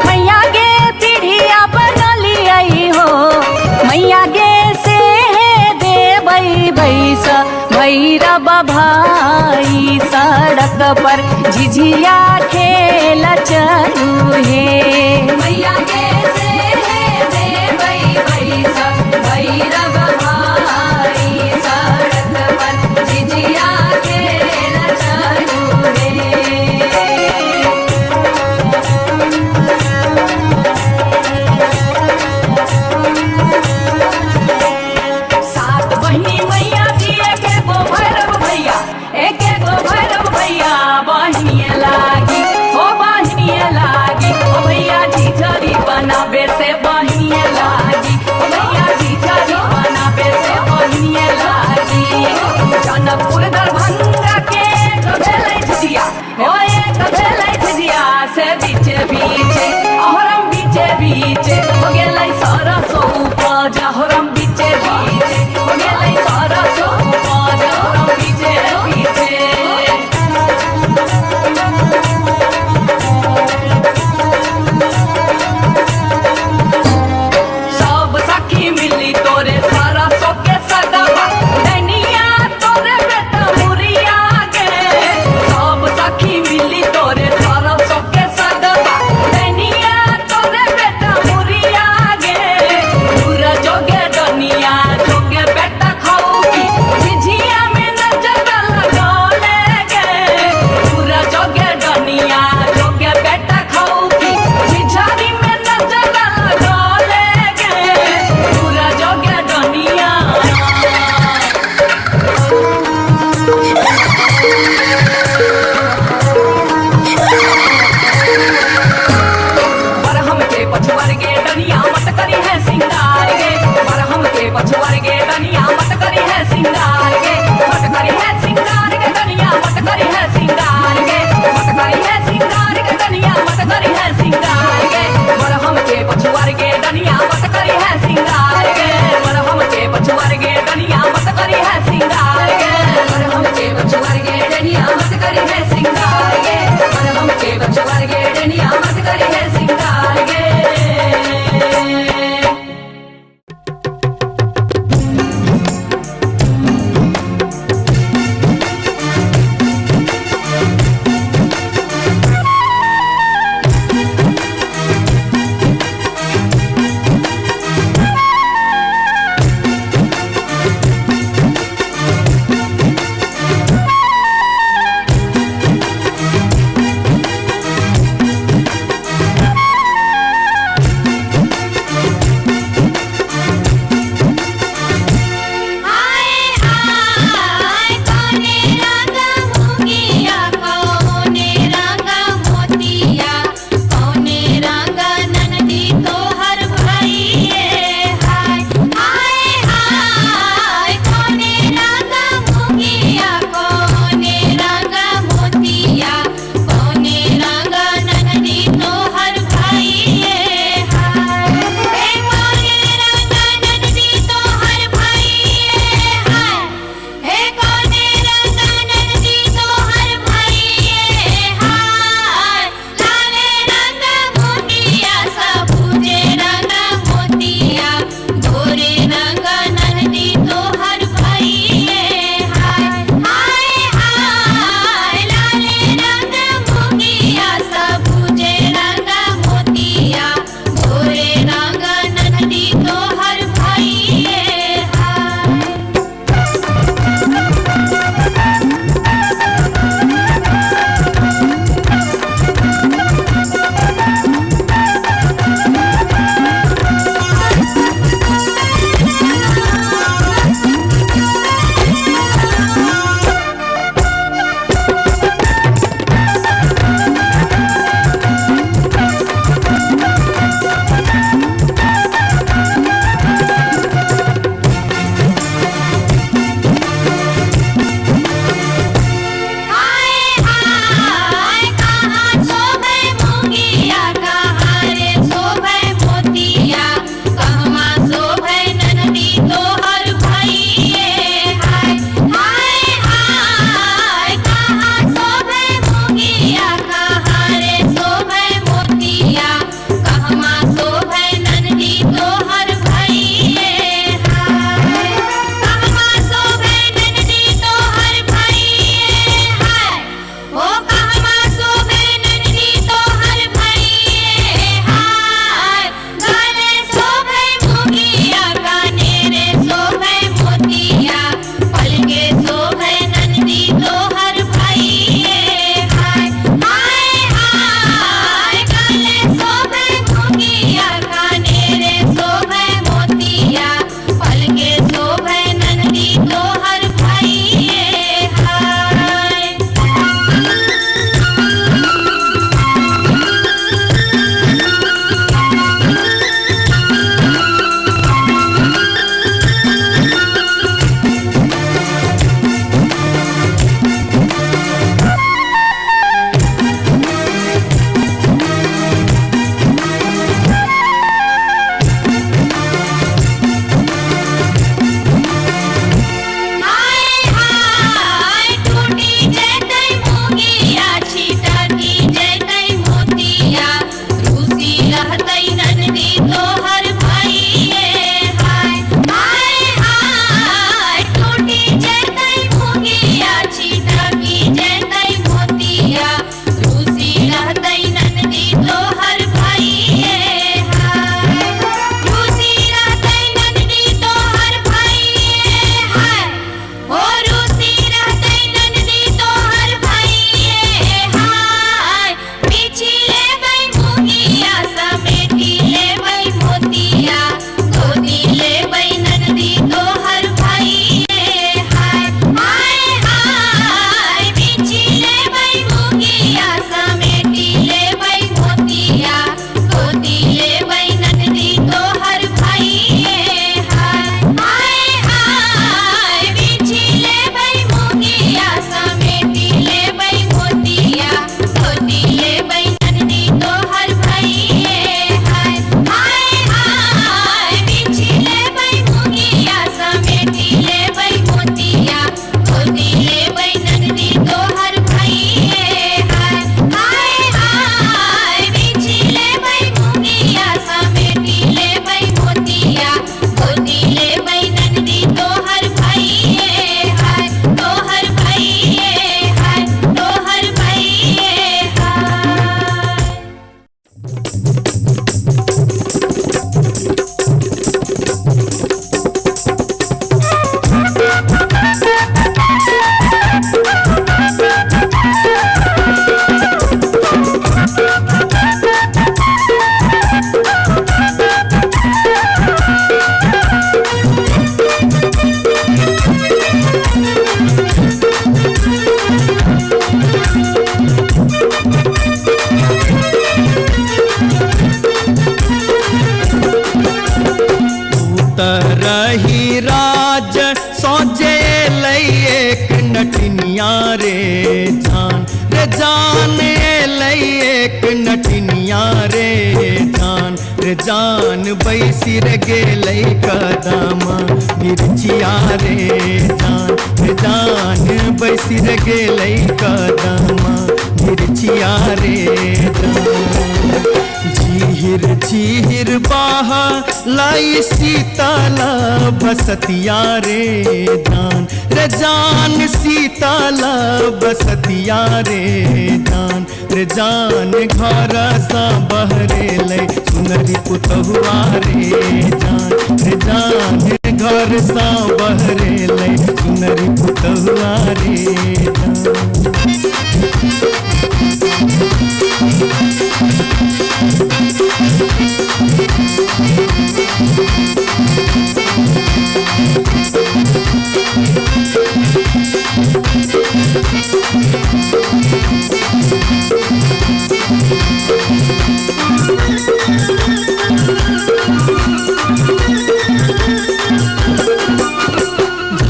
मैया गे पीढ़िया बनलियै हो, मैया गे से देबै बैस भैरव भाई, सड़क पर झिझिया खेल चलू हे। मैया गे से देबै बैस भैरव भाई, सड़क पर झिझिया खेल चलू हे। सात बहिनी मैया जी एके गो भैरव भैया, एके गो भैरव भैया, बहिनिए लागी हो बहिनिए लागी, ओ भैया झिझरी बनाबे से बहिनिए लागी, ओ भैया झिझरी बनाबे
नटनिया रे जान एलै एक नटनिया रे जान बैसिर गेलै कदम मिर्चिया रे जान बैसिर गेलै कदम मिर्चिया रे झीर झीर बाहा लाई सीताला बसतिया रे जान सीताला बसतिया रे जान घर सा बहरे लै सुनरी पुतहुआ रे जान घर सा बहरे लै सुनरी पुतहुआ रे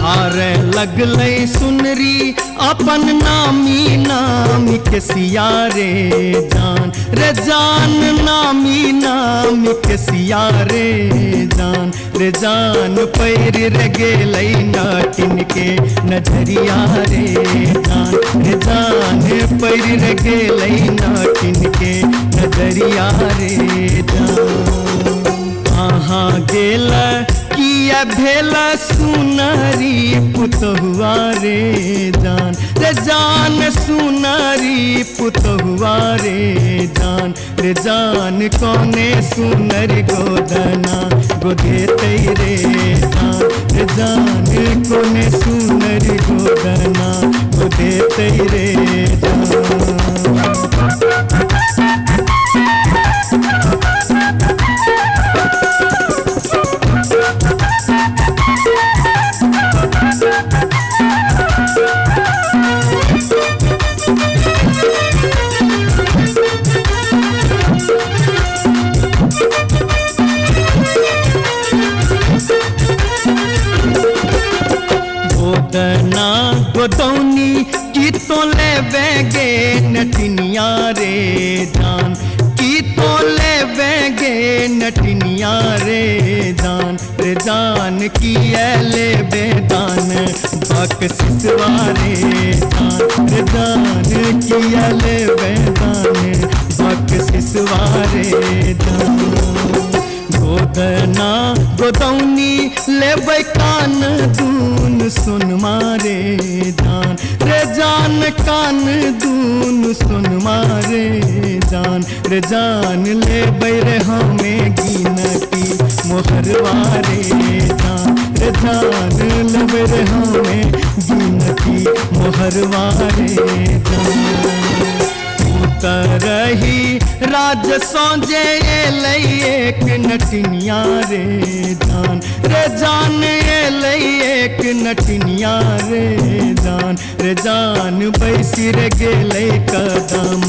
धारे लगलै सुनरी अपन नामी नाम के सिया रे जान नामी नाम के सिया रे जान पैर रे गेलै नाटिन के नजरिया रे जान पैर रे गेलै नाटिन के नजरिया रे कहाँ गेल किया भेल सुनरी पुतहुआ रे जान सुनरी पुतहुआ रे जान कोने सुनर गोदना गोदेतै रे जान कोने सुनर गोदना गोदेतै रे गोदना गोदौनी की तो ले बेगे नटनिया रे बेगे नटनिया रे जान किया ले बेदान बख्शिशवा रे जान किया ले बेदान बख्शिशवा रे गोदना गोदौनी लेबै कान दून सुन मारे जान कान दून सुन मारे जान लेबै रे हमें गिनती मोहरवा रे जान लेबै रे हमें गिनती मोहरवा रे रही राज सौजे एलै एक नटनिया रे जान एलै एक नटनिया रे जान बैसिर गेलै कदम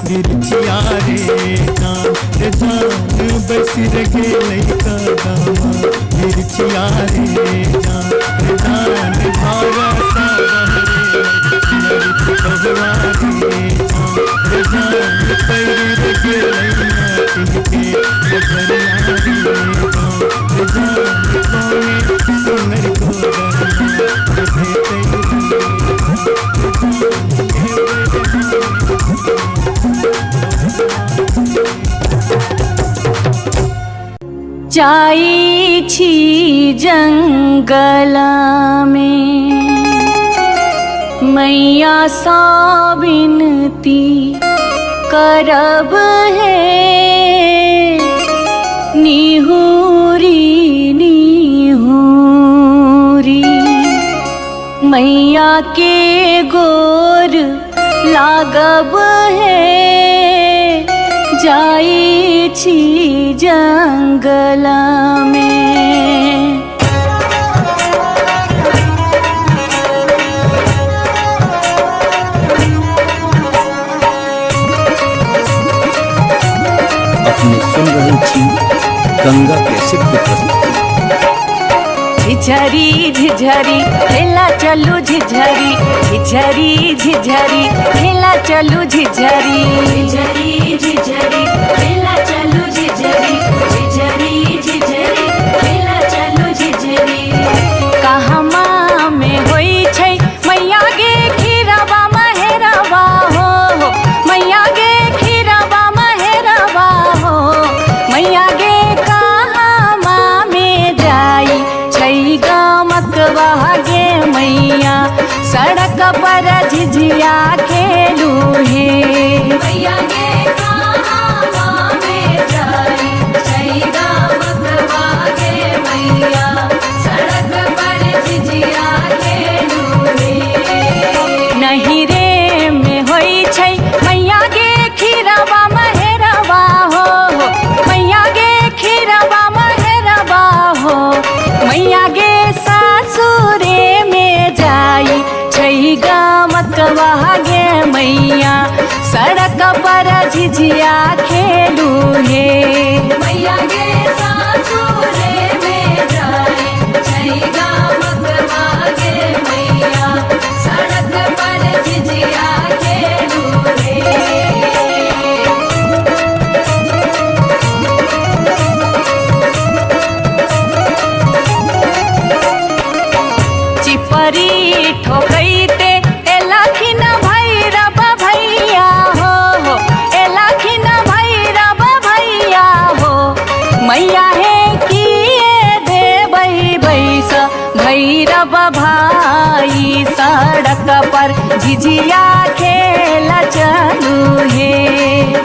मिर्चिया रे जान बैसिर गेलै कदम मिर्चिया रे जान घर सा बहरे पुतहुआ रे जान पैर गेलै नाटिन के नजरिया रे जान कोने सुनर गोदना गोदेतै
जाई छी जंगल में मैया सा विनती करब है निहुरी निहुरी मैया के गोर लागब है जाई छी जंगल में।
अपने सुन रहे थी गंगा कैसेट की प्रस्तुति।
झिझरी झिझरी खेला चलू झिझरी
झिझरी झिझरी खेला चलू झिझरी
झिझरी झिझरी खेला चलू झिझरी झिझरी झिझरी खेला चलू झिझरी
कहमा में होई छै मैया गे खीरवा महेरवा हो मैया गे खीरवा महेरवा हो मैया गे कहमा में जाई छै गमकवा गे मैया सड़क पर झिझिया खेलू हे
मैया गे कहाँ में जाई छै गमकवा गे मैया सड़क पर झिझिया खेलू रे
नहीं रे में होई छै मैया गे खीरवा महेरवा हो मैया गे खीरवा महेरवा हो मैया गे सासुरे में जाई छै गमकवा गे मैया सड़क पर झिझिया खेलू हे
मैया गे सासुरे में जाई छै गमकवा गे मैया सड़क पर झिझिया खेलू रे
चिपरी ठोकैते एलखिन भैरव भैया हो एलखिन भैरव भैया हो मैया हे किए देबै बैस भैरव भाई सड़क पर झिझिया खेल चलू हे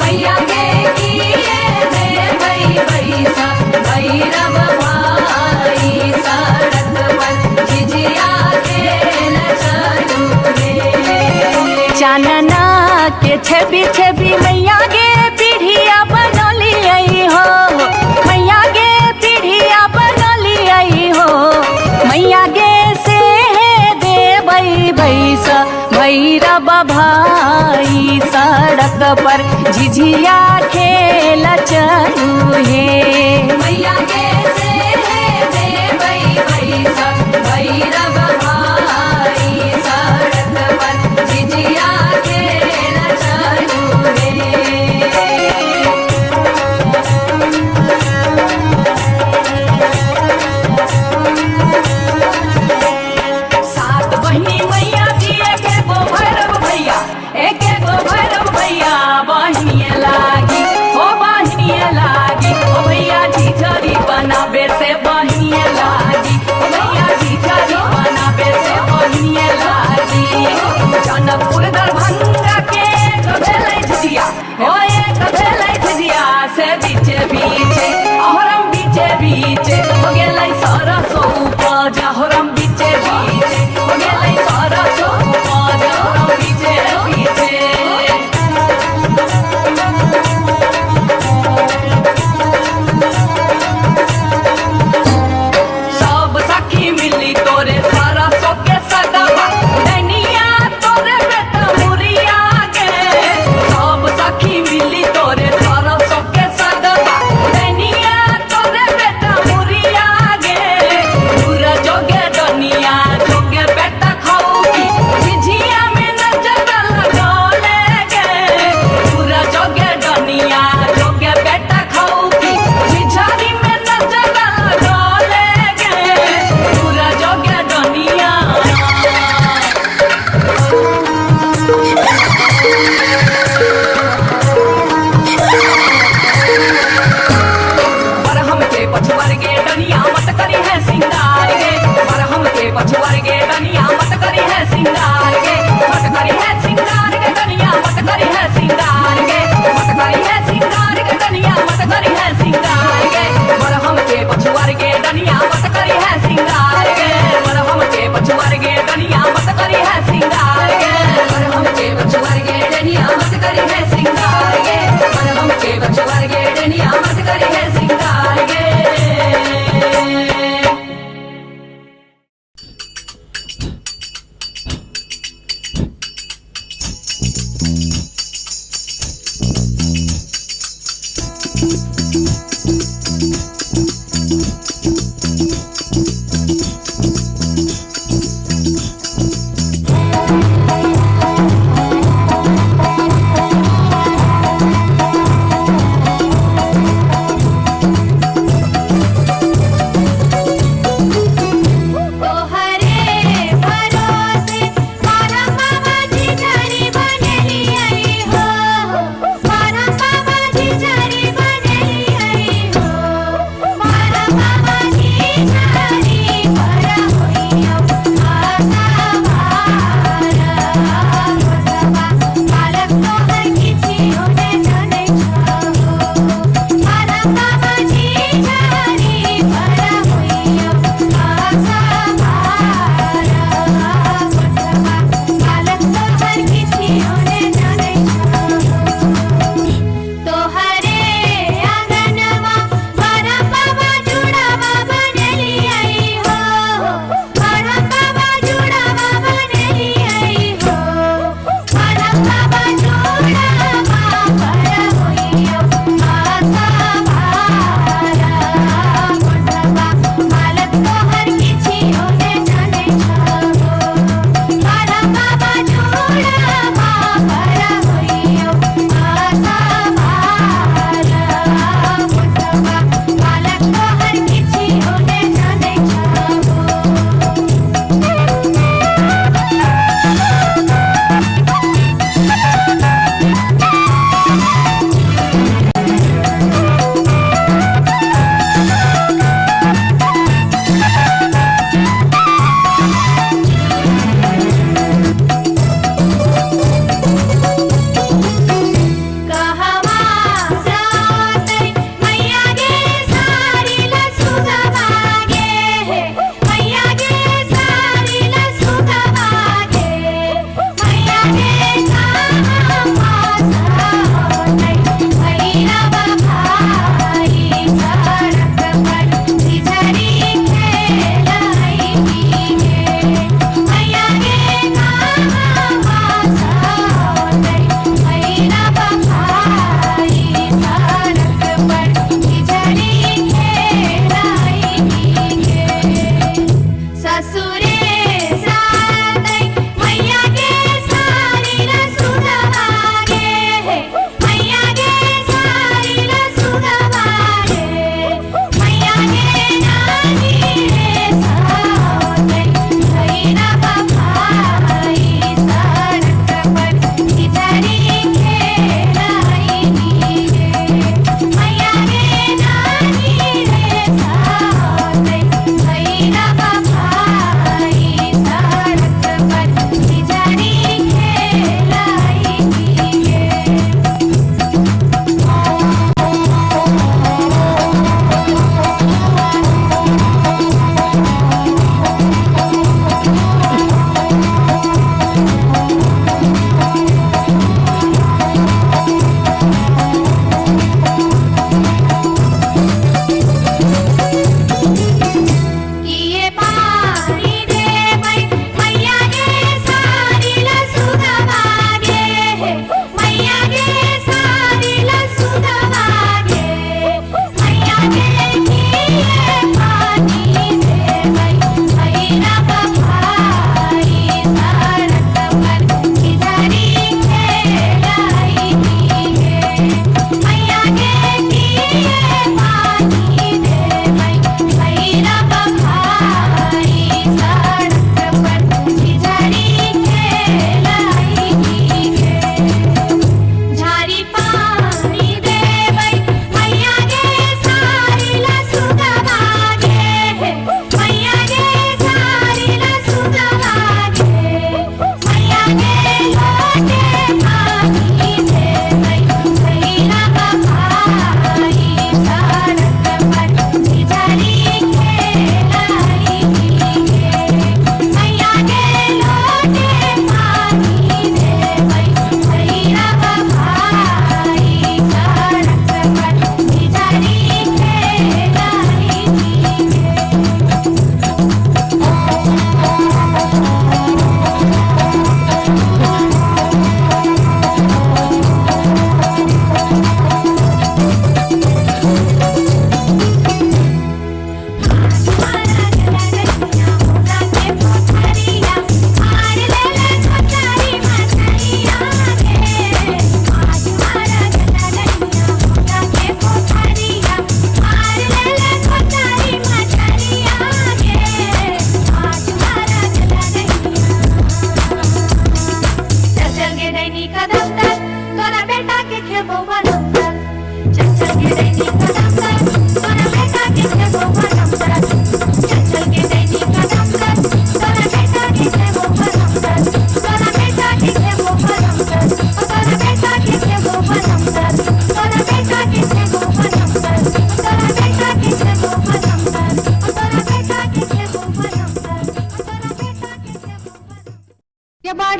मैया गे किए देबै बैसा भैरव भाई सड़क पर झिझिया खेल चलू रे
चानना के छवि छवि मैया गे पीढ़िया बनलियै हो मैया गे पीढ़िया बनलियै हो मैया गे से देबै बैस भैरव भाई सड़क पर झिझिया खेल चलू हे
मैया गे से देबै बैसा भैरव भाई सड़क पर झिझिया खेल चलू रे सात बहिनी मैया जी एके गो भैरव भैया एके गो भैरव भैया बहिनिए लागी ओ भैया झिझरी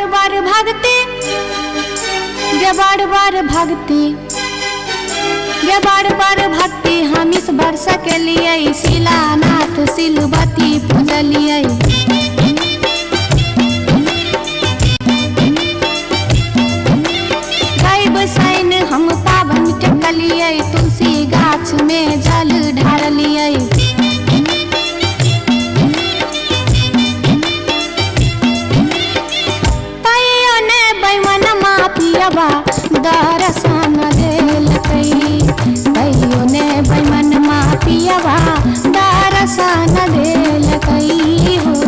बार बार भगती गे बार बार भगती गे बार बार भक्ति हम इस वर्ष के लिए शिलानाथ सिलवती पूजलिए सैन हम पावन टेकलिए तुलसी गाछ में जल ढारलिए तैयो ने बैमन मापियबा दर्शन देलकै तैयो ने बैमन मापियबा दर्शन देलकै हो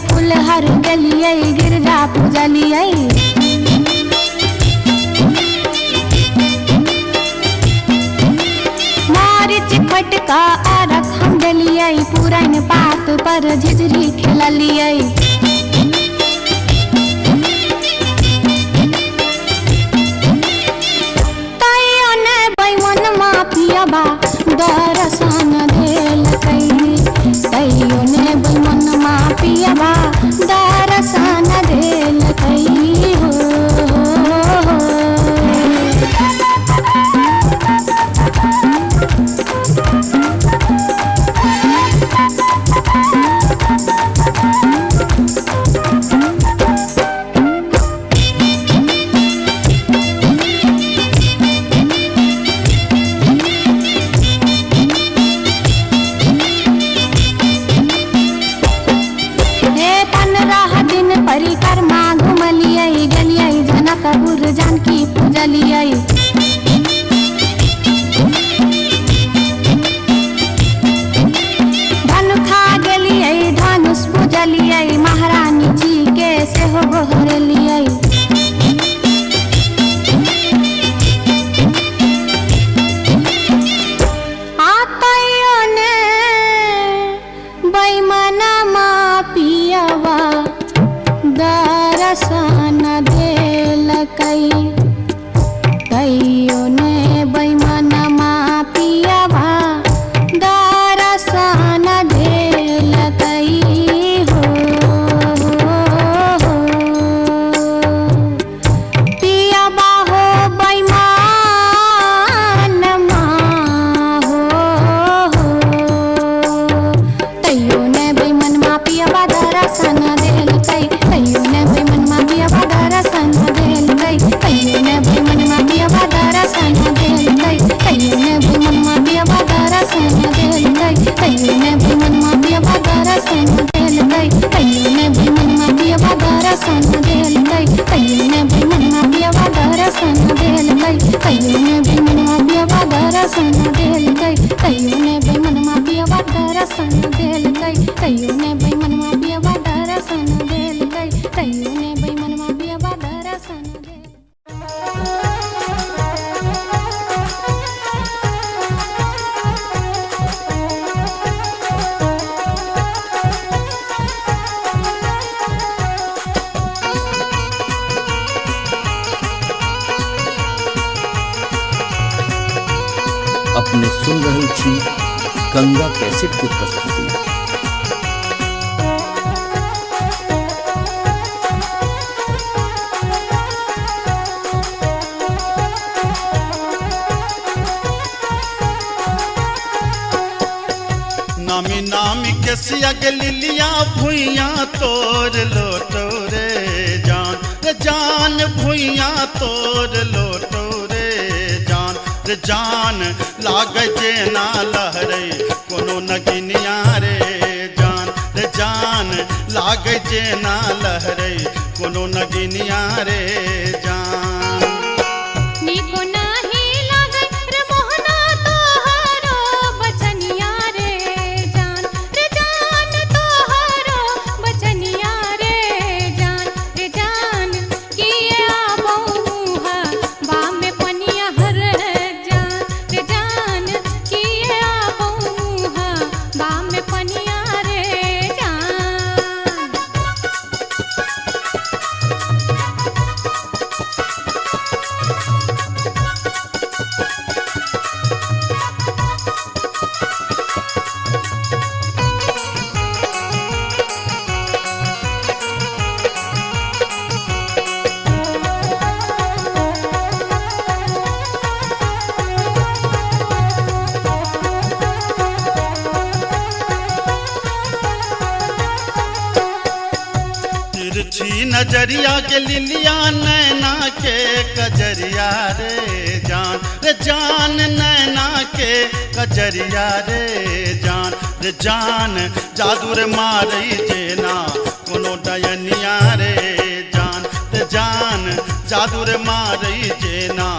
फुलहर गलिए गिरजा पूजलिए मारिच फटका आरख हम डलिए पुरान पात पर झिझरी खेललिए तैयो ने बैमन मापियबा दर्शन देलकै तैयो ने बैमन मापियबा दर्शन देलकै हो परिक्रमा घुमलिए गलिए जनकपुर जानकी पूजलिए धनुखा गेलिए धनुष पूजलिए महारानी जी के सेहो गोहरलिए तैयो ने बैमन मापियबा दर्शन देलकै तैयो ने बैमन मापियबा दर्शन देलकै हो पियबा हो बैमन हो तैयो ने बैमन मापियबा दर्शन देलकै तैयो ने बैमन मापियबा दर्शन देलकै तैयो ने बैमन मापियबा दर्शन देलकै तैयो ने बैमन मापियबा दर्शन देलकै तैयो ने बैमन मापियबा दर्शन देलकै तैयो ने बैमन मापियबा दर्शन देलकै तैयो ने बैमन मापियबा दर्शन देलकै तैयो ने बैमन मापियबा दर्शन देलकै तैयो ने बैमन मापियबा दर्शन देलकै तैयो ने बैमन मापियबा दर्शन देलकै तैयो ने बैमन मापियबा दर्शन
अपने सुन रही थी गंगा कैसेट की प्रस्तुति।
नामी नामी के सियग लिलिया भुइया तोर लोटो रे जान भुइया तोर लोटो रे जान लाग जे ना लहरे कोनो नगिनिया रे जान लाग जे ना लहरे कोनो नगिनिया रे जान
निको नाही लागे रे मोहना तोहरो बचनिया रे जान तोहरो बचनिया रे जान किए
नजरिया के लिलिया नैना के कजरिया रे जान नैना के कजरिया रे जान जादू रे मारई जेना कोनो डयनिया रे जान जादू रे मारई जेना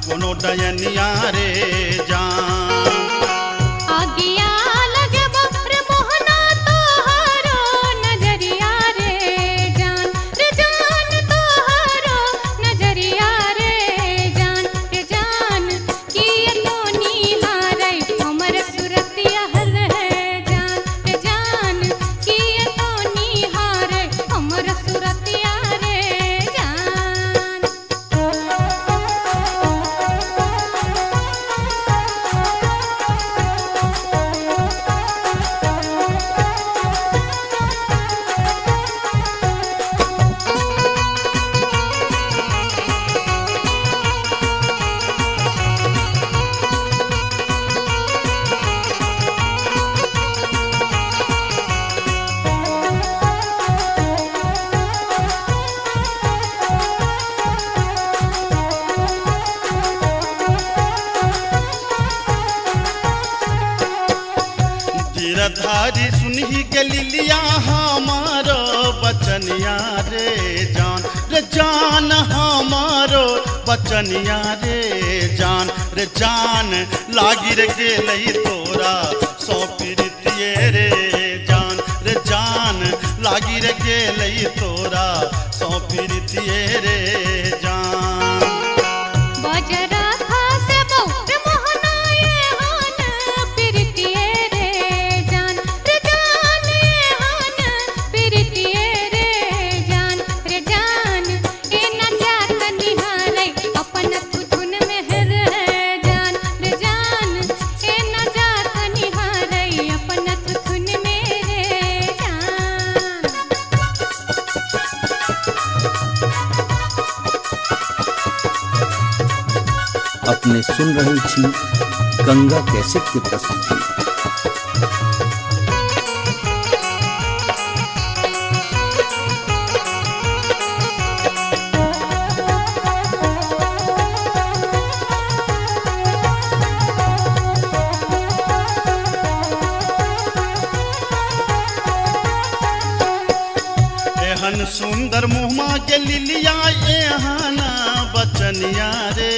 कोनो डयनिया रे जान
आगिया लगे रे मोहना तोहरो नजरिया रे जान तोहरो नजरिया रे जान किए तो नीहारै हमर सुरतिया हल है जान किए तो नीहारै हमर सुरतिया रे
गिरधारी सुनही के लिलिया हमारो बचनिया रे जान हमारो बचनिया रे जान लागी रे गेलई तोरा सौ प्रीतिये रे जान लागी रे गेलई तोरा सौ प्रीतिये रे जान
बजरा खासे बहुत मोहनाए हान प्रीतिये रे जान हान प्रीतिये रे जान ए न जात निहारै अपन थुथुन मेहर जान ए न जात निहारै अपन थुथुन मेरे जान
अपने सुन रही थी गंगा कैसेट की प्रस्तुति।
एहन सुंदर मुहमा के लिलिया एहना बचनिया रे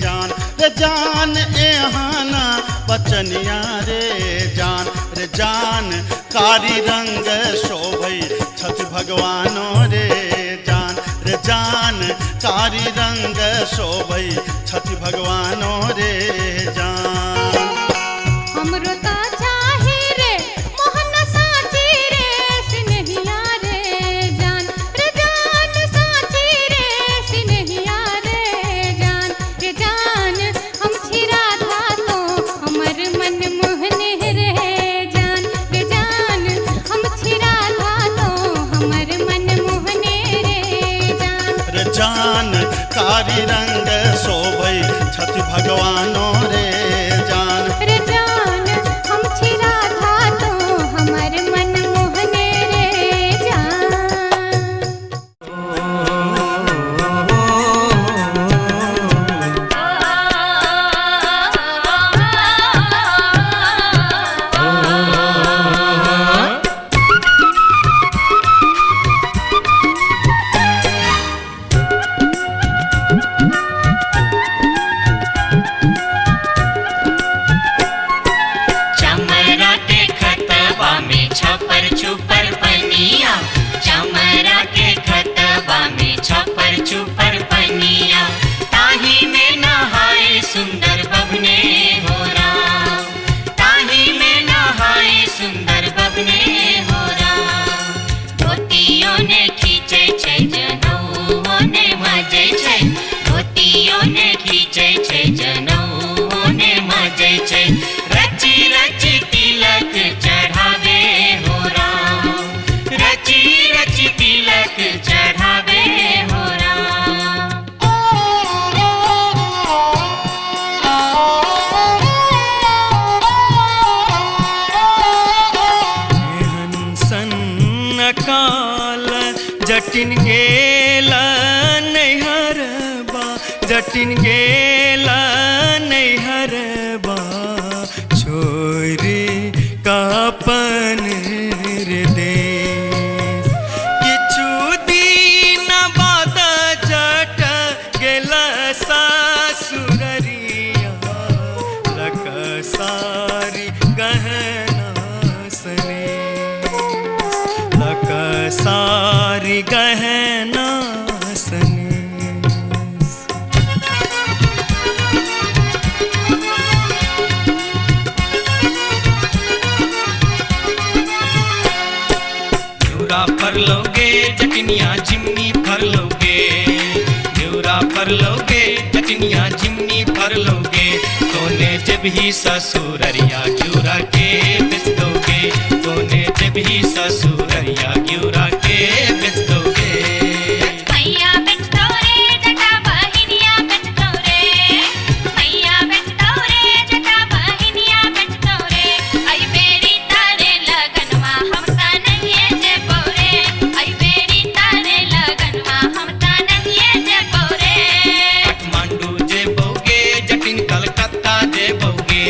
जान एहना बचनिया रे जान कारी रंग शोभई छठ भगवानो रे जान कारी रंग शोभई छठ भगवानो रे जान
हमरो ता चाही रे मोहन साची रे सिनहिया रे जान साची रे सिनहिया रे जान हम छिरा था तो हमर मन मोहने रे जान हम छिरा था तो हमर मन मोहने रे
जान कारी रंग शोभई छठ भगवानो रे
जान हम छिरा था तो हमर मन मोहने रे जान
चमरा के खतबा में छपर छुपर पनिया चमरा के खतबा में छपर छुपर पनिया ताही में नहाए सुंदर बबने हो राम ताही में नहाए सुंदर बबने हो राम धोतियों ने खींचे छै जनऊ ने मजे छै धोतियों ने खींचे छै जनऊ ने मजे छै रची रची तिलक चढ़ावे हो राम रची रची तिलक चढ़ावे हो राम
एहन सन अकाल जटिन गे
जटिन गेला नैहरबा छोरी कापन रे देश किछु दिन बाद जट गेला सासुररिया लकसारी गहना सने लकसारी गहना सने फरलोगे जटनिया जिमनी फरलोगे न्यूरा फरलोगे जटनिया जिमनी फरलोगे तोने जब ही ससुररिया ग्यूरा के बेच दोगे तोने जब ही ससुररिया ग्यूरा के बेच दोगे
मैया बेच दो रे जटा बहिनिया बेच दो रे मैया बेच दो रे जटा बहिनिया बेच दो रे आई बेरी तारे लगनवा हम ता नहीं जे पौरे आई बेरी तारे लगनवा हम ता नहीं जे पौरे
काठमांडू जे बोगे जटिन कलकत्ता जे बोगे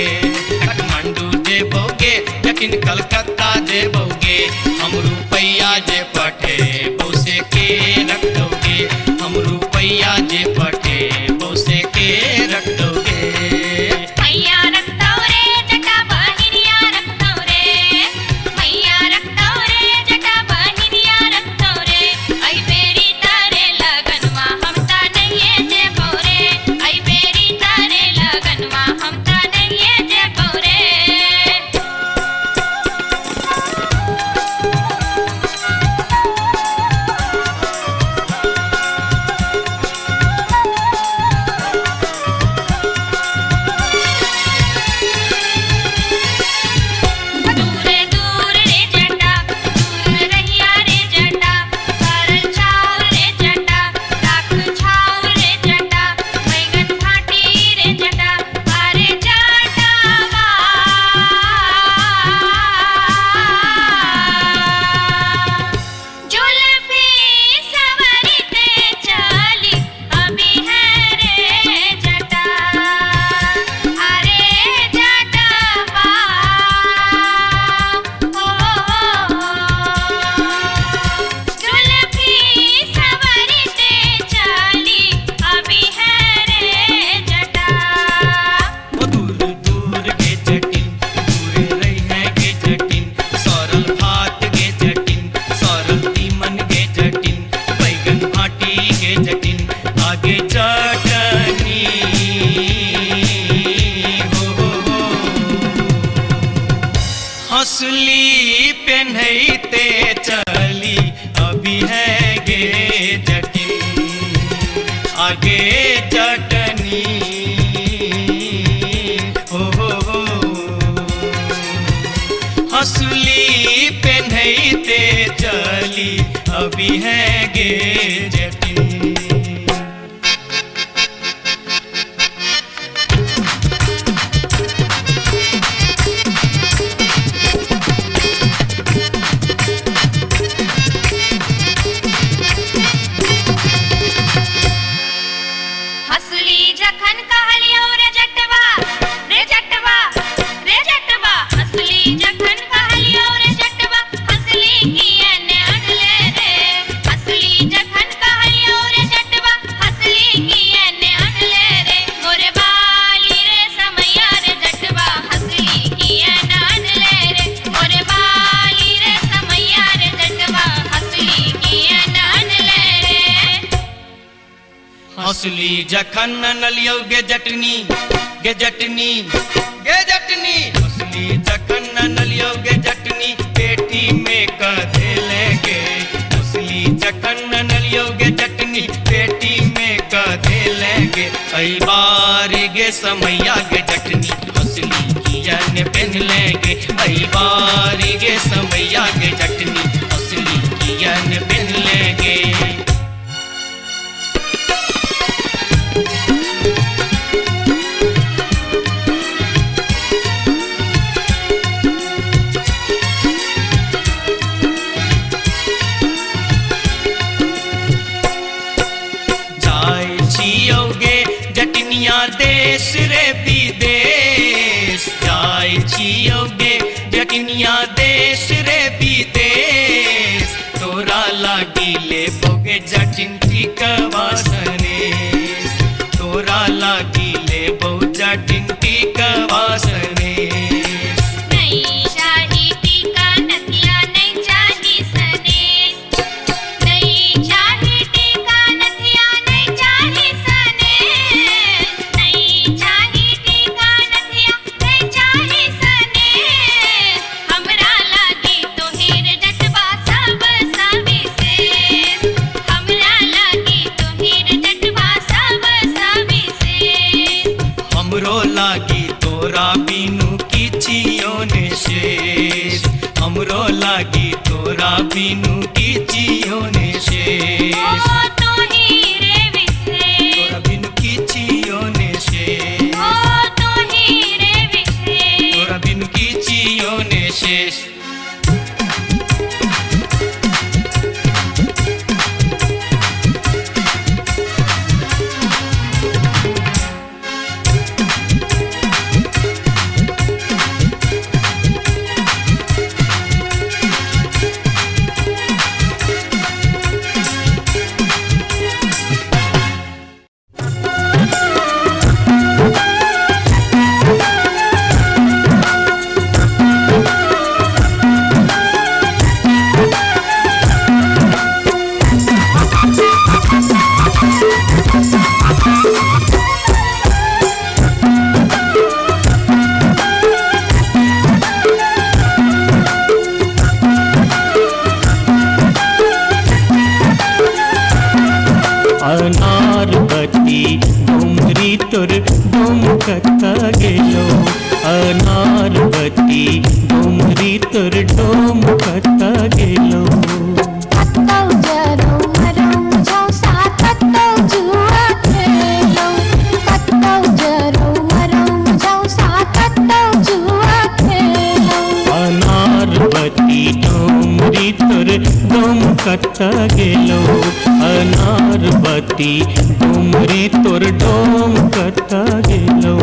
काठमांडू जे बोगे जटिन कलकत्ता जे बोगे हम रुपैया जे पठे बोसे के रख दोगे हम रुपैया जे पठे बोसे के रख दोगे
मैया रख दो रे जटा बहिनिया रख दो रे मैया रख दो रे जटा बहिनिया रख दो रे आई बेरी तारे लगनवा हम ता नहीं जे पौरे आई बेरी तारे लगनवा हम ता नहीं जे पौरे दूर दूर रे जटा दूर रहिया रे जटा सरल छाव रे जटा राख छाव रे जटा बैगन फाटी रे जटा अरे जटावा जुल्फी सवरते चली अभी है रे जटा अरे जटावा जुल्फी सवरते चली अभी है रे जटा
ओ दूर दूर के जटिन दूर रही है के जटिन सरल भात के जटिन सरल तीमन के जटिन बैगन भाटी के जटिन आगे चटनी हो हंसली पेन्हते चली अभी है गे जटिन आगे चटनी हो हंसली पेन्हते चली अभी है गे जटिन
हसली जखन कहलियो रे जटवा रे जटवा रे जटवा हसली जखन कहलियो रे जटवा हसली कियने अनले रे हसली जखन कहलियो रे जटवा हसली कियने अनले रे मोरे बाली रे समैया रे जटवा हसली कियने अनले रे मोरे बाली रे समैया रे जटवा हसली कियने अनले रे
हंसली जखन नलियो गे जटनी गे जटनी गे जटनी हंसली जखन नलियो गे जटनी पेटी में कधे लेगे हंसली जखन नलियो गे जटनी पेटी में कधे लेगे आई बारी गे समैया गे जटनी हंसली किया ने पहन लेगे आई बारी गे समैया गे जटनी हंसली किया ने पहन लेगे जटनिया देश रे विदेश जाय छियोगे जटनिया देश रे विदेश तोरा लागिले बोगे जटिन टिकवा सनेश तोरा लागिले बो जटिन टिकवा सनेश
नहीं चाही टीका नथिया नहीं चाही सनेश नहीं चाही टीका नथिया नहीं चाही सनेश नहीं चाही टीका नथिया नहीं चाही सनेश हमरा लागी तोहेर जटवा सब सविशेष हमरा लागी तोहेर जटवा सब सविशेष
हमरो लागी तोरा बिनु किछियो ने शेष हमरो लागी तोरा बिनु किछियो ने शेष
ओ तोही रे विशेष
तोरा बिनु किछियो ने शेष
ओ तोही रे विशेष
तोरा बिनु किछियो ने शेष
अनारबती डोमरी तोर डोमकता गेलो अनारबती डोमरी तोर डोमकता गेलो
कत्तौ जरौ मरौ झौसा कत्तौ जुआ खेलौ कत्तौ जरौ मरौ झौसा कत्तौ जुआ खेलौ
अनारबती डोमरी तोर डोमकता गेलो अनारबती डोमरी तोर डोमकता गेलो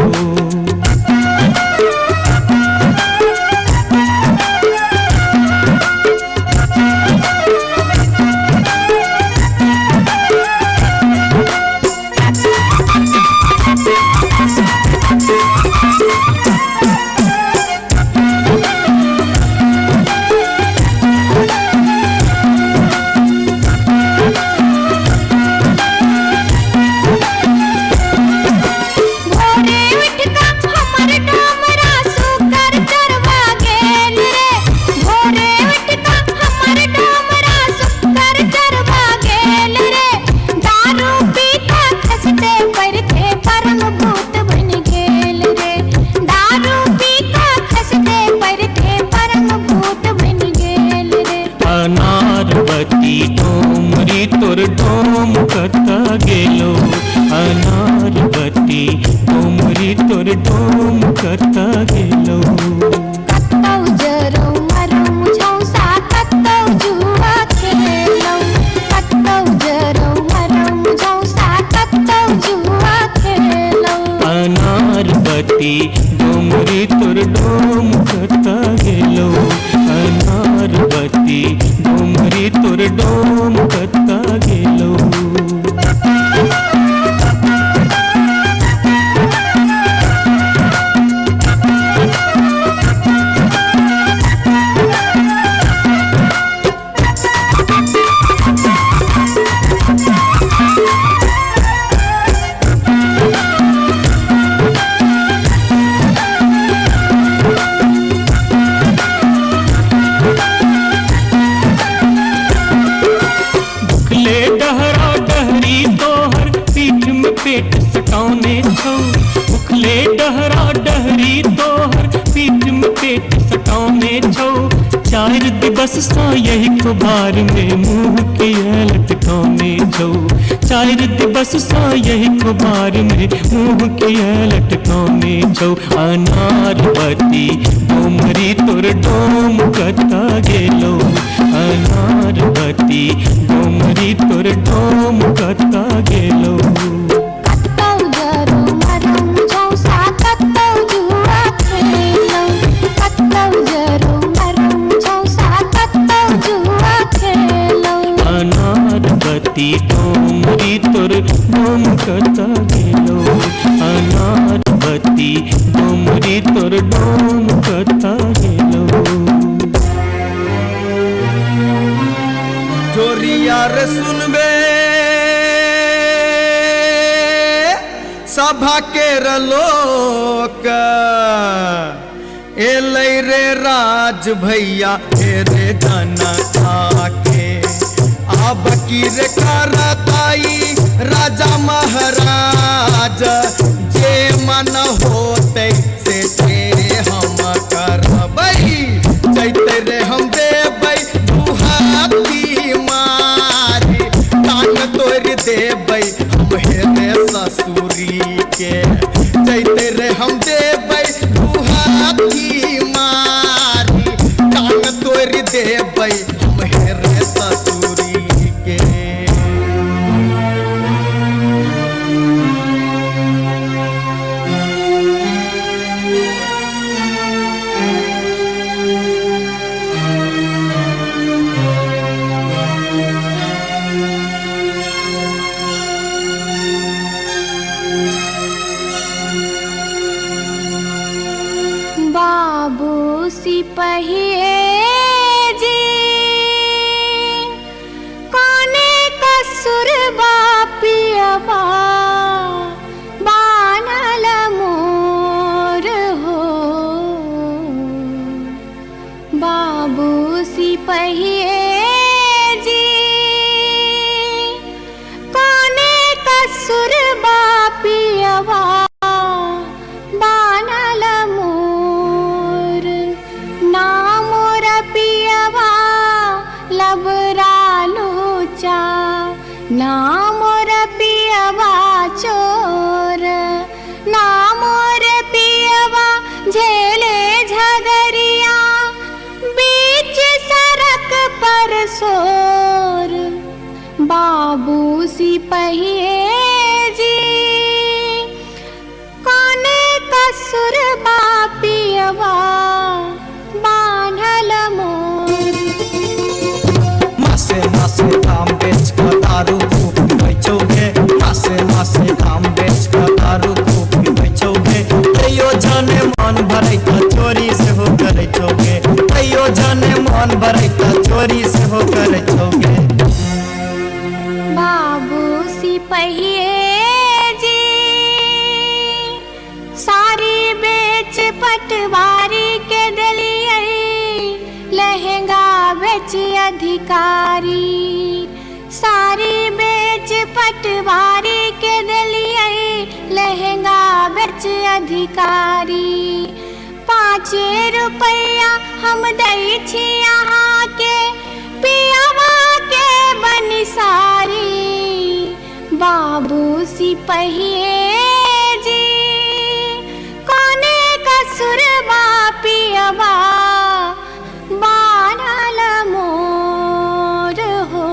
अनारबती डोमरी तोर डोमकता गेलो अनारबती डोमरी तोर डोमकता गेलो
कत्तौ जरौ मरौ झौसा कत्तौ जुआ खेलौ कत्तौ जरौ मरौ झौसा कत्तौ जुआ खेलौ
अनारबती डोमरी तोर डोमकता गेलो अनारबती डोमरी तोर डोमकता गेलो पेट सटाउने छौ उखले डहरा डहरी तोहर पीठ में पेट सटाउने छौ चार दिवस सा यही कुबार में मुंह किया लटकाउने छौ चार दिवस सा यही कुबार में मुंह किया लटकाउने छौ अनारबती डोमरी तोर डोम कता गेलो अनारबती डोमरी तोर डोम कता गेलो
कत्तौ जरौ मरौ
कता गेलो अनार बत्ती डोमरी तोर डोम कता गेलो
जोरिया रे सुनबे सभा के लोक एलै रे राज भैया हे रे जनता के अब की रे करताई राजा महाराज जे मन होते से हम करबै जैते रे हम देबै दुहाती मारी तान तोड़ देबै हम हेरे ससुरी के जैते रे हम देबै दुहाती मारी तान तोड़ देबै हम हेरे ससुरी के
बाबू सिपहिए जी कोने कसुर बापियबा बानल मोर हो बाबू सिपहिए जी कोने कसुर बापियबा बानल मोर ना मोर पियवा लबरालू चा ना मोर पियवा चोर ना मोर पियवा झेले झगरिया बीच सड़क पर सोर बाबू सिपहिए जी कोने कसुर बापियवा बान्हल मोर
मासे मासे दाम बेच कर दारू खूब बेचोगे मासे मासे दाम बेच कर दारू खूब बेचोगे तैयो जाने मन भरै त चोरी से हो करे छोगे तैयो जाने मन भरै त चोरी से हो करे छोगे
बाबू सिपहिए जी सारी बेच पटवारी के दलिए लहंगा बेच अधिकारी सारी बेच पटवारी के दलिए लहंगा बेच अधिकारी 5 रुपया हम दै छी यहाँ के पियावा के बनिसारी बाबू सिपहिए जी कोने कसुर बापियवा बानल मोर हो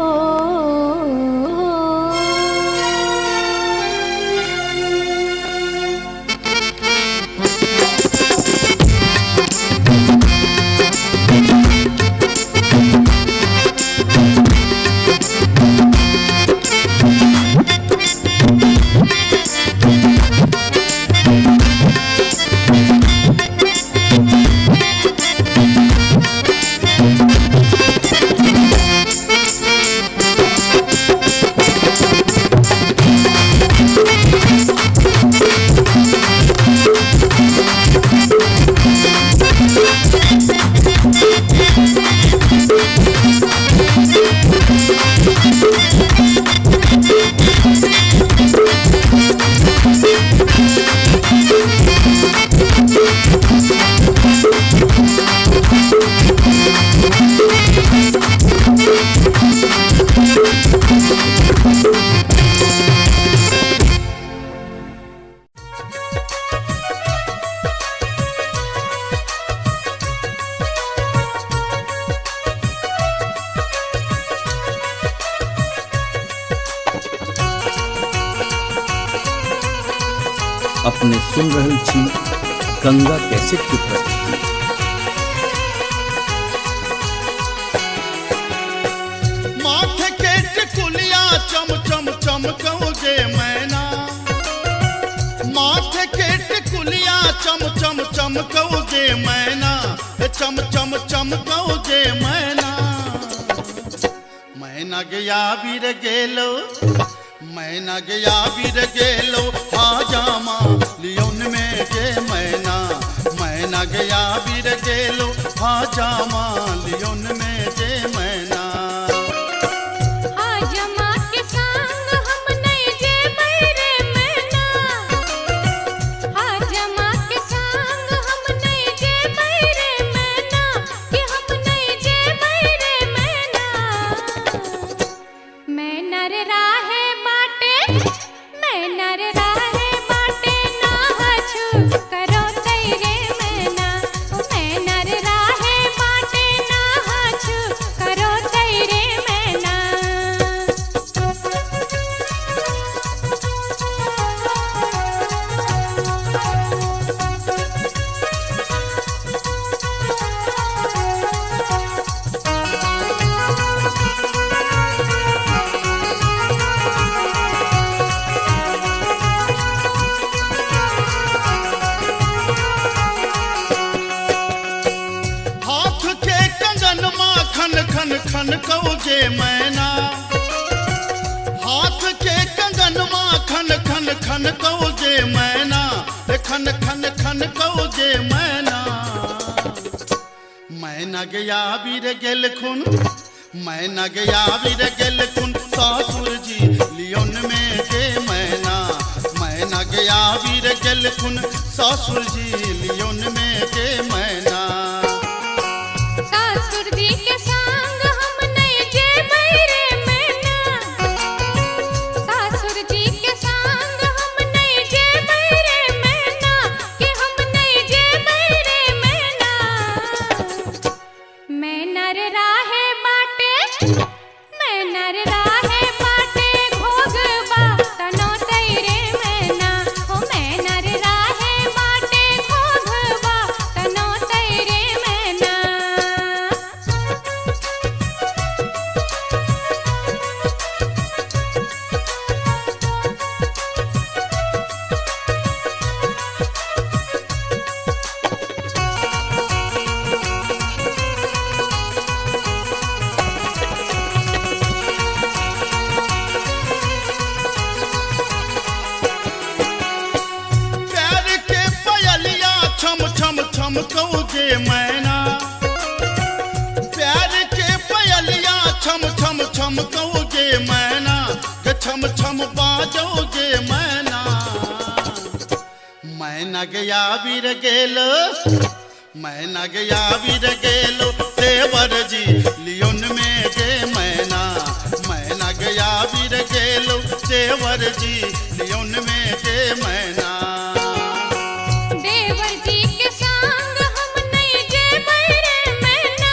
अपने सुन रहल छी गंगा कैसेट की प्रस्तुति।
माथे के टिकुलिया चम चम चमकौगे मैना चमकौ जे मैना, चम चम चमकौ जे मैना। मैना गया बीर गेलो, मैना गया बीर गेलो, हाजामा लियोन में जे मैना। मैना गया बीर गेलो, हाजामा लियोन में जे मैना।
हाजमा के संग हम नहीं जेबै रे मैना, हाजमा के संग हम नहीं जेबै रे मैना, कि हम नहीं जेबै रे मैना। मैना रे राहे बाटे, मैना रे राहे बाटे, ना हछु करो तैरे मैना। मैना रे राहे बाटे, ना हछु करो तैरे मैना।
हाथ के कंगन माखन खन खन कौ जे मैना। हाथ के कंगन माखन खन खन कौ जे मैना, खन खन खन कौ जे मैना। मैना गया बीर गेल खुन, मैना गया बीर गेल खुन, सासुर जी लियोन में जे मैना। मैना गया बीर गेल खुन, सासुर जी लियोन में जे मैना।
सासुर जी के संग हम नहीं जेबै रे मैना, सासुर जी के संग हम नहीं जेबै रे मैना, कि हम नहीं जेबै रे मैना। मैना रे राहे बाटे, मैना रे राहे बाटे, घोघबा तनो तैरे मैना। ओ मैना रे राहे बाटे, घोघबा तनो तैरे मैना।
प्यार के पयलिया छम छम छम कौ जे मैना। प्यार के पयलिया छम छम छम कौ जे मैना, छम छम बाजो जे मैना। मैना गया बीर गेलो, मैना गया बीर गेलो, देवर जी लियोन में जे मैना। मैना गया बीर गेलो, देवर जी लियोन में जे मैना।
देवर जी के संग हम नहीं जेबै रे मैना,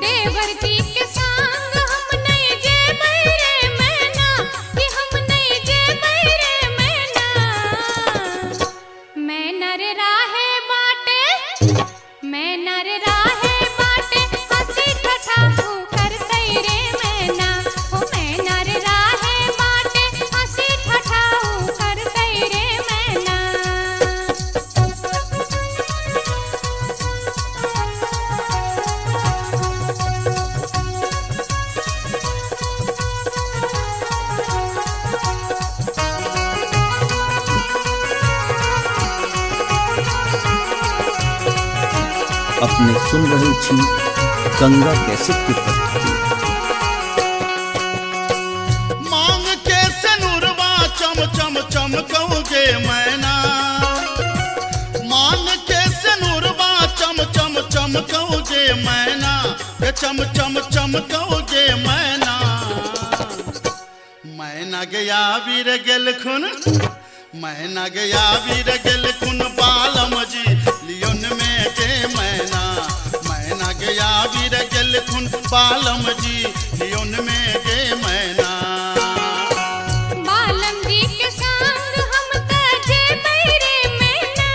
देवर जी के संग हम नहीं जेबै रे मैना, कि हम नहीं जेबै रे मैना। मैना रे राहे बाटे, मैना रे राहे बाटे, हंसी ठठाहू कर तैरे मैना। ओ मैना रे राहे बाटे, हंसी ठठाहू कर तैरे मैना।
अपने सुन रहे छी गंगा कैसेट की प्रस्तुति।
मांग के सनुरवा चम चम चमकौ जे मैना। मांग के सनुरवा चम चम चमकौ जे मैना, चम चम चमकौ जे मैना। मैना गया बीर गेल खुन, मैना गया बीर गेल खुन, बालम जी लियोन में जे मैना। मैना गया बीर गेल खुन, बालम जी लियोन में जे मैना।
बालम जी के संग हम त जेबै रे मैना,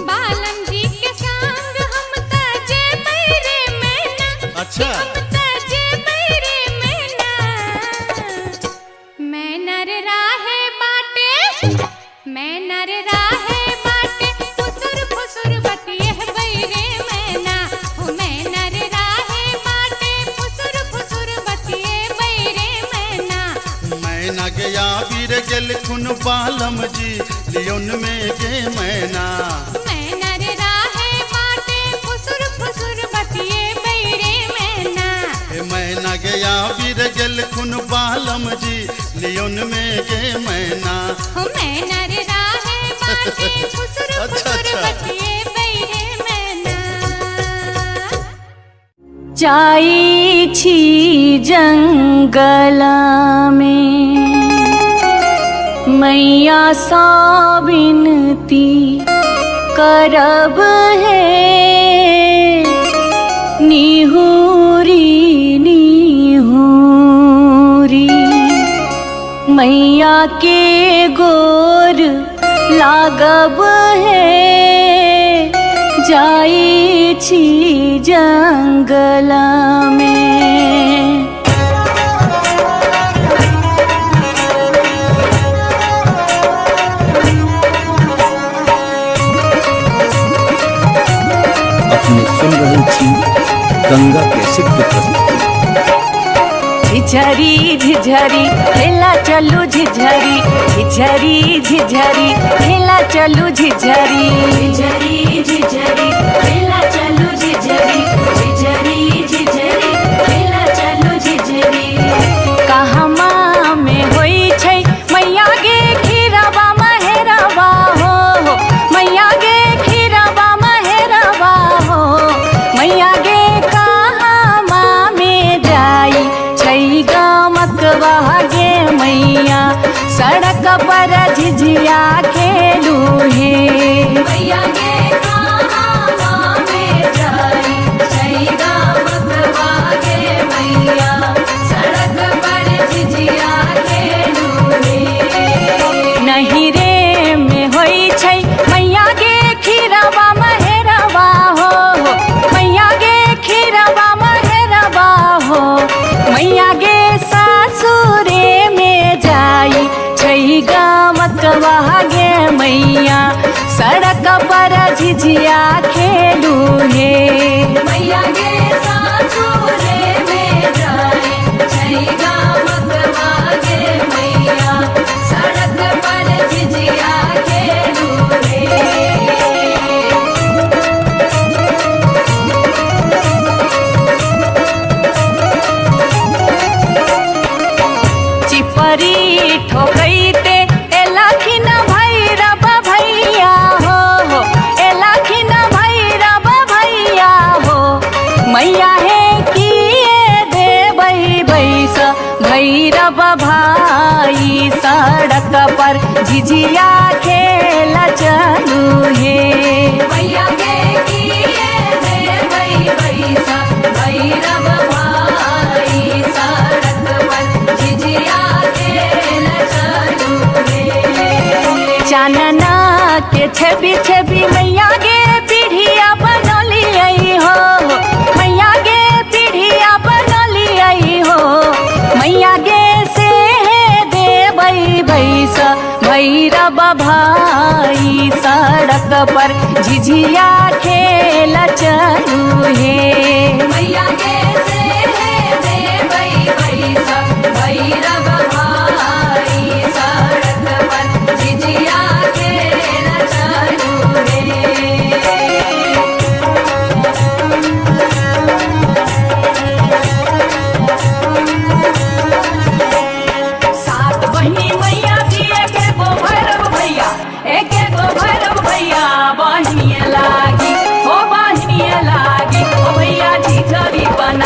बालम जी के संग हम त जेबै रे मैना।
अच्छा
हम त जेबै रे मैना। मैना रे राहे बाटे, मैना रे राहे बाटे,
गेल खुन बालम जी लियोन में गे मैना
मैना रे राहे बाटे फुसुर फुसुर बतिए बैरे मैना
हे मैना गया बीर गेल खुन बालम जी लियोन में गे मैना
हो मैना रे राहे बाटे फुसुर
अच्छा,
फुसुर
अच्छा।
बतिए बैरे मैना
जाई छी जंगल में मैया सा विनती करब है निहुरी निहुरी मैया के गोर लागब है जाई छी जंगल में
अपने सुन रहे थी गंगा कैसेट की प्रस्तुति।
झिझरी झिझरी खेला चलू झिझरी झिझरी झिझरी खेला चलू झिझरी झिझरी झिझरी खेला चलू झिझरी झिझरी झिझरी खेला चलू झिझरी कहमा में होई छै मैया गे खीरवा महेरवा हो मैया गे खीरवा महेरवा हो मैया गे कहमा में जाई छै गमकवा गे मैया सड़क पर झिझिया खेलू हे मैया गे कहमा में जाई छै गमकवा गे मैया सड़क पर झिझिया खेलू हे नहीं रे में होई छै मैया गे खीरवा महेरवा हो मैया गे खीरवा महेरवा हो मैया गे सासुरे में जाई छै गमकवा गे मैया सड़क पर झिझिया खेलू हे मैया गे सासुरे में जाई छै गमकवा गे मैया सड़क पर झिझिया खेलू हे चिपरी ठोकैते एलखिन भैरव भैया हो एलखिन भैरव भैया हो मैया हे किए देबै बैस भैरव भाई सड़क पर झिझिया खेल चलू हे मैया गे किए देबै बैस भैरव भाई सड़क पर झिझिया खेल चलू हे चानना के छवि छवि मैया गे पीढ़िया बनलियै हो मैया गे पीढ़िया बनलियै हो मैया गे से देबै भैस भैरव भाई सड़क पर झिझिया खेल चलू हे मैया गे से देबै भैस भैरव भाई सड़क पर झिझिया खेल चलू हे सात बहिनी मैया जी एके गो भैरव भैया एके गो भैरव भैया बहिनिए लागी हो भैया झिझरी बन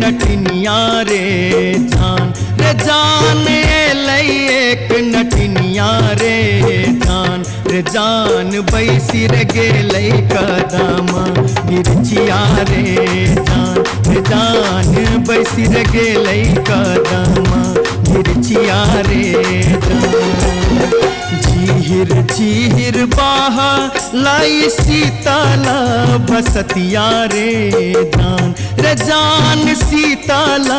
नटनिया रे जान रे जान एलै एक नटनिया रे जान रे जान बैसी रे गेलै कदम मिर्चिया रे जान बैसी रे गेलै कदम मिर्चिया रे झीर झीर बाहा लाई सीताला बसतिया रे जान सीताला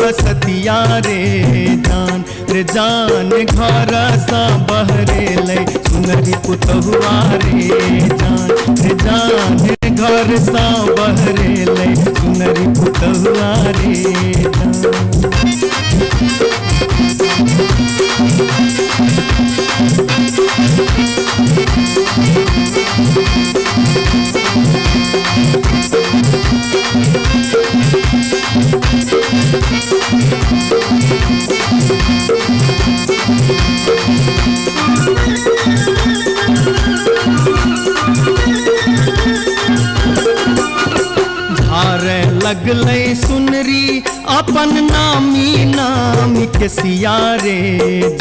बसतिया रे जान घर सा बहरे लै सुनरी पुतहुआ रे जान घर सा बहरे लै सुनरी पुतहुआ रे धारे लगलै सुनरी अपन नामी नाम के सिया रे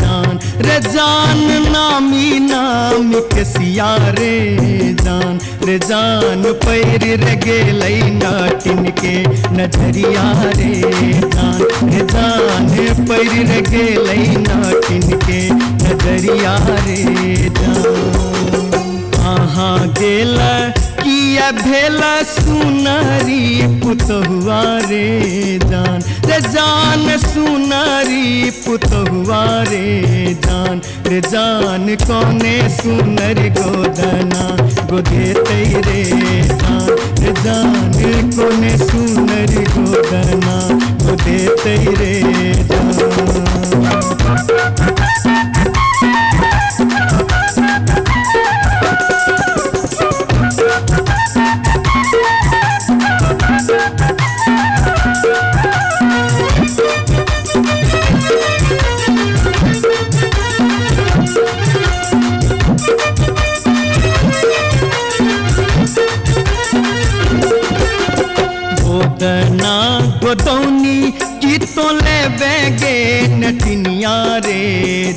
जान नामी नाम के सिया रे जान पैर रे गेलै नाटिन के नजरिया रे जान पैर रे गेलै नाटिन के नजरिया रे जान कहाँ गेल किया भेल सुनरी पुतहुआ रे जान सुनरी पुतहुआ रे जान कोने सुनर गोदना गोदेतै रे जान कोने सुनर गोदना गोदेतै रे जान गोदना गोदौनी की तो ले बेगे नटनिया रे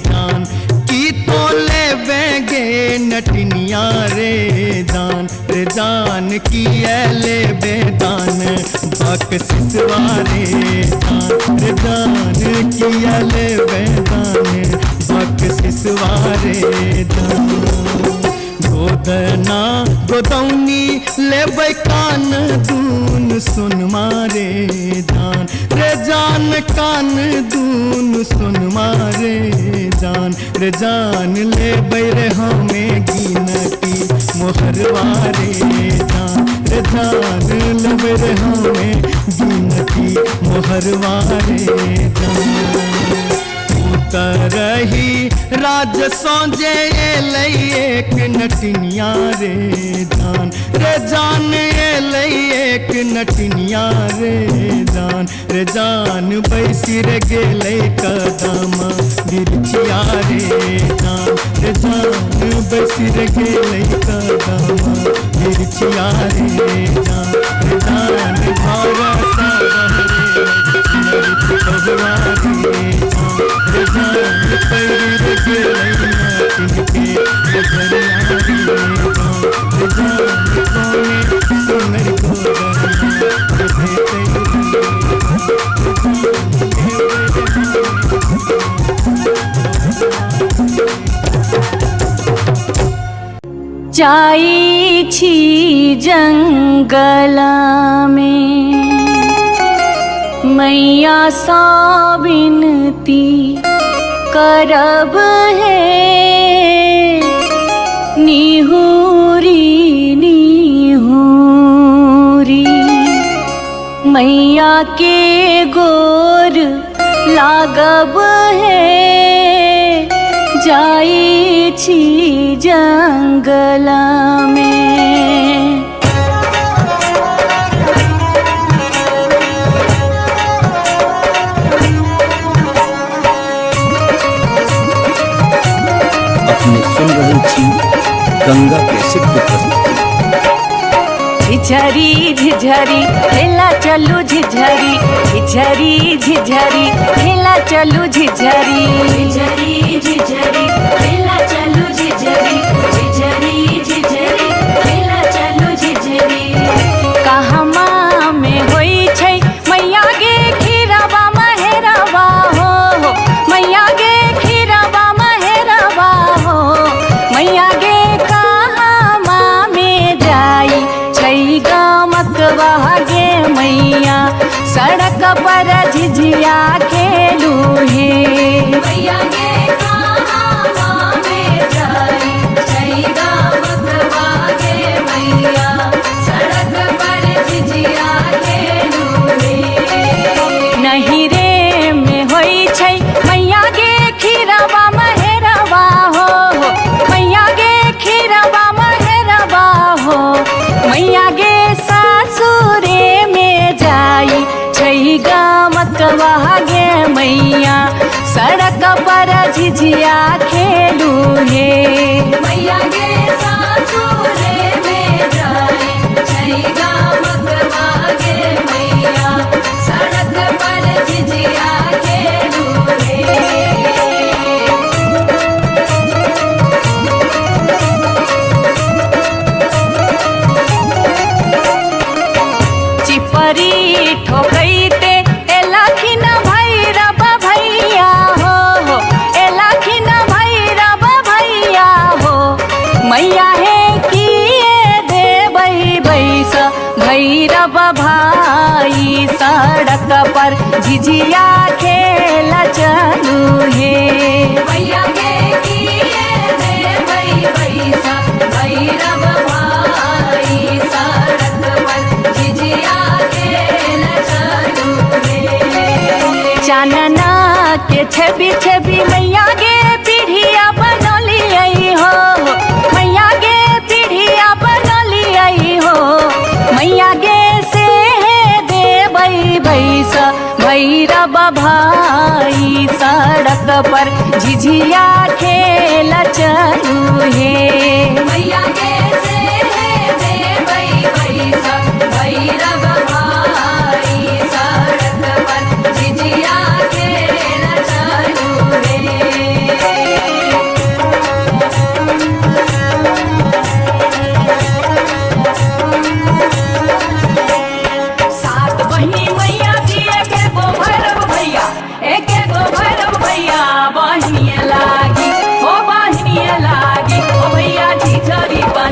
जान की तो ले बेगे नटनिया रे जान की ले बेदान बक सिसवा रे जान की ले बेदान बक सिसवा रे गोदना गोदौनी लेबै कान दून सुन मारे जान कान दून सुन मारे जान लेबै रे हमें गिनती मोहरवा रे जान लेबै रे हमें गिनती मोहरवा रे रही राज सौजे एलै एक नटनिया रे जान एलै एक नटनिया रे जान बैसी रे गेलै कदम मिर्चिया रे जान बैसी रे गेलै कदम मिर्चिया रे जान घर सा बहरे पुतहुआ रे जान पैर गेलै नाटिन के नजरिया रे जान कोने सुनर गोदना
जाई छी जंगला में मैया सा विनती करब है निहुरी निहुरी मैया के गोर लागब है जाई छी जंगला में।
अपने सुन रहे थी गंगा कैसेट की प्रस्तुति।
झिझरी झिझरी खेला चलू झिझरी झिझरी झिझरी खेला चलू झिझरी
झिझरी झिझरी खेला चलू झिझरी झिझरी झिझरी खेला चलू झिझरी
कहमा में होई छै मैया गे खीरवा महेरवा हो मैया गे खीरवा महेरवा हो मैया गे कहमा में जाई छै गमकवा गे मैया सड़क पर झिझिया खेलू हे
मैया गे कहाँ में जाई जय गमकवा गे मैया सड़क पर झिझिया खेलू रे
नहीं रे में होई छै मैया गे खीरवा महेरवा हो मैया गे खीरवा महेरवा हो मैया गे सासुरे में जाई छै गमकवा गे मैया सड़क पर झिझिया खेलू हे
मैया गे सासुरे में जाई जय गमकवा गे मैया सड़क पर झिझिया खेलू रे
चिपरी ठोकैते एलखिन भैरव भैया हो एलखिन भैरव भैया हो मैया हे किए देबै बैस भैरव भाई सड़क पर झिझिया खेल चलू हे
मैया गे किए देबै बैसा भैरव भाई सड़क पर झिझिया खेल चलू रे
चानना के छवि छवि मैया गे पीढ़िया बनलियै हो मैया गे पीढ़िया बनलियै हो मैया गे से देबै बैस भैरव भाई सड़क पर झिझिया खेल चलू हे
मैया गे से देबै बैसा भैरव भाई सड़क पर झिझिया खेल चलू रे सात बहिनी मैया थी एके गो भैरव भैया एके गो भैरव भैया बहिनिए लागी ओ भैया झिझरी बन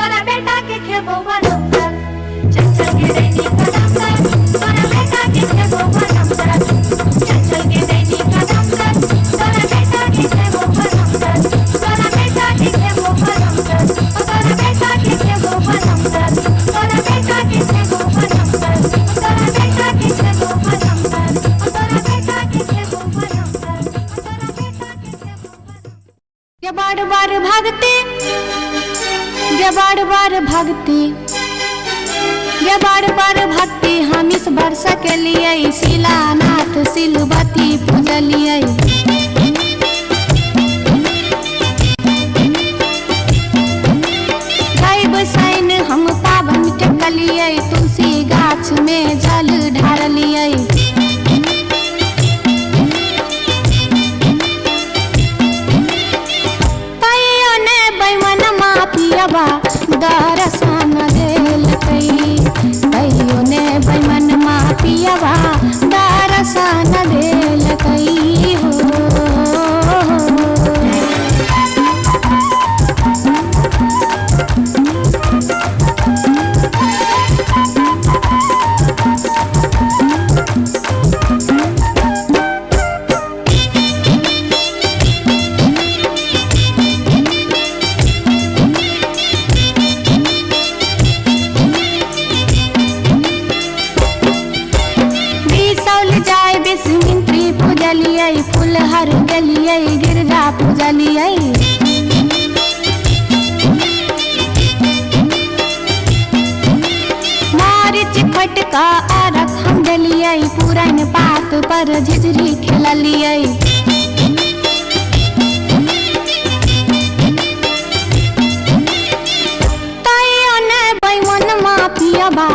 तोरा बेटा के खेबो बनम तर चल चल के दैनी कदम तर तोरा बेटा के खेबो बनम तर चल चल के दैनी कदम तर तोरा बेटा के खेबो बनम तर तोरा बेटा के खेबो बनम तर तोरा बेटा के खेबो बनम तर तोरा बेटा के खेबो बनम तर तोरा बेटा के खेबो बनम तर तोरा बेटा के खेबो बनम तर तोरा बेटा के खेबो
ये बार बार भागते ये बार बार भागते ये बार बार भागते हम इस वर्ष के लिए शिलानाथ सिलवती पूजलिए गायब सैन हम पावन टेकलिए तुलसी गाछ में जल ढारलिए पियबा दर्शन देल कहियो ने बैमन मा पियबा दर्शन देल कही हो फुलहर गलिए गिरजा पूजलिए मारिच फटका आरख हम डलिए पुरन पात पर झिझरी खेललिए तैयो ने बैमन मा पियबा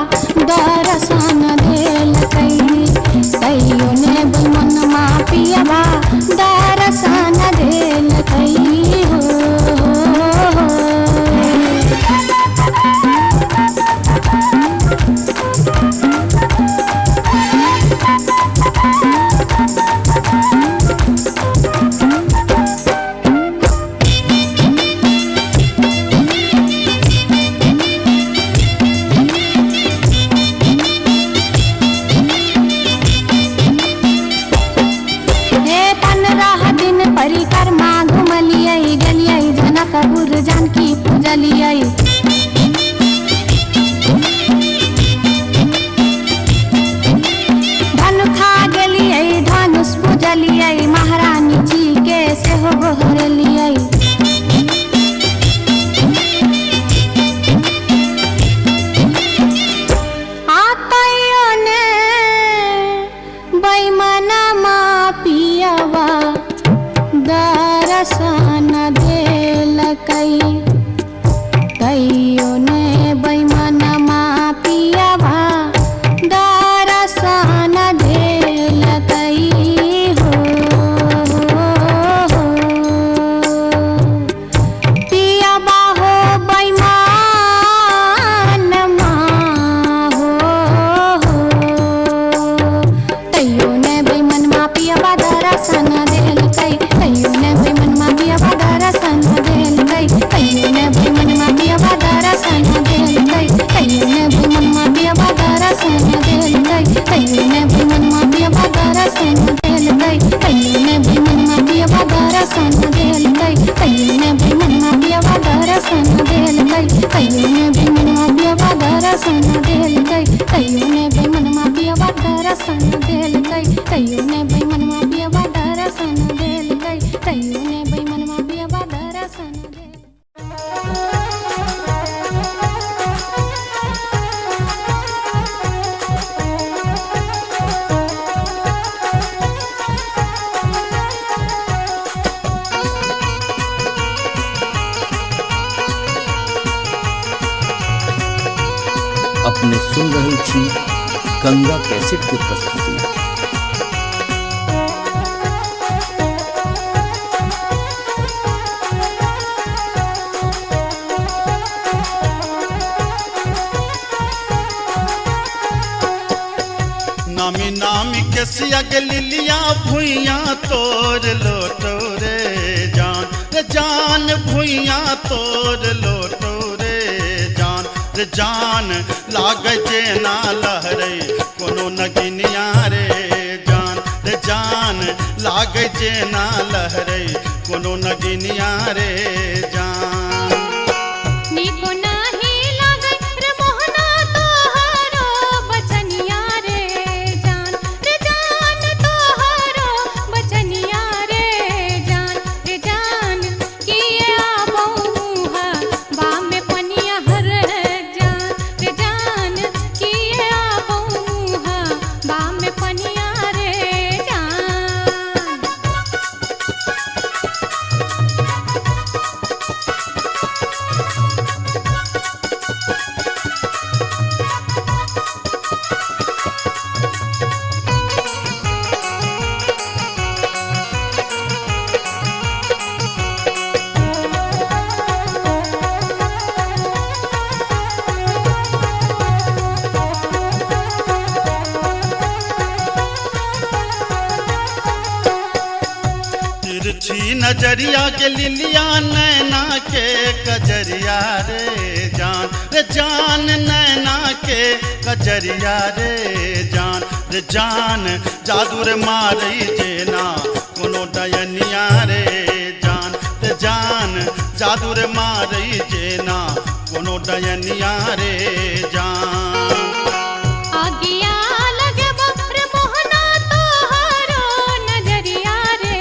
दर्शन देल तैयो ने बैमन मा पियबा दर्शन देल कही हो परिक्रमा घुमलिए गलिए जनकपुर जानकी पूजलिए धनुखा गेलिए धनुष पूजलिए महारानी जी के सेहो गोहरलिए आतैयो ने बैमन मा पियबा दर्शन देल तैयो ने बैमन मा पियबा दर्शन देल हो पियबा हो बैमन मा हो तैयो ने बैमन मा पियबा दर्शन देल तैयो ने बैमन मा पियबा दर्शन देल तैयो ने बैमन मा पियबा दर्शन देल तैयो ने बैमन मा पियबा दर्शन देल तैयो ने बैमन मा पियबा दर्शन देल तैयो ने बैमन मा पियबा दर्शन देल तैयो ने बैमन मा पियबा दर्शन देल तैयो ने बैमन मा पियबा दर्शन देल तैयो ने बैमन मा पियबा दर्शन देल तैयो ने बैमन मा पियबा दर्शन देल तैयो ने बैमन मा पियबा दर्शन देल
अपने सुन रही थी गंगा कैसेट की प्रस्तुति।
नामी नामी के सियग लिलिया भुइया तोर लोटो रे जान भुइया तोर लोटो रे रे जान लागे जे ना लहरे कोनो नगिनिया रे जान रे जान लागे जे ना लहरे कोनो नगिनिया रे जान
नीको नाही लागे रे मोहना तोहरो बचनिया रे जान तोहरो बचनिया रे जान किए आबो मुहा बा में पनिया हर जान किए आबो मुहा बा में पनिया रे जान
तिरछी नजरिया के लिलिया नैना के कजरिया रे जान नैना के कजरिया रे जान जादू रे मारई जेना कोनो डयनिया रे जान जादू रे मारई जेना कोनो डयनिया रे जान
आगिया लगे रे मोहना तोहरो नजरिया रे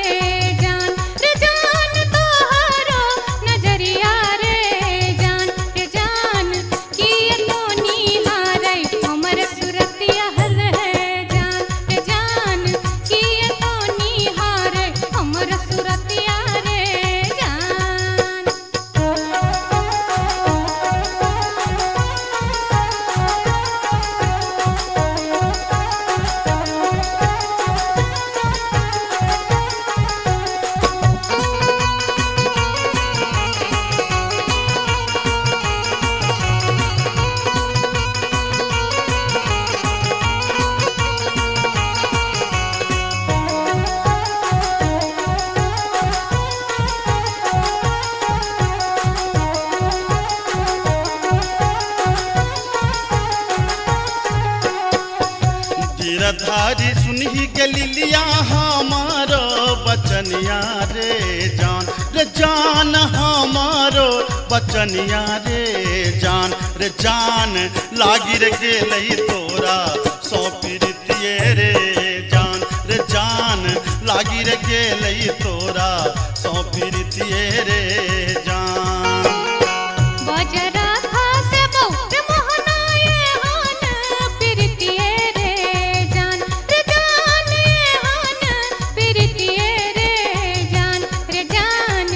जान तोहरो नजरिया रे जान किए तो निहारै हमर सुरतिया हर जान किए तो निहारै हमर सुरतिया रे जान
गिरधारी सुनही के लिलिया हमारो बचनिया रे जान हमारो बचनिया रे जान लागी रे गेलई तोरा सौ प्रीतिये रे जान लागी रे गेलई तोरा सौ प्रीतिये रे जान
बजरा खासे बहु मोहना ये हान प्रीतिये रे जान ये हान प्रीतिये रे जान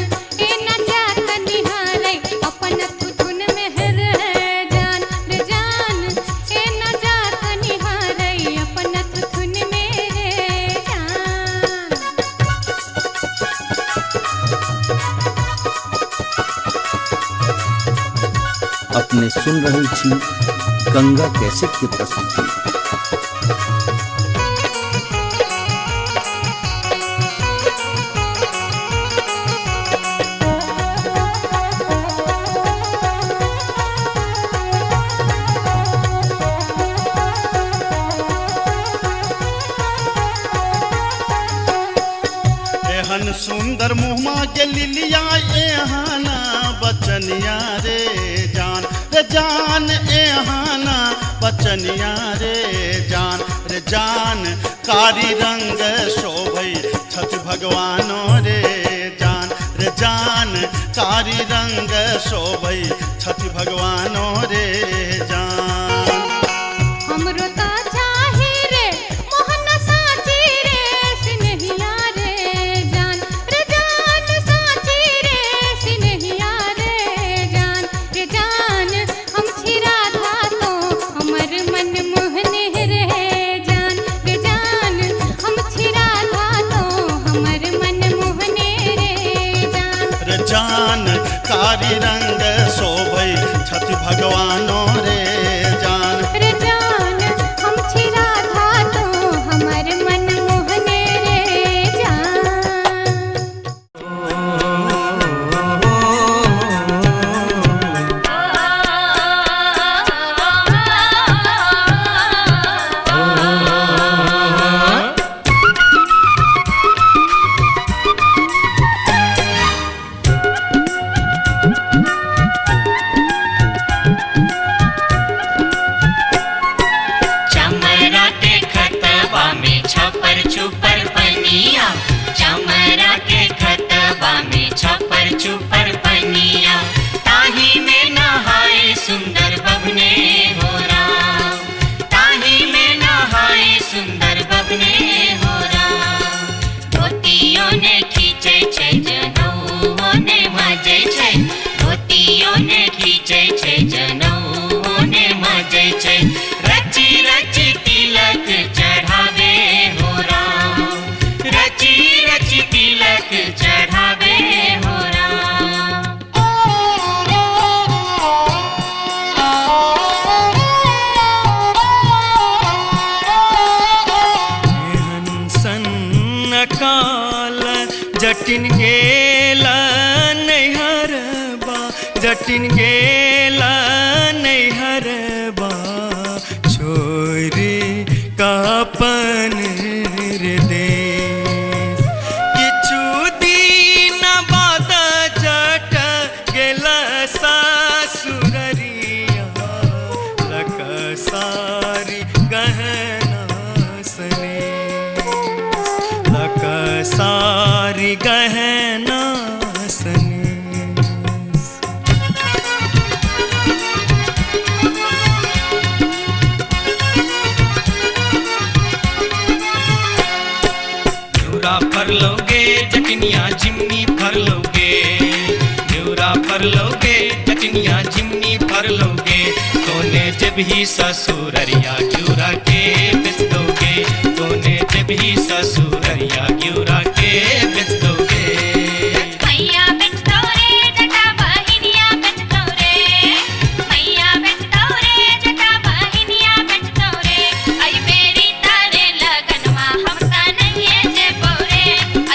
ए न जात निहारै अपन थुथुन में हर जान ए न जात निहारै अपन थुथुन में रे जान
अपने सुन रही थी गंगा कैसेट की प्रस्तुति।
एहन सुंदर मुहमा के लिलिया एहाना बचनिया रे जान एहाना बचनिया रे जान कारी रंग शोभई छठ भगवानो रे जान कारी रंग शोभई छठ भगवानो रे जान
हमरो ता चाही रे मोहन साची रे सिनहिया रे जान साची रे सिनहिया रे जान हम छिरा था तो हमर मन मोहने रे जान हम छिरा था तो हमर मन मोहने रे
जान कारी रंग शोभई छठ भगवानो रे
जान हम छिरा था तो हमर मन मोहने रे जान
जटिन गेला नैहरबा जटिन गेला नैहरबा छोरी कापन रे देश किछु दिन बाद जट गेला सासुररिया लकसारी गहना सने लकसारी गहना सने फरलोगे जटनिया जिमनी फरलोगे न्यूरा फरलोगे जटनिया जिमनी फरलोगे तोने जब ही ससुररिया ग्यूरा के बेच दोगे तोने जब ही ससुररिया ग्यूरा के बेच दोगे
मैया बेच दो रे जटा बहिनिया बेच दो रे मैया बेच दो रे जटा बहिनिया बेच दो रे आई बेरी तारे लगनवा हम ता नहीं जे बोरे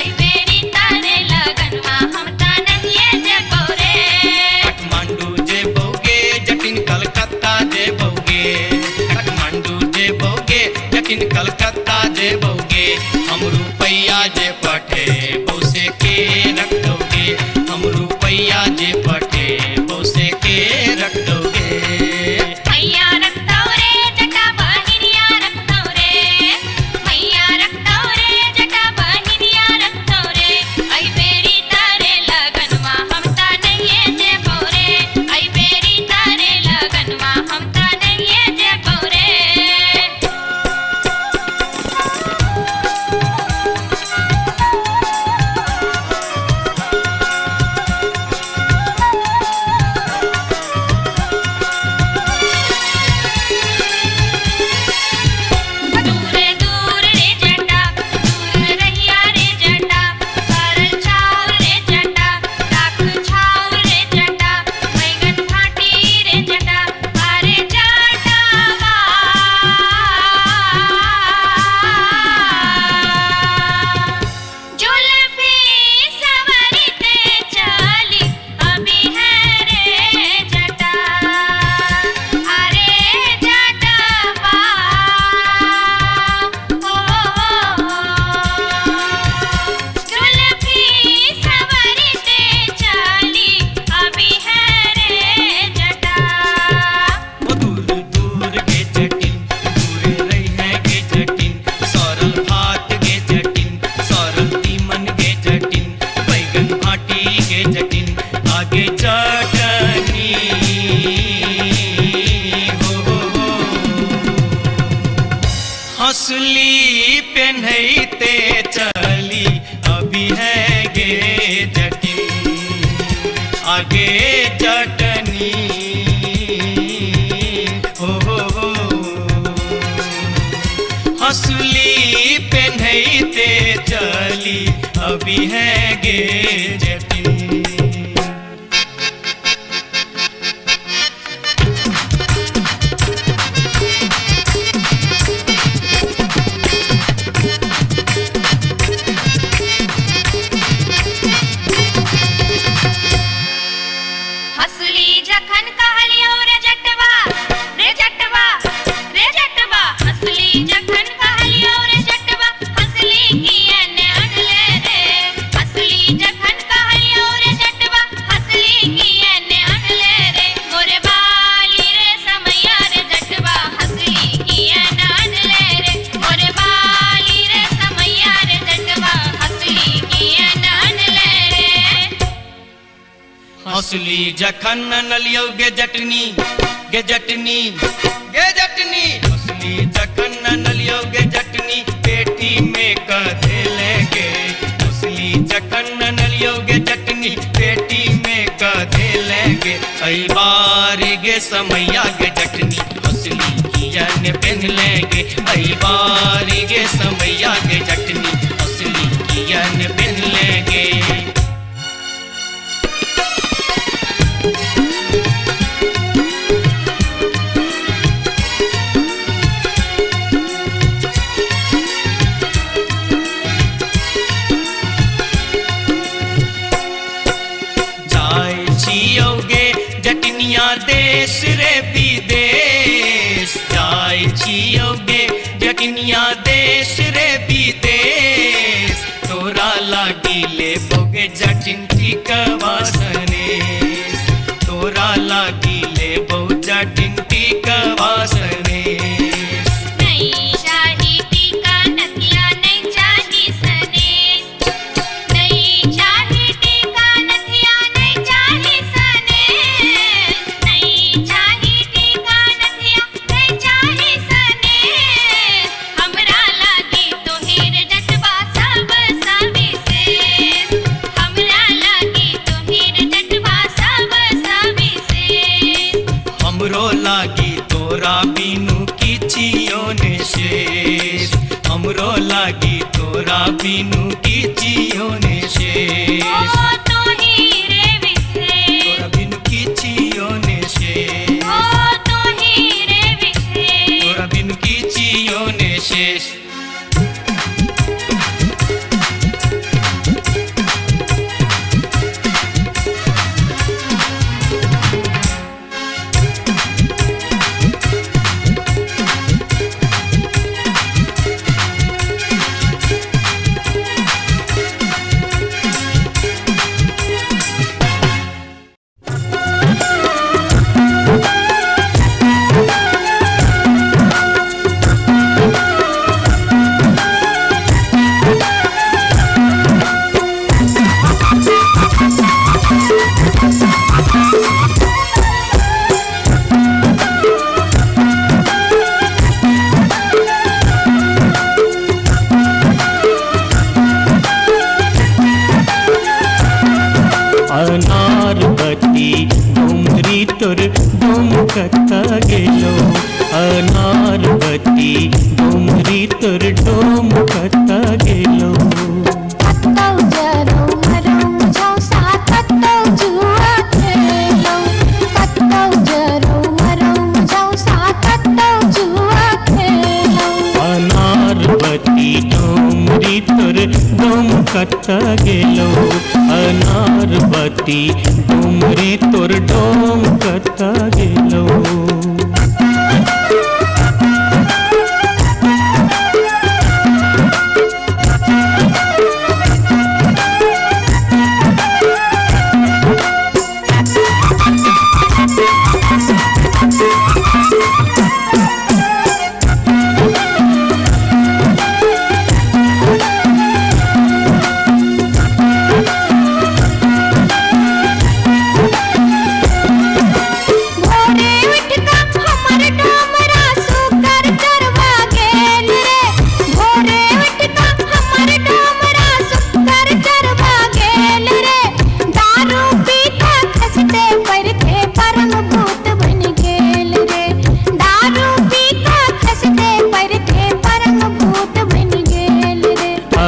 आई बेरी तारे लगनवा हम ता नहीं जे बोरे
काठमांडू जे बोगे जटिन कलकत्ता जे बोगे काठमांडू जे बोगे जटिन कलकत्ता जे बोगे हम रुपैया जे पठे बौसे के रख दोगे हम रुपैया जे पठे बौसे के रख दोगे
मैया रख दो रे जटा बहिनिया रख दो रे मैया रख दो रे जटा बहिनिया रख दो रे आई बेरी तारे लगनवा हम ता नहीं जे बोरे आई बेरी तारे लगनवा हम ता नहीं जे बोरे दूर दूर रे जटा दूर रहिया रे जटा सरल छाव रे जटा लाख छाव रे जटा बैगन फाटी रे जटा अरे जटावा जुल्फी सवरते चली अभी है रे जटा अरे जटावा जुल्फी सवरते चली अभी है रे जटा
दूर दूर के जटिन दूर रही है के जटिन सरल भात के जटिन सरल तीमन के जटिन बैगन भाटी के जटिन आगे चटनी हो हंसली पेन्हते चली अभी है गे जटिन आगे चटनी हो हंसली पेन्हते चली अभी है गे जटिन
हसली जखन कहलियो रे जटवा रे जटवा रे जटवा हसली जखन कहलियो रे जटवा हसली कियने अनले रे हसली जखन कहलियो रे जटवा हसली कियने अनले रे मोरे बाली रे समैया रे जटवा हसली कियने अनले रे मोरे बाली रे समैया रे जटवा हसली कियने अनले रे
हंसली जखन नलियो गे जटनी गे जटनी गे जटनी हंसली जखन नलियो गे जटनी पेटी में कधे लेगे हंसली जखन नलियो गे जटनी पेटी में कधे लेगे आई बारी गे समैया गे जटनी हंसली किया ने पहन लेगे आई बारी गे समैया गे जटनी हंसली किया ने पहन लेगे जटनिया देश रे विदेश जाय छियोगे जटनिया देश रे विदेश तोरा लागी ले बोगे जटिन टिकवा सनेश तोरा लागी ले बो जटिन टिकवा सनेश
नहीं चाही टीका नथिया नहीं चाही सनेश नहीं चाही टीका नथिया नहीं चाही सनेश नहीं चाही टीका नथिया नहीं चाही सनेश हमरा लागी तोहेर जटवा सब सविशेष हमरा लागी तोहेर जटवा सब सविशेष
हमरो लागी तोरा बिनु किछियो ने शेष हमरो लागी तोरा बिनु किछियो ने शेष
ओ तोही रे विशेष
तोरा बिनु किछियो ने शेष
ओ तोही रे विशेष
तोरा बिनु किछियो ने शेष
अनारबती डोमरी तोर डोमकता गेलो अनारबती डोमरी तोर डोमकता गेलो
कत्तौ जरौ मरौ मुझौ साथ कत्तौ जुआ खेलौ कत्तौ जरौ मरौ मुझौ साथ कत्तौ जुआ खेलौ
अनारबती डोमरी तोर डोमकता गेलो अनारबती डोमरी तोर डोमकता गेलो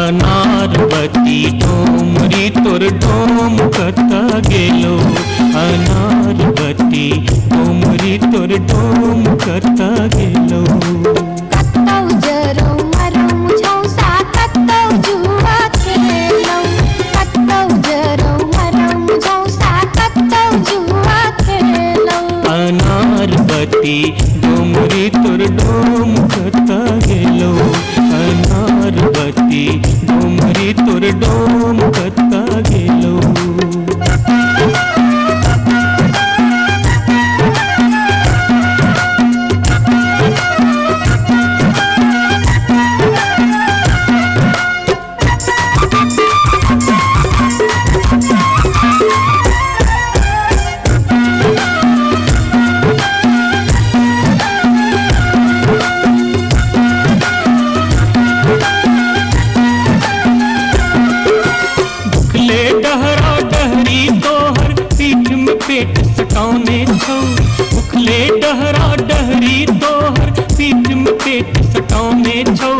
अनारबती डोमरी तोर डोमकता गेलो अनारबती डोमरी तोर डोमकता गेलो
कत्तौ जरौ मरौ मुझौ साथ कत्तौ जुआ खेलौ कत्तौ जरौ मरौ मुझौ साथ कत्तौ जुआ खेलौ
अनारबती डोमरी तोर डोमकता गेलो अनारबती डोमरी तोर डोमकता गेलो पेट सकाउने छौ उखले डहरा डहरी तोहर पीठ में पेट सकाउने छौ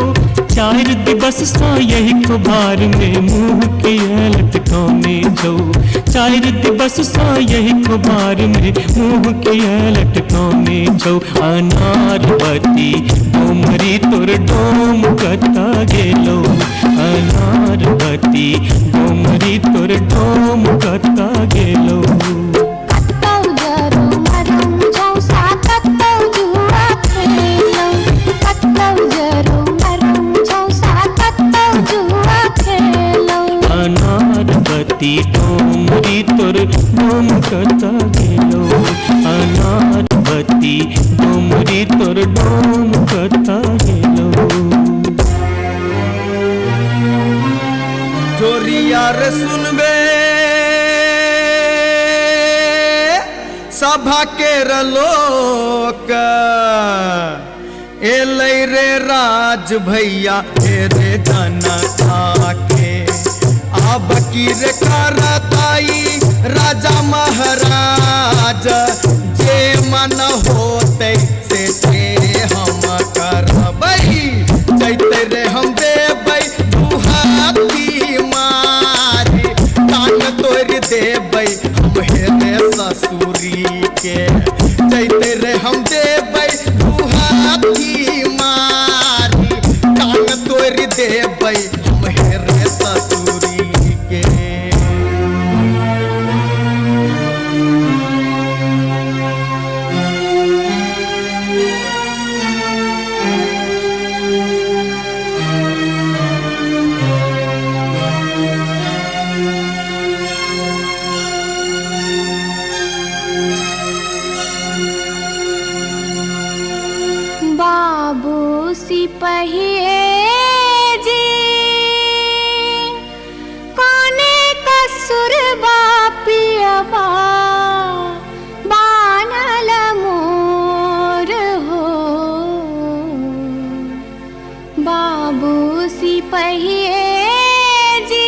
चार दिवस सा यही कुबार में मुंह किया लटकाउने छौ चार दिवस सा यही कुबार में मुंह किया लटकाउने छौ अनारबती डोमरी तोर डोम कता गेलो अनारबती डोमरी तोर डोम कता गेलो
कत्तौ जरौ
डोम कता गेलो अनार बत्ती डोमरी तोर डोम कता गेलो
जोरिया रे सुनबे सभा के लोक एलै रे राज भैया हे रे जनता के अब की रे करताई राजा महाराज जे मन होते से हम करबै जैते रे हम देबै दुहाती मारी तान तोड़ देबै हम हेरे ससुरी के जैते रे हम देबै दुहाती मारी तान तोड़ देबै हम हेरे ससुरी के
बाबू सिपहिए जी कोने कसुर बापियबा बानल मोर हो बाबू सिपहिए जी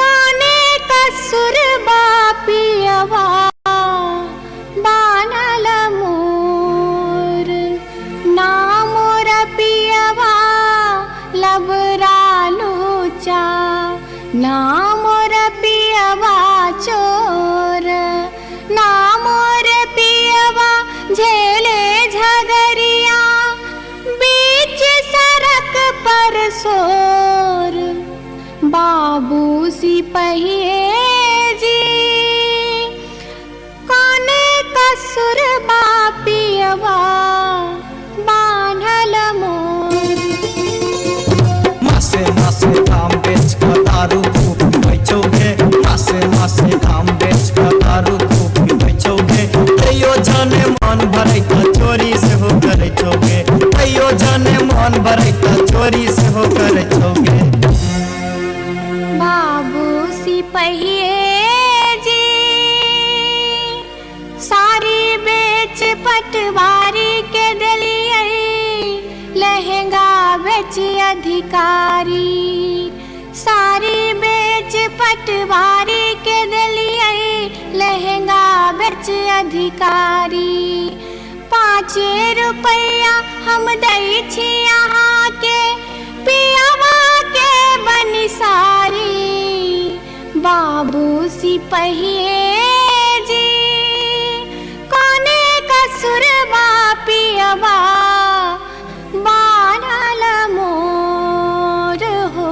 कोने कसुर बापियबा बानल मोर ना मोर पियवा लबरालूचा ना मोर पियवा चोर ना मोर पियवा झेले झगरिया बीच सड़क पर सोर बाबू सिपहिए जी कोने कसुर बापियवा बान्हल मोर
मासे मासे दाम बेच कर दारू खूब बेचोगे मासे मासे दाम बेच कर दारू खूब बेचोगे तैयो जाने मन भरै त चोरी से हो करे छोगे तैयो जाने मन भरै त चोरी से हो करे छोगे
बाबू सिपहिए जी सारी बेच पटवारी के दिलिए लहंगा बेच अधिकारी सारी बेच पटवारी के दिलिए लहंगा बेच अधिकारी 5 रुपया हम दै छी यहाँ के पियावा के बनिसारी बाबू सिपहिए जी कोने कसुर बापियवा बानल मोर हो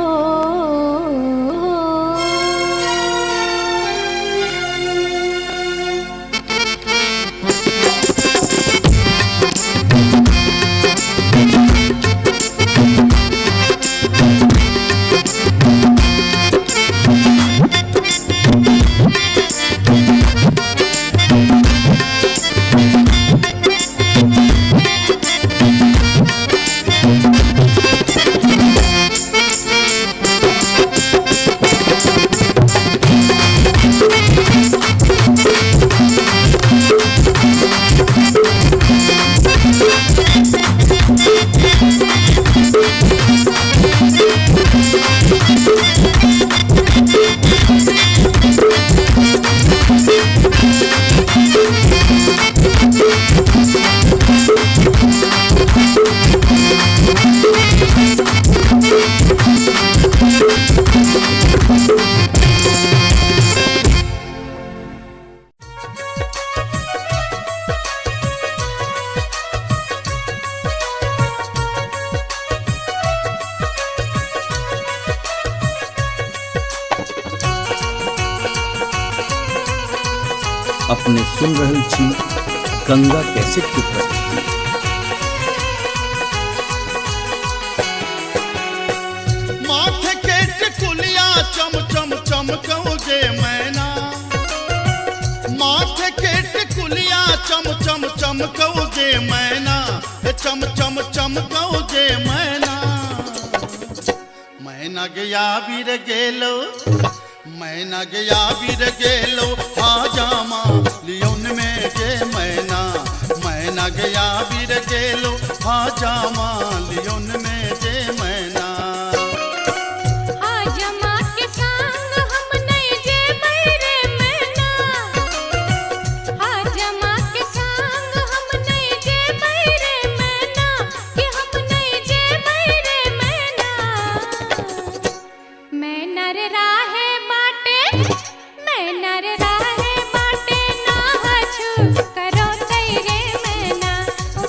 अपने सुन रहल छी गंगा कैसेट की प्रस्तुति।
माथे के टिकुलिया चम चम चमकऊ जे मैना माथे के टिकुलिया चम चम चमकऊ जे मैना चम चम चमकऊ जे मैना मैना गया बीर गेलो मैना गया बीर गेलो हाजामा लियोन में जे मैना मैना गया बीर गेलो हाजामा लियोन में जे मैना
हाजमा के संग हम नहीं जे बैरे मैना हाजमा के संग हम नहीं जे बैरे मैना कि हम नहीं जे बैरे मैना मैना रे राहे बाटे मैना रे राहे बाटे ना हछु करो तैरे मैना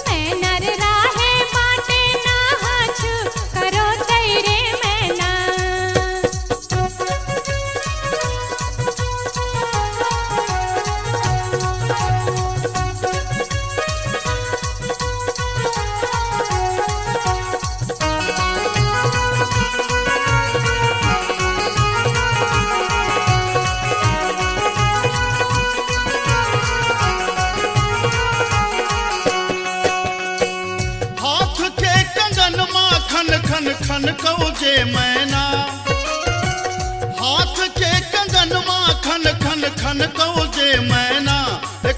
मैना रे राहे बाटे ना हछु करो तैरे मैना
हाथ के कंगन खन खन खन कऊ जे मैना हाथ के कंगन खन खन खन कऊ जे मैना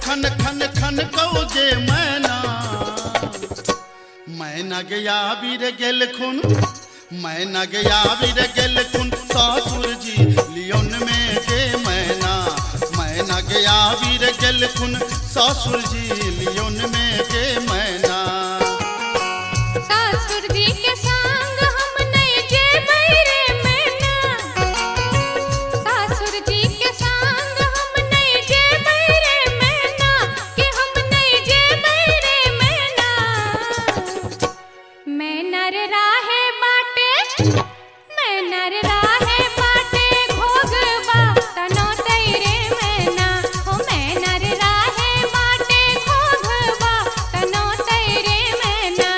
खन खन खन कऊ जे मैना मैना गया बीर गेल खुन मैना गया बीर गेल खुन सासुर जी लियोन में जे मैना मैना गया बीर गेल खुन सासुर जी लियोन में जे मैना
सासुर जी के संग हम नहीं जे बैरे मैना सासुर जी के संग हम नहीं जे बैरे मैना कि हम नहीं जे बैरे मैना मैना रे राहे बाटे मैना रे राहे बाटे घोगबा तनो तैरे मैना हो मैना रे राहे बाटे घोगबा तनो तैरे मैना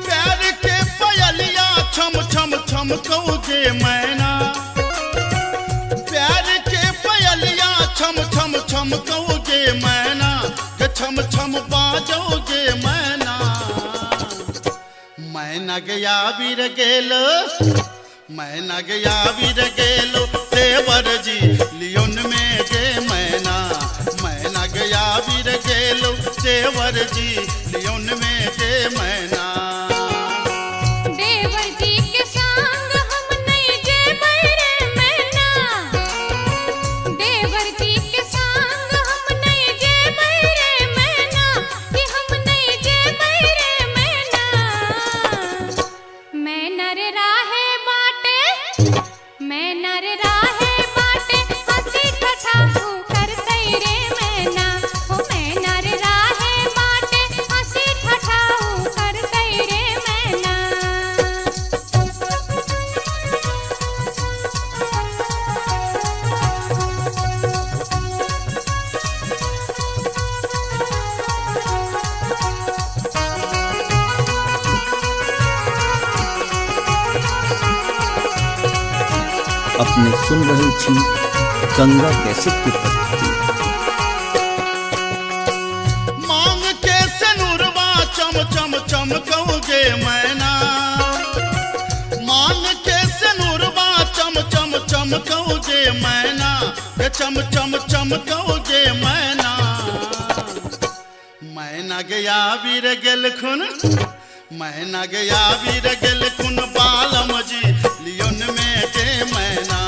प्यार के पयलिया छम छम छम कऊ जे मैना प्यार के पयलिया छम छम छम कऊ जे मैना के छम छम बाजो जे मैना मैना गया बीर गेलो मैना गया बीर गेलो देवर जी लियोन में जे मैना मैना गया बीर गेलो देवर जी लियोन में जे मैना
देवर जी के संग हम नहीं जे बैरे मैना देवर जी के संग हम नहीं जे बैरे मैना कि हम नहीं जे बैरे मैना मैना रे राहे बाटे मैना रे राहे बाटे हंसी ठठाऊ कर तैरे मैना हो मैना रे राहे बाटे हंसी ठठाऊ कर तैरे मैना
अपने सुन रहे छी गंगा कैसेट की प्रस्तुति।
मांग के सनुरवा चम चम चमकऊ जे मैना मांग के सनुरवा चम चम चमकऊ जे मैना के चम चम चमकऊ जे मैना मैना गया बीर गेल खुन मैना गया बीर गेल खुन बालम जी लियोन में जे मैना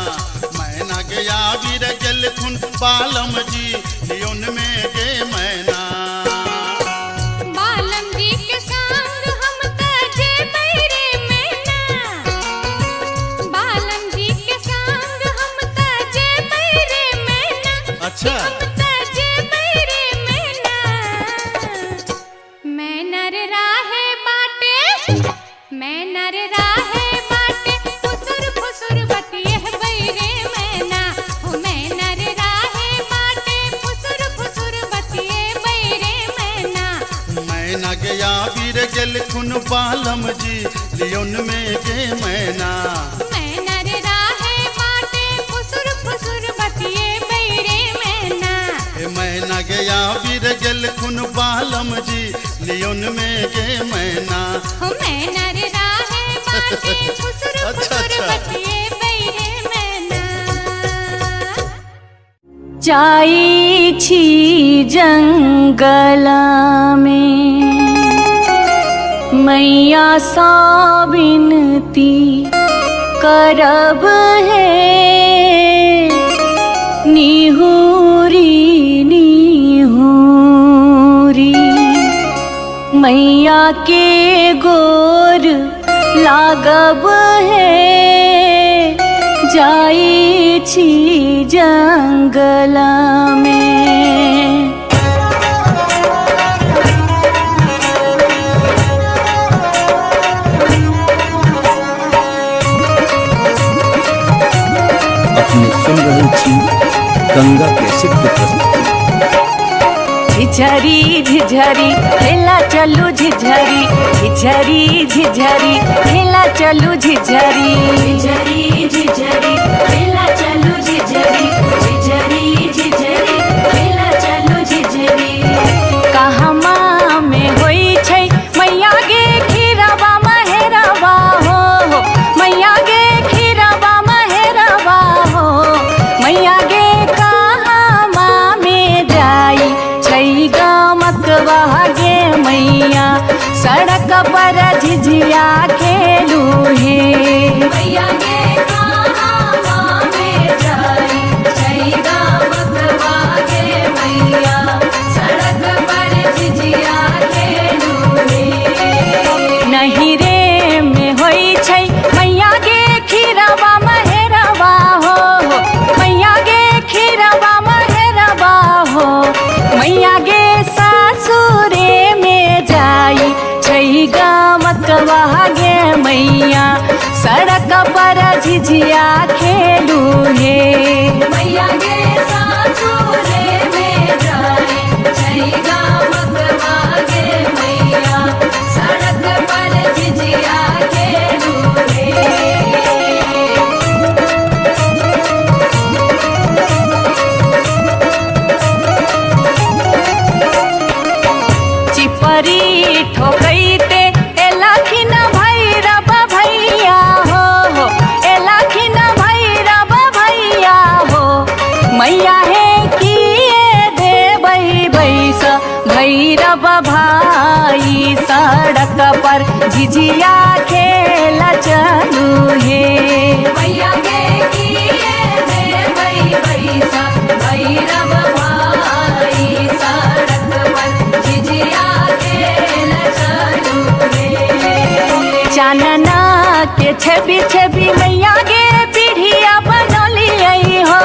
मैना गया बीर गेल खुन बालम जी लियोन में जे मैना
बालम जी के संग हम त जे बैरे मैना बालम जी के संग हम त जे बैरे मैना
अच्छा
हम त जे बैरे मैना रे राहे बाटे फुसुर फुसुर बतिये बैरे मैना हो मैना रे राहे बाटे फुसुर फुसुर बतिये बैरे मैना
मैना गया वीर गेल खुन बालम जी लियोन में गे मैना
मैना रे राहे बाटे फुसुर फुसुर बतिये बैरे मैना
मैना गया वीर गेल खुन बालम जी लियोन में गे मैना
हो मैना रे राहे बाटे फुसुर फुसुर बतिये बैरे मैना
जाई छी जंगला में मैया सा विनती करब है निहुरी निहुरी मैया के गोर लागब है जाई छी जंगला में
अपने सुन रहे थी गंगा कैसेट की प्रस्तुति।
झिझरी झिझरी खेला चलू झिझरी झिझरी झिझरी खेला चलू झिझरी झिझरी झिझरी खेला चलू झिझरी झिझरी झिझरी खेला चलू झिझरी कहमा में होई छै मैया गे खीरवा महेरवा हो मैया गे खीरवा महेरवा हो मैया गे कहमा में जाई छै गमकवा गे मैया सड़क पर झिझिया खेलू हे मैया गे कहमा में जाई छै गमकवा गे मैया सड़क पर झिझिया खेलू हे नहीं रे में होई छै मैया गे खीरवा महेरवा हो मैया गे खीरवा महेरवा हो मैया गे सासुरे में जाई छै गमकवा गे मैया सड़क पर झिझिया खेलू हे मैया गे सासुरे में जाई छै गमकवा गे मैया सड़क पर झिझिया खेलू हे चिपरी ठोकैते एलखिन भैरव भैया हो एलखिन भैरव भैया हो मैया हे किए देबै बैस भैरव भाई सड़क पर झिझिया खेल चलू हे मैया गे किए देबै बैस भैरव भाई सड़क पर झिझिया खेल चलू हे चानना के छवि छवि मैया गे पीढ़िया बनलियै हो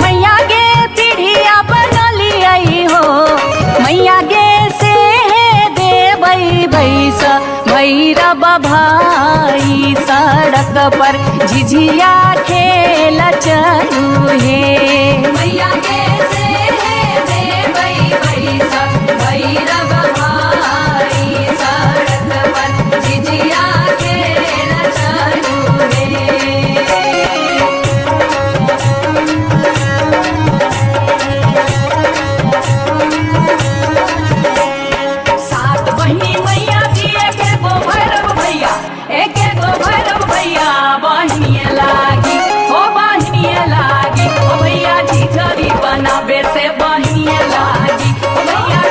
मैया गे पीढ़िया बनलियै हो मैया गे से देबै बैस भैरव भाई सड़क पर झिझिया खेल चलू हे मैया गे से देबै बैस भैरव भाई सड़क पर झिझिया खेल चलू हे सात बहिनी मैया दिए के गो भैरव भैया एक गो भैरव भैया बहिनिए लागी हो बहिनिए लागी ओ भैया झिझरी बनाबे से बहिनिए लागी ओ भैया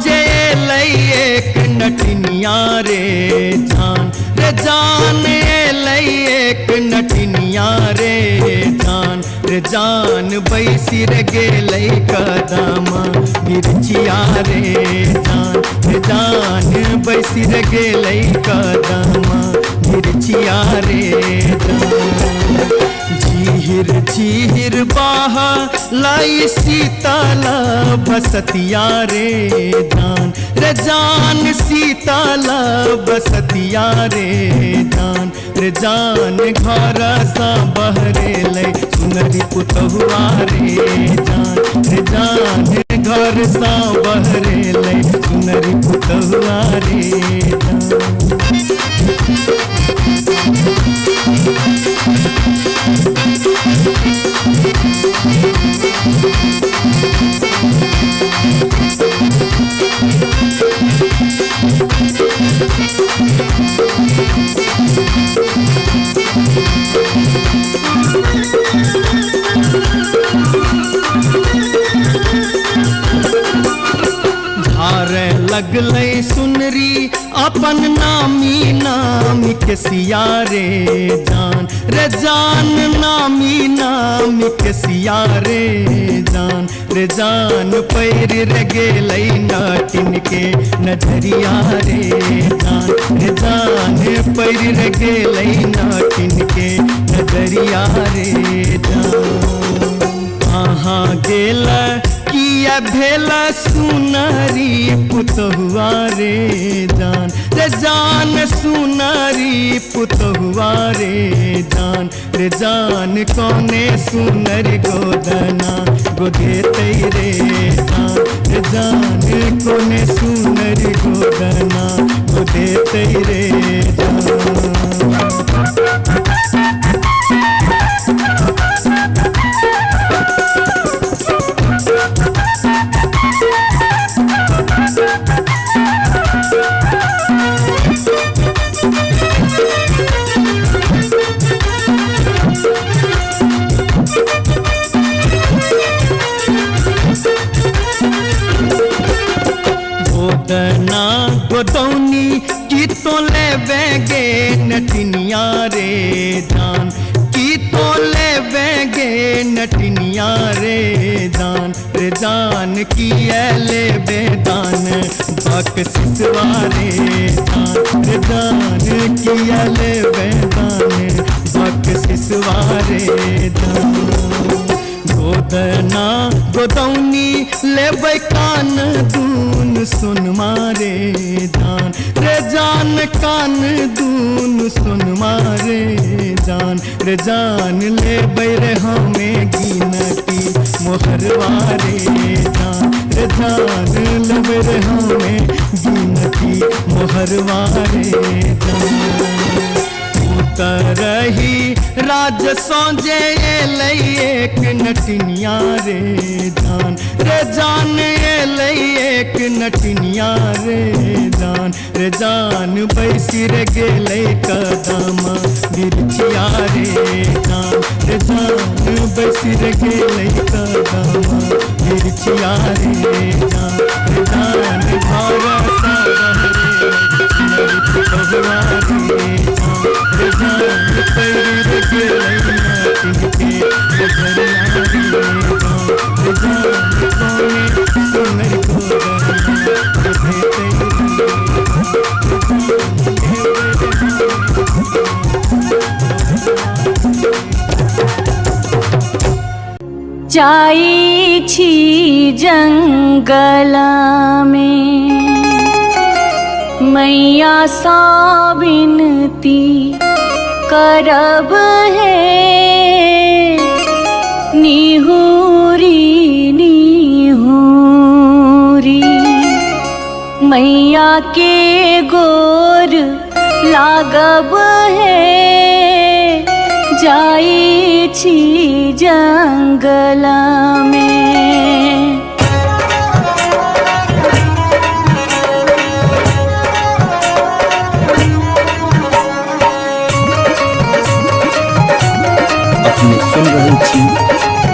सोजे लई एक नटनिया रे जान रे जान लई एक नटनिया रे जान रे जान बैसी रे गेलई कदमा मिर्चिया रे जान बैसी रे गेलई कदमा मिर्चिया रे जान झीर झीर बाहा लाई सीताला बसतिया रे जान सीताला बसतिया रे जान घर सा बहरे ले सुनरी पुतहुआ रे जान घर सा बहरे ले सुनरी पुतहुआ रे धारे लगलै सुनरी अपन नामी नामी के सिया रे जान नामी नामी के सिया रे जान पैर रे गेलै नाटिन के नजरिया रे जान पैर रे गेलै नाटिन के नजरिया रे जान कहाँ गेल किया भेला सुनारी पुतहुआ रे जान सुनारी पुतहुआ रे जान कौने सुनर गोदना गोदेते रे जान कौने सुनर गोदना गोदेते रे जान गोदना गोदौनी की तो ले बेगे नटनिया रे जान की तो ले बेगे नटनिया रे जान की ले बेदान बक सिसवा रे जान की ले बेदान बक सिसवा रे जान गोदना गोदौनी लेबै कान दून सुन मारे जान कान दून सुन मारे जान लेबै रे हमें गिनती मोहरवा रे जान लेबै रे हमें गिनती मोहरवा रे जान रही राज सोजे लई एक नटनिया रे जान लई एक नटनिया रे जान बैसी रे गेलै कदमा मिर्चिया रे जान बैसी रे गेलै कदमा मिर्चिया रे जान घर सा बहरे पुतहुआ रे जान पैर गेलै नाटिन के नजरिया रे जान कौने सुनर
जाई छी जंगल में मैया सा विनती करब है निहुरी निहुरी मैया के गोर लागब है जाई छी जंगल में
अपने सुन रहे थी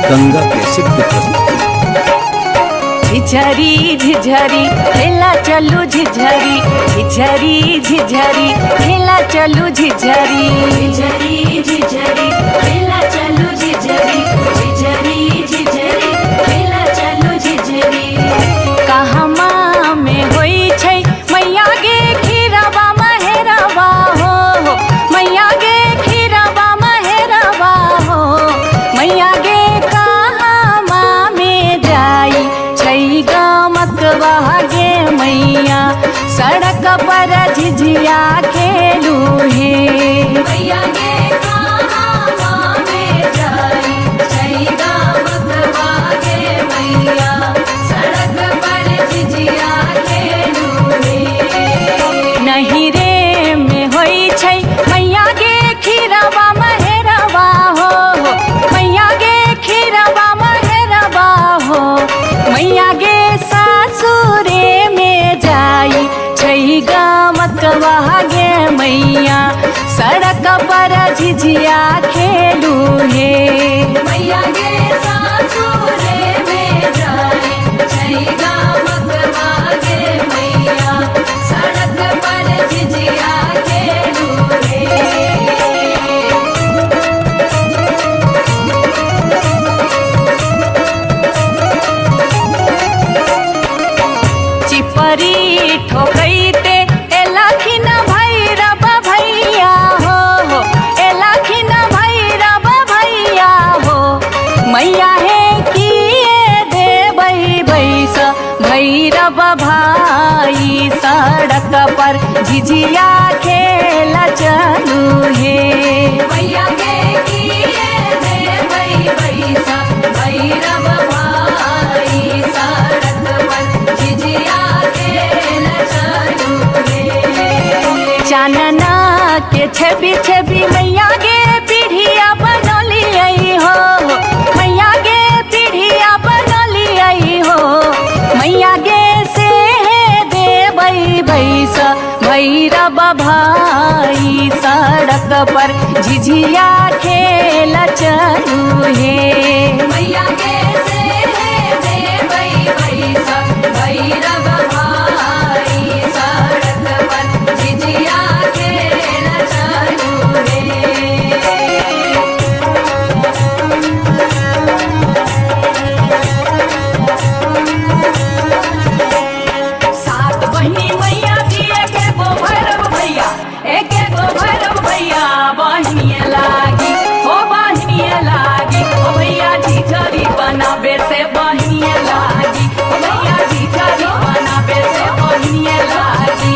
गंगा कैसेट की प्रस्तुति।
झिझरी झिझरी खेला चलू झिझरी झिझरी झिझरी खेला चलू झिझरी
झिझरी झिझरी खेला चलू झिझरी झिझरी झिझरी खेला चलू झिझरी
कहमा में होई छै मैया गे खीरवा महेरवा हो मैया गे खीरवा महेरवा हो मैया गे कहमा में जाई छै गमकवा गे मैया सड़क पर झिझिया खेलू हे
मैया गे कहाँ में जाई छैगा बकवा गे मैया सड़क पर झिझिया खेलू रे
नहीं रे में होई छै मैया गे खीरवा महेरवा हो मैया गे खीरवा महेरवा हो मैया गे सासुरे में जाई छै गमकवा गे मैया सड़क पर झिझिया खेलू हे
मैया गे सासुरे में जाई छैगा बकवा गे मैया सड़क पर झिझिया खेलू रे
चिपरी ठोकैते एलाखिन भैरव भैया हो एलाखिन भैरव भैया हो मैया हे किए देबै बैस भैरव भाई सड़क पर झिझिया खेल चलू हे
मैया गे किए देबै बैसा भैरव भाई सड़क पर झिझिया खेल चलू रे
चानना के छवि छवि मैया गे पीढ़िया बनलियै हो मैया गे पीढ़िया बनलियै हो मैया गे से देबै बैस भैरव भाई सड़क पर झिझिया खेल चलू हे
मैया गे से देबै बैसा भैरव भाई सड़क पर झिझिया खेल चलू रे सात बहिनी मैया थी एक गो भैरव भैया एक गो भैरव भैया बहनिए लागी हो बहनिए लागी ओ भैया झिझरी बनाबे से बहनिए लागी ओ भैया झिझरी बनाबे से बहनिए लागी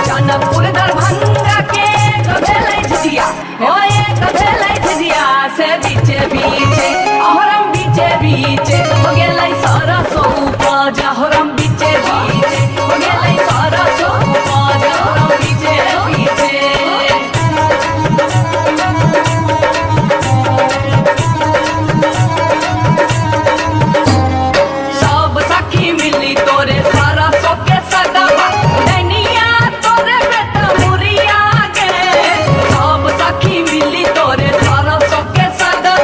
जनकपुर दरभंगा के कबेलै झिझिया हो एक कबेलै झिझिया से बीचे बीचे अहरम बीचे बीचे हो गेलै सरसो उपज अहरम बीचे बीचे हो गेलै सरसो उपज अहरम बीचे बीचे सब सखी मिली तोरे सरसो के सदवा दैनिया तोरे बेटा मुरिया गे सब सखी मिली तोरे सरसो के सदवा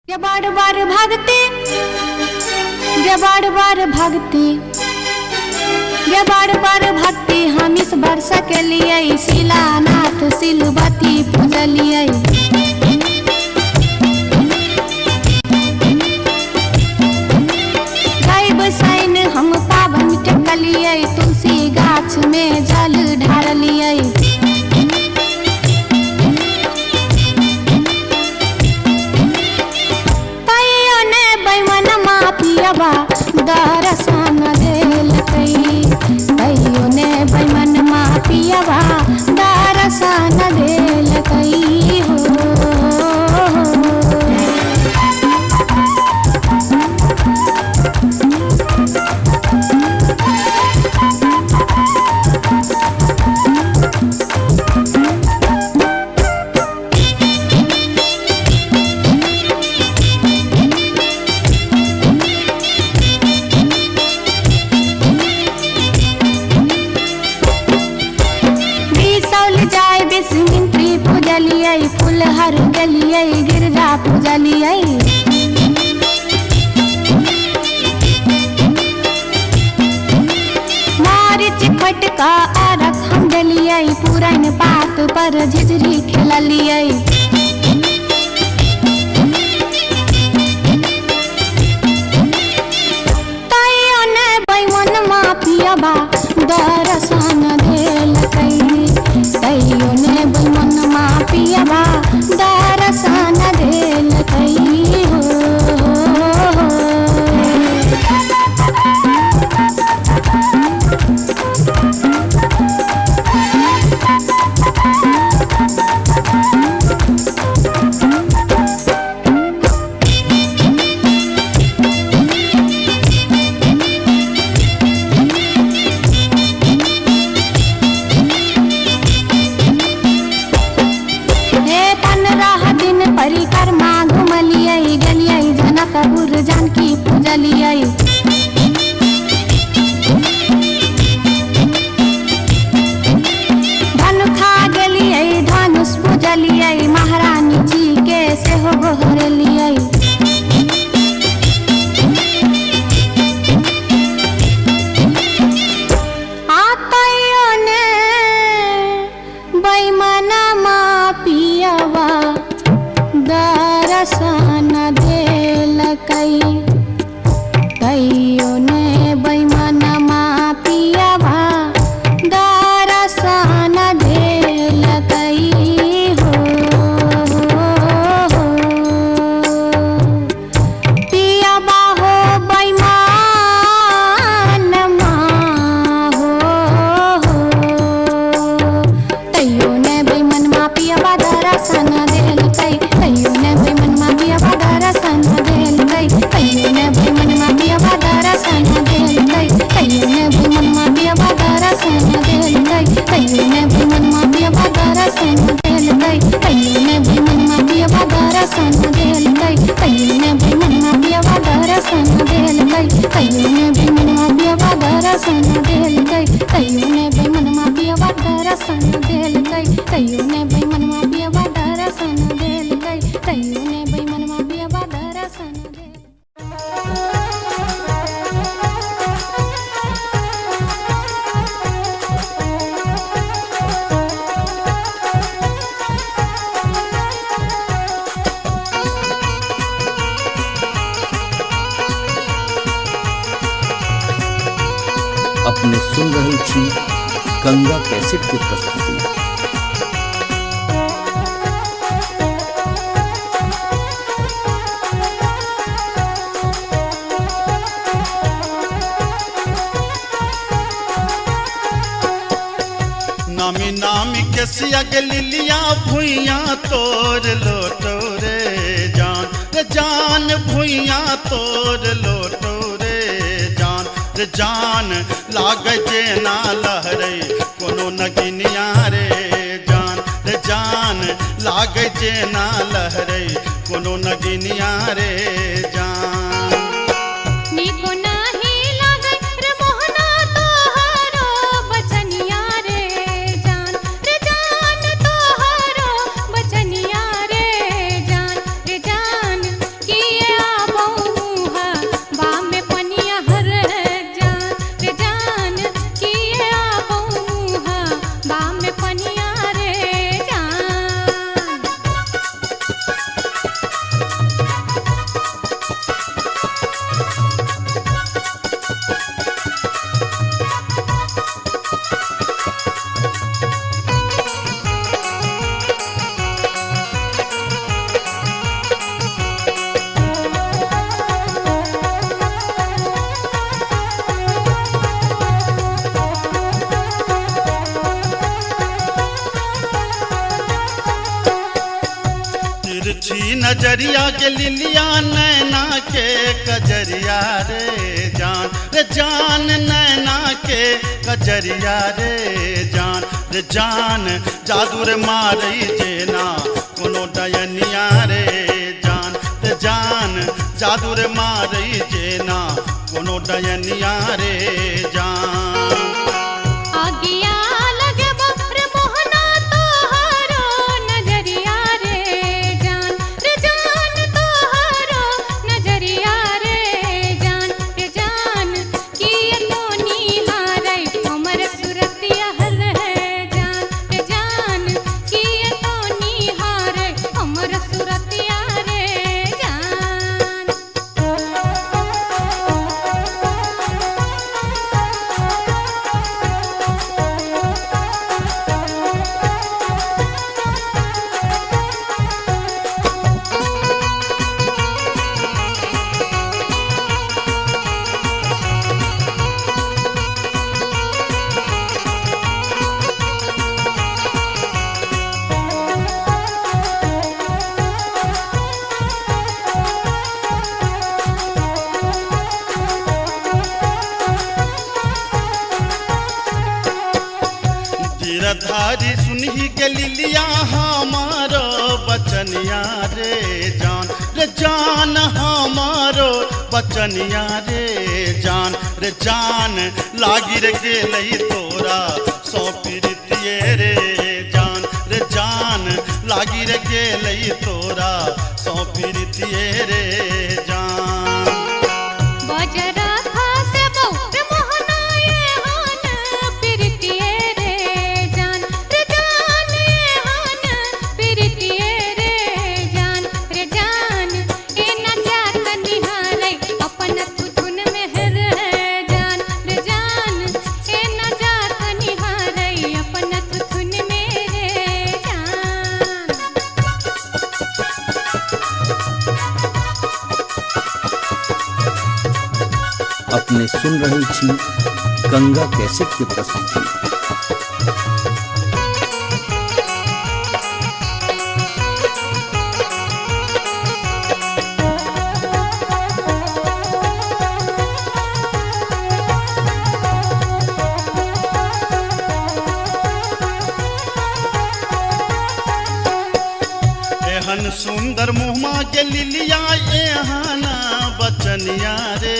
ये बार बार भागते, ये बार बार भागते, ये बार बार भागते हम इस वर्ष के लिए शिलानाथ सिलवती पूजलिए। बसाइन हम पावन टेकलिए, तुलसी गाछ में जल ढारलिए। तैयो ने बैमन मापियबा दर्शन देलकै, तैयो ने बैमन मापियबा दर्शन देलकै हो। फुलहर गलिए गिरजा पूजलिए। मारिच खटका आरख हम डलिए, पुरन पात पर झिझरी खेललिए। तैयो ने बैमन मापियबा दर्शन देलकै, तैयो ने बैमन मापियबा दर्शन देलकै हो। परिक्रमा घुमलिए, गलिए जनकपुर जानकी पूजलिए। धनुखा गेलिए धनुष पूजलिए, महारानी जी के सेहो गोहरलिए। तैयो ने बैमन मापियबा दर्शन देलकै, तैयो ने बैमन मापियबा दर्शन देलकै हो। पियबा हो बैमन हो, तैयो ने बैमन मापियबा दर्शन देलकै, तैयो ने बैमन मापियबा दर्शन देलकै, तैयो ने बैमन मापियबा दर्शन देलकै, तैयो ने बैमन मापियबा दर्शन देलकै, तैयो ने बैमन मापियबा दर्शन देलकै, तैयो ने बैमन मापियबा दर्शन देलकै, तैयो ने बैमन मापियबा दर्शन देलकै, तैयो ने बैमन मापियबा दर्शन देलकै, तैयो ने बैमन मापियबा दर्शन देलकै, तैयो ने बैमन मापियबा दर्शन देलकै, तैयो ने बैमन मापियबा दर्शन देलकै।
अपने सुन रही थी गंगा कैसेट की प्रस्तुति।
नामी नामी के सियग लिलिया भुइया तोर लोटो रे जान, रे जान भुइया तोर लोटो रे जान, रे जान लागे जे ना लहरे कोनो नगिनिया रे जान, रे जान लागे जे ना लहरे कोनो नगिनिया रे जान।
निको नाही लागे रे मोहना तोहरो बचनिया रे जान, रे जान तोहरो बचनिया रे जान, रे जान की
तिरछी नजरिया के लिलिया नैना के कजरिया रे जान नैना के कजरिया रे जान जादू रे मारई जेना कोनो डयनिया रे जान जादू रे मारई जेना कोनो डयनिया रे जान
आगिया लगे बप्र मोहना तोहारो नजरिया रे जान तोहारो नजरिया रे जान किए तो निहारै हमर सुरतिया हल है जान किए तो निहारै हमर सुरतिया रे
गिरधारी सुनही के लिलिया हमारो बचनिया रे जान हमारो बचनिया रे जान लागी रे गेलई तोरा सौ प्रीतिये रे जान लागी रे गेलई तोरा सौ प्रीतिये रे जान
बजरा खासे बहु मोहना ये हान प्रीतिये रे जान ये हान प्रीतिये रे जान ए न जात निहारै अपन तुधुन मेहर जान ए न जात निहारै अपन तुधुन मेरे जान
अपने सुन रही थी गंगा कैसेट की प्रस्तुति।
एहन सुंदर मुहमा के लिलिया एहाना बचनिया रे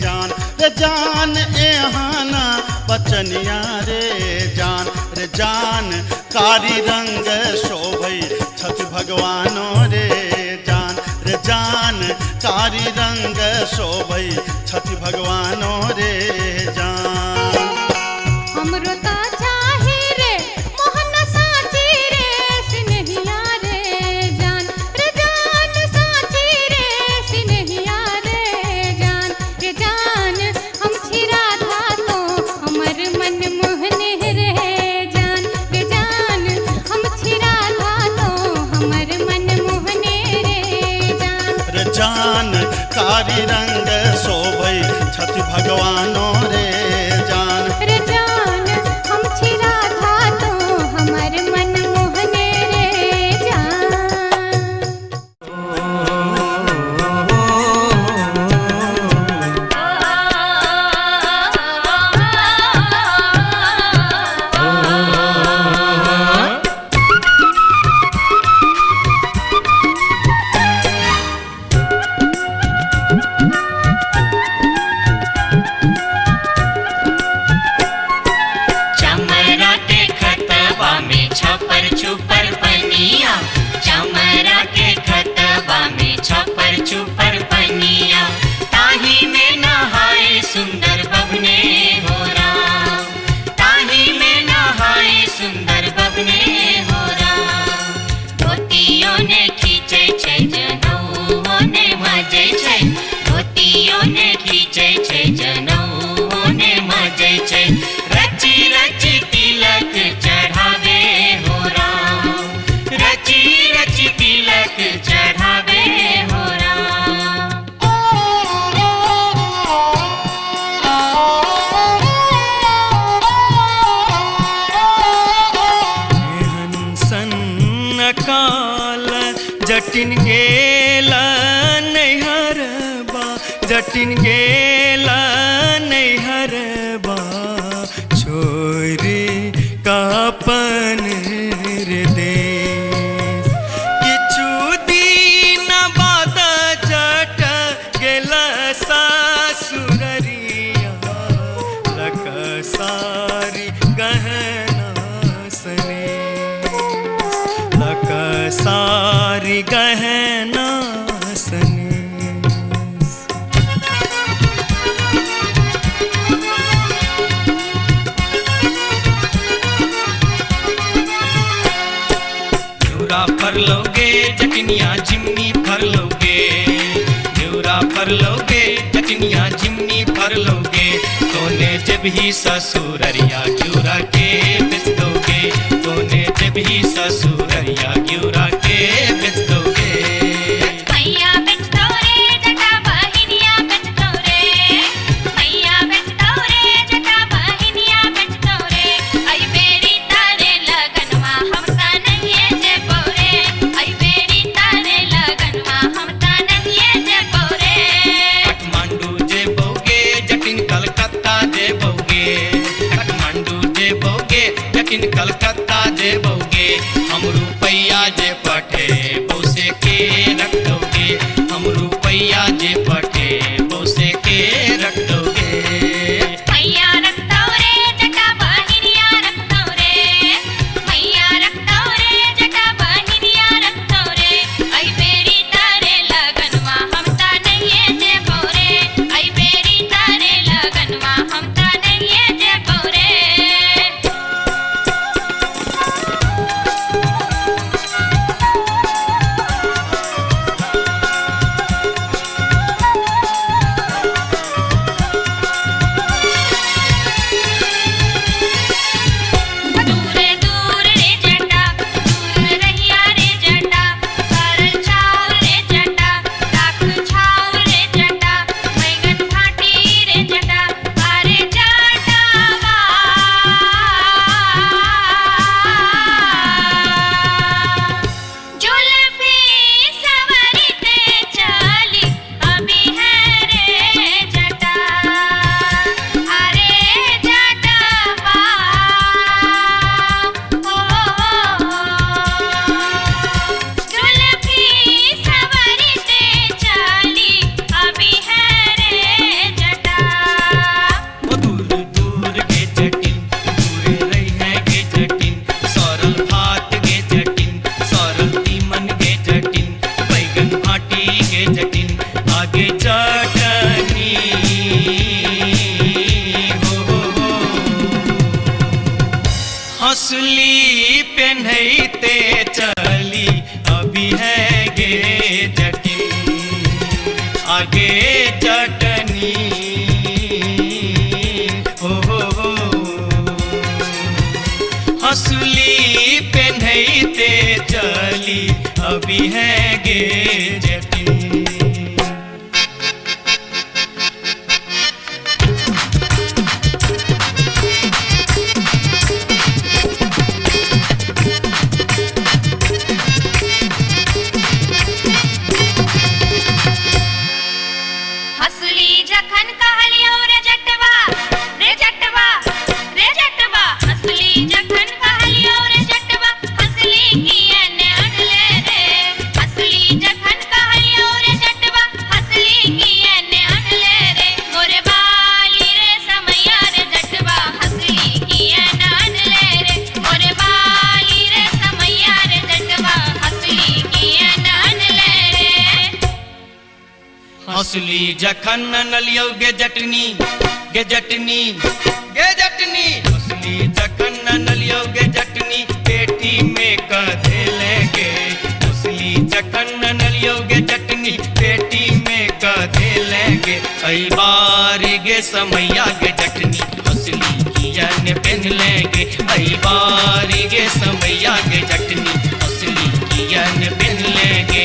जान एहाना बचनिया रे जान कारी रंग शोभई छठ भगवानो रे जान कारी रंग शोभई छठ भगवानो रे जान
हमरो ता चाही रे मोहन साची रे सिनहिया रे जान साची रे सिनहिया रे जान हम छिरा था तो हमर मन मोहने रे जान हम छिरा था तो हमर मन मोहने रे
जान कारी रंग शोभई छठ भगवानो रे जान
हम छिरा था तो हमर मन मोहने रे जान
जटिन गेला नैहरबा जटिन गेला नैहरबा छोरी कापन रे देश किछु दिन बाद जट गेला सासुररिया लक सारी गहना सने लक सारी गहना सने फर लोगे जटनिया जिमनी फर लोगे न्यूरा फर लोगे जटनिया जिमनी फर लोगे तोने जब ही ससुररिया ग्यूरा के बेच दोगे तोने जब ही ससुररिया ग्यूरा के बेच दोगे
मैया बेच दो रे जटा बहिनिया बेच दो रे मैया बेच दो रे जटा बहिनिया बेच दो रे आई बेरी तारे लगनवा हम ता नहीं जे बोरे आई बेरी तारे लगनवा हम ता नहीं जे बोरे
काठमांडू जे बोगे जटिन कलकत्ता जे बोगे काठमांडू जे बोगे जटिन कलकत्ता जे बोगे हम रुपैया जे पठे बोसे के रख दोगे हम रुपैया जे पठे बोसे के रख दोगे
मैया रख दो रे जटा बहिनिया रख दो रे मैया रख दो रे जटा बहिनिया रख दो रे आई बेरी तारे लगनवा हम ता नहीं जे बोरे आई बेरी तारे लगनवा हम ता नहीं जे बोरे दूर दूर रे जटा दूर रहिया रे जटा सरल छाव रे जटा राख छाव रे जटा बैगन फाटी रे जटा अरे जटावा जुल्फी सवरते चली अभी है रे जटा अरे जटावा जुल्फी सवरते चली अभी है रे जटा
वो दूर दूर के जटिन दूर रही है के जटिन सरल भात के जटिन सरल तीमन के जटिन बैगन भाटी के जटिन आगे चटनी हो हंसली पेन्हते चली अभी है गे जटिन आगे चटनी हो हंसली पेन्हते चली अभी है गे जटिन
हसली जखन कहलियो रे जटवा रे जटवा रे जटवा हसली जखन कहलियो रे जटवा हसली कियने अनले रे हसली जखन कहलियो रे जटवा हसली कियने अनले रे मोरे बाली रे समैया रे जटवा हसली कियने अनले रे मोरे बाली रे समैया रे जटवा हसली कियने अनले रे
हंसली जखन नलियो गे जटनी गे जटनी गे जटनी हंसली जखन नलियो गे जटनी पेटी में कधे लेंगे हंसली जखन नलियो गे जटनी पेटी में कधे लेंगे कई बार गे समैया गे जटनी हंसली कियन पहन लेंगे कई बार गे समैया गे जटनी हंसली कियन पहन लेंगे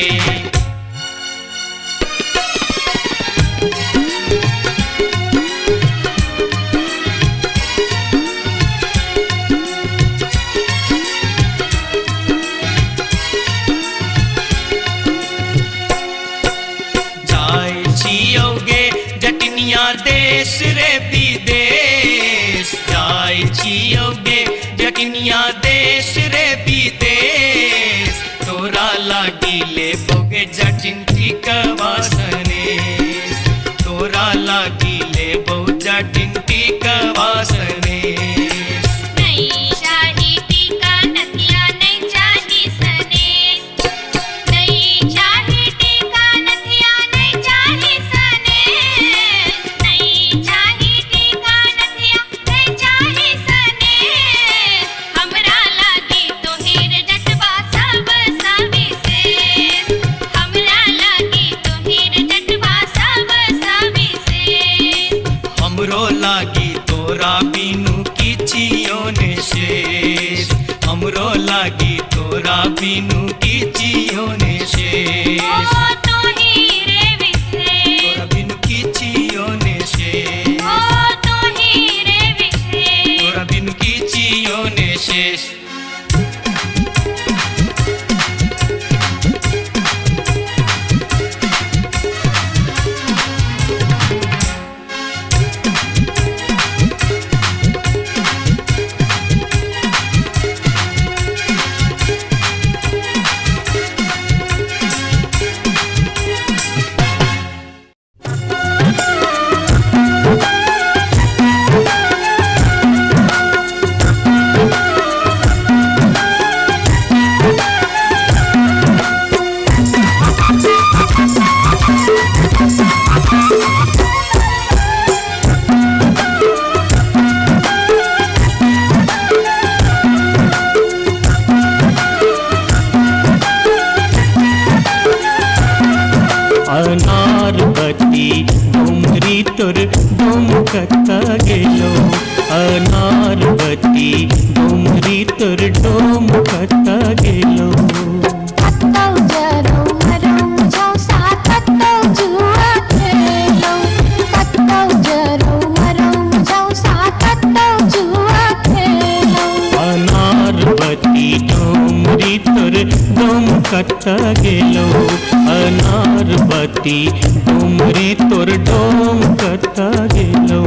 छियोगे जटनिया देश रे विदेश जाय छियोगे जटनिया देश रे विदेश तोरा लागी ले बोगे जटिन टिकवा सनेश तोरा लागी ले बो जटिन टिकवा सनेश
नहीं चाही टीका नथिया नहीं चाही सनेश नहीं चाही टीका नथिया नहीं चाही सनेश नहीं चाही टीका नथिया नहीं चाही सनेश हमरा लागी तो हीर जटवा सब सविशेष हमरा लागी तो हीर जटवा सब सविशेष
हमरो लागी तोरा बिनु किछियो ने शेष हमरो लागी तोरा बिनु किछियो ने शेष
ओ तो हीरे विशेष
तोरा बिनु किछियो ने शेष
ओ तो हीरे विशेष
तोरा बिनु किछियो ने शेष
अनारबती डोमरी तोर डोमकता गेलो अनारबती डोमरी तोर डोमकता गेलो
कत्तौ जरौ मरौ मुझौ साथ कत्तौ जुआ खेलौ कत्तौ जरौ मरौ मुझौ साथ कत्तौ जुआ खेलौ
अनारबती डोमरी तोर डोमकता गेलो अनारबती डोमरी तोर डोमकता गेलो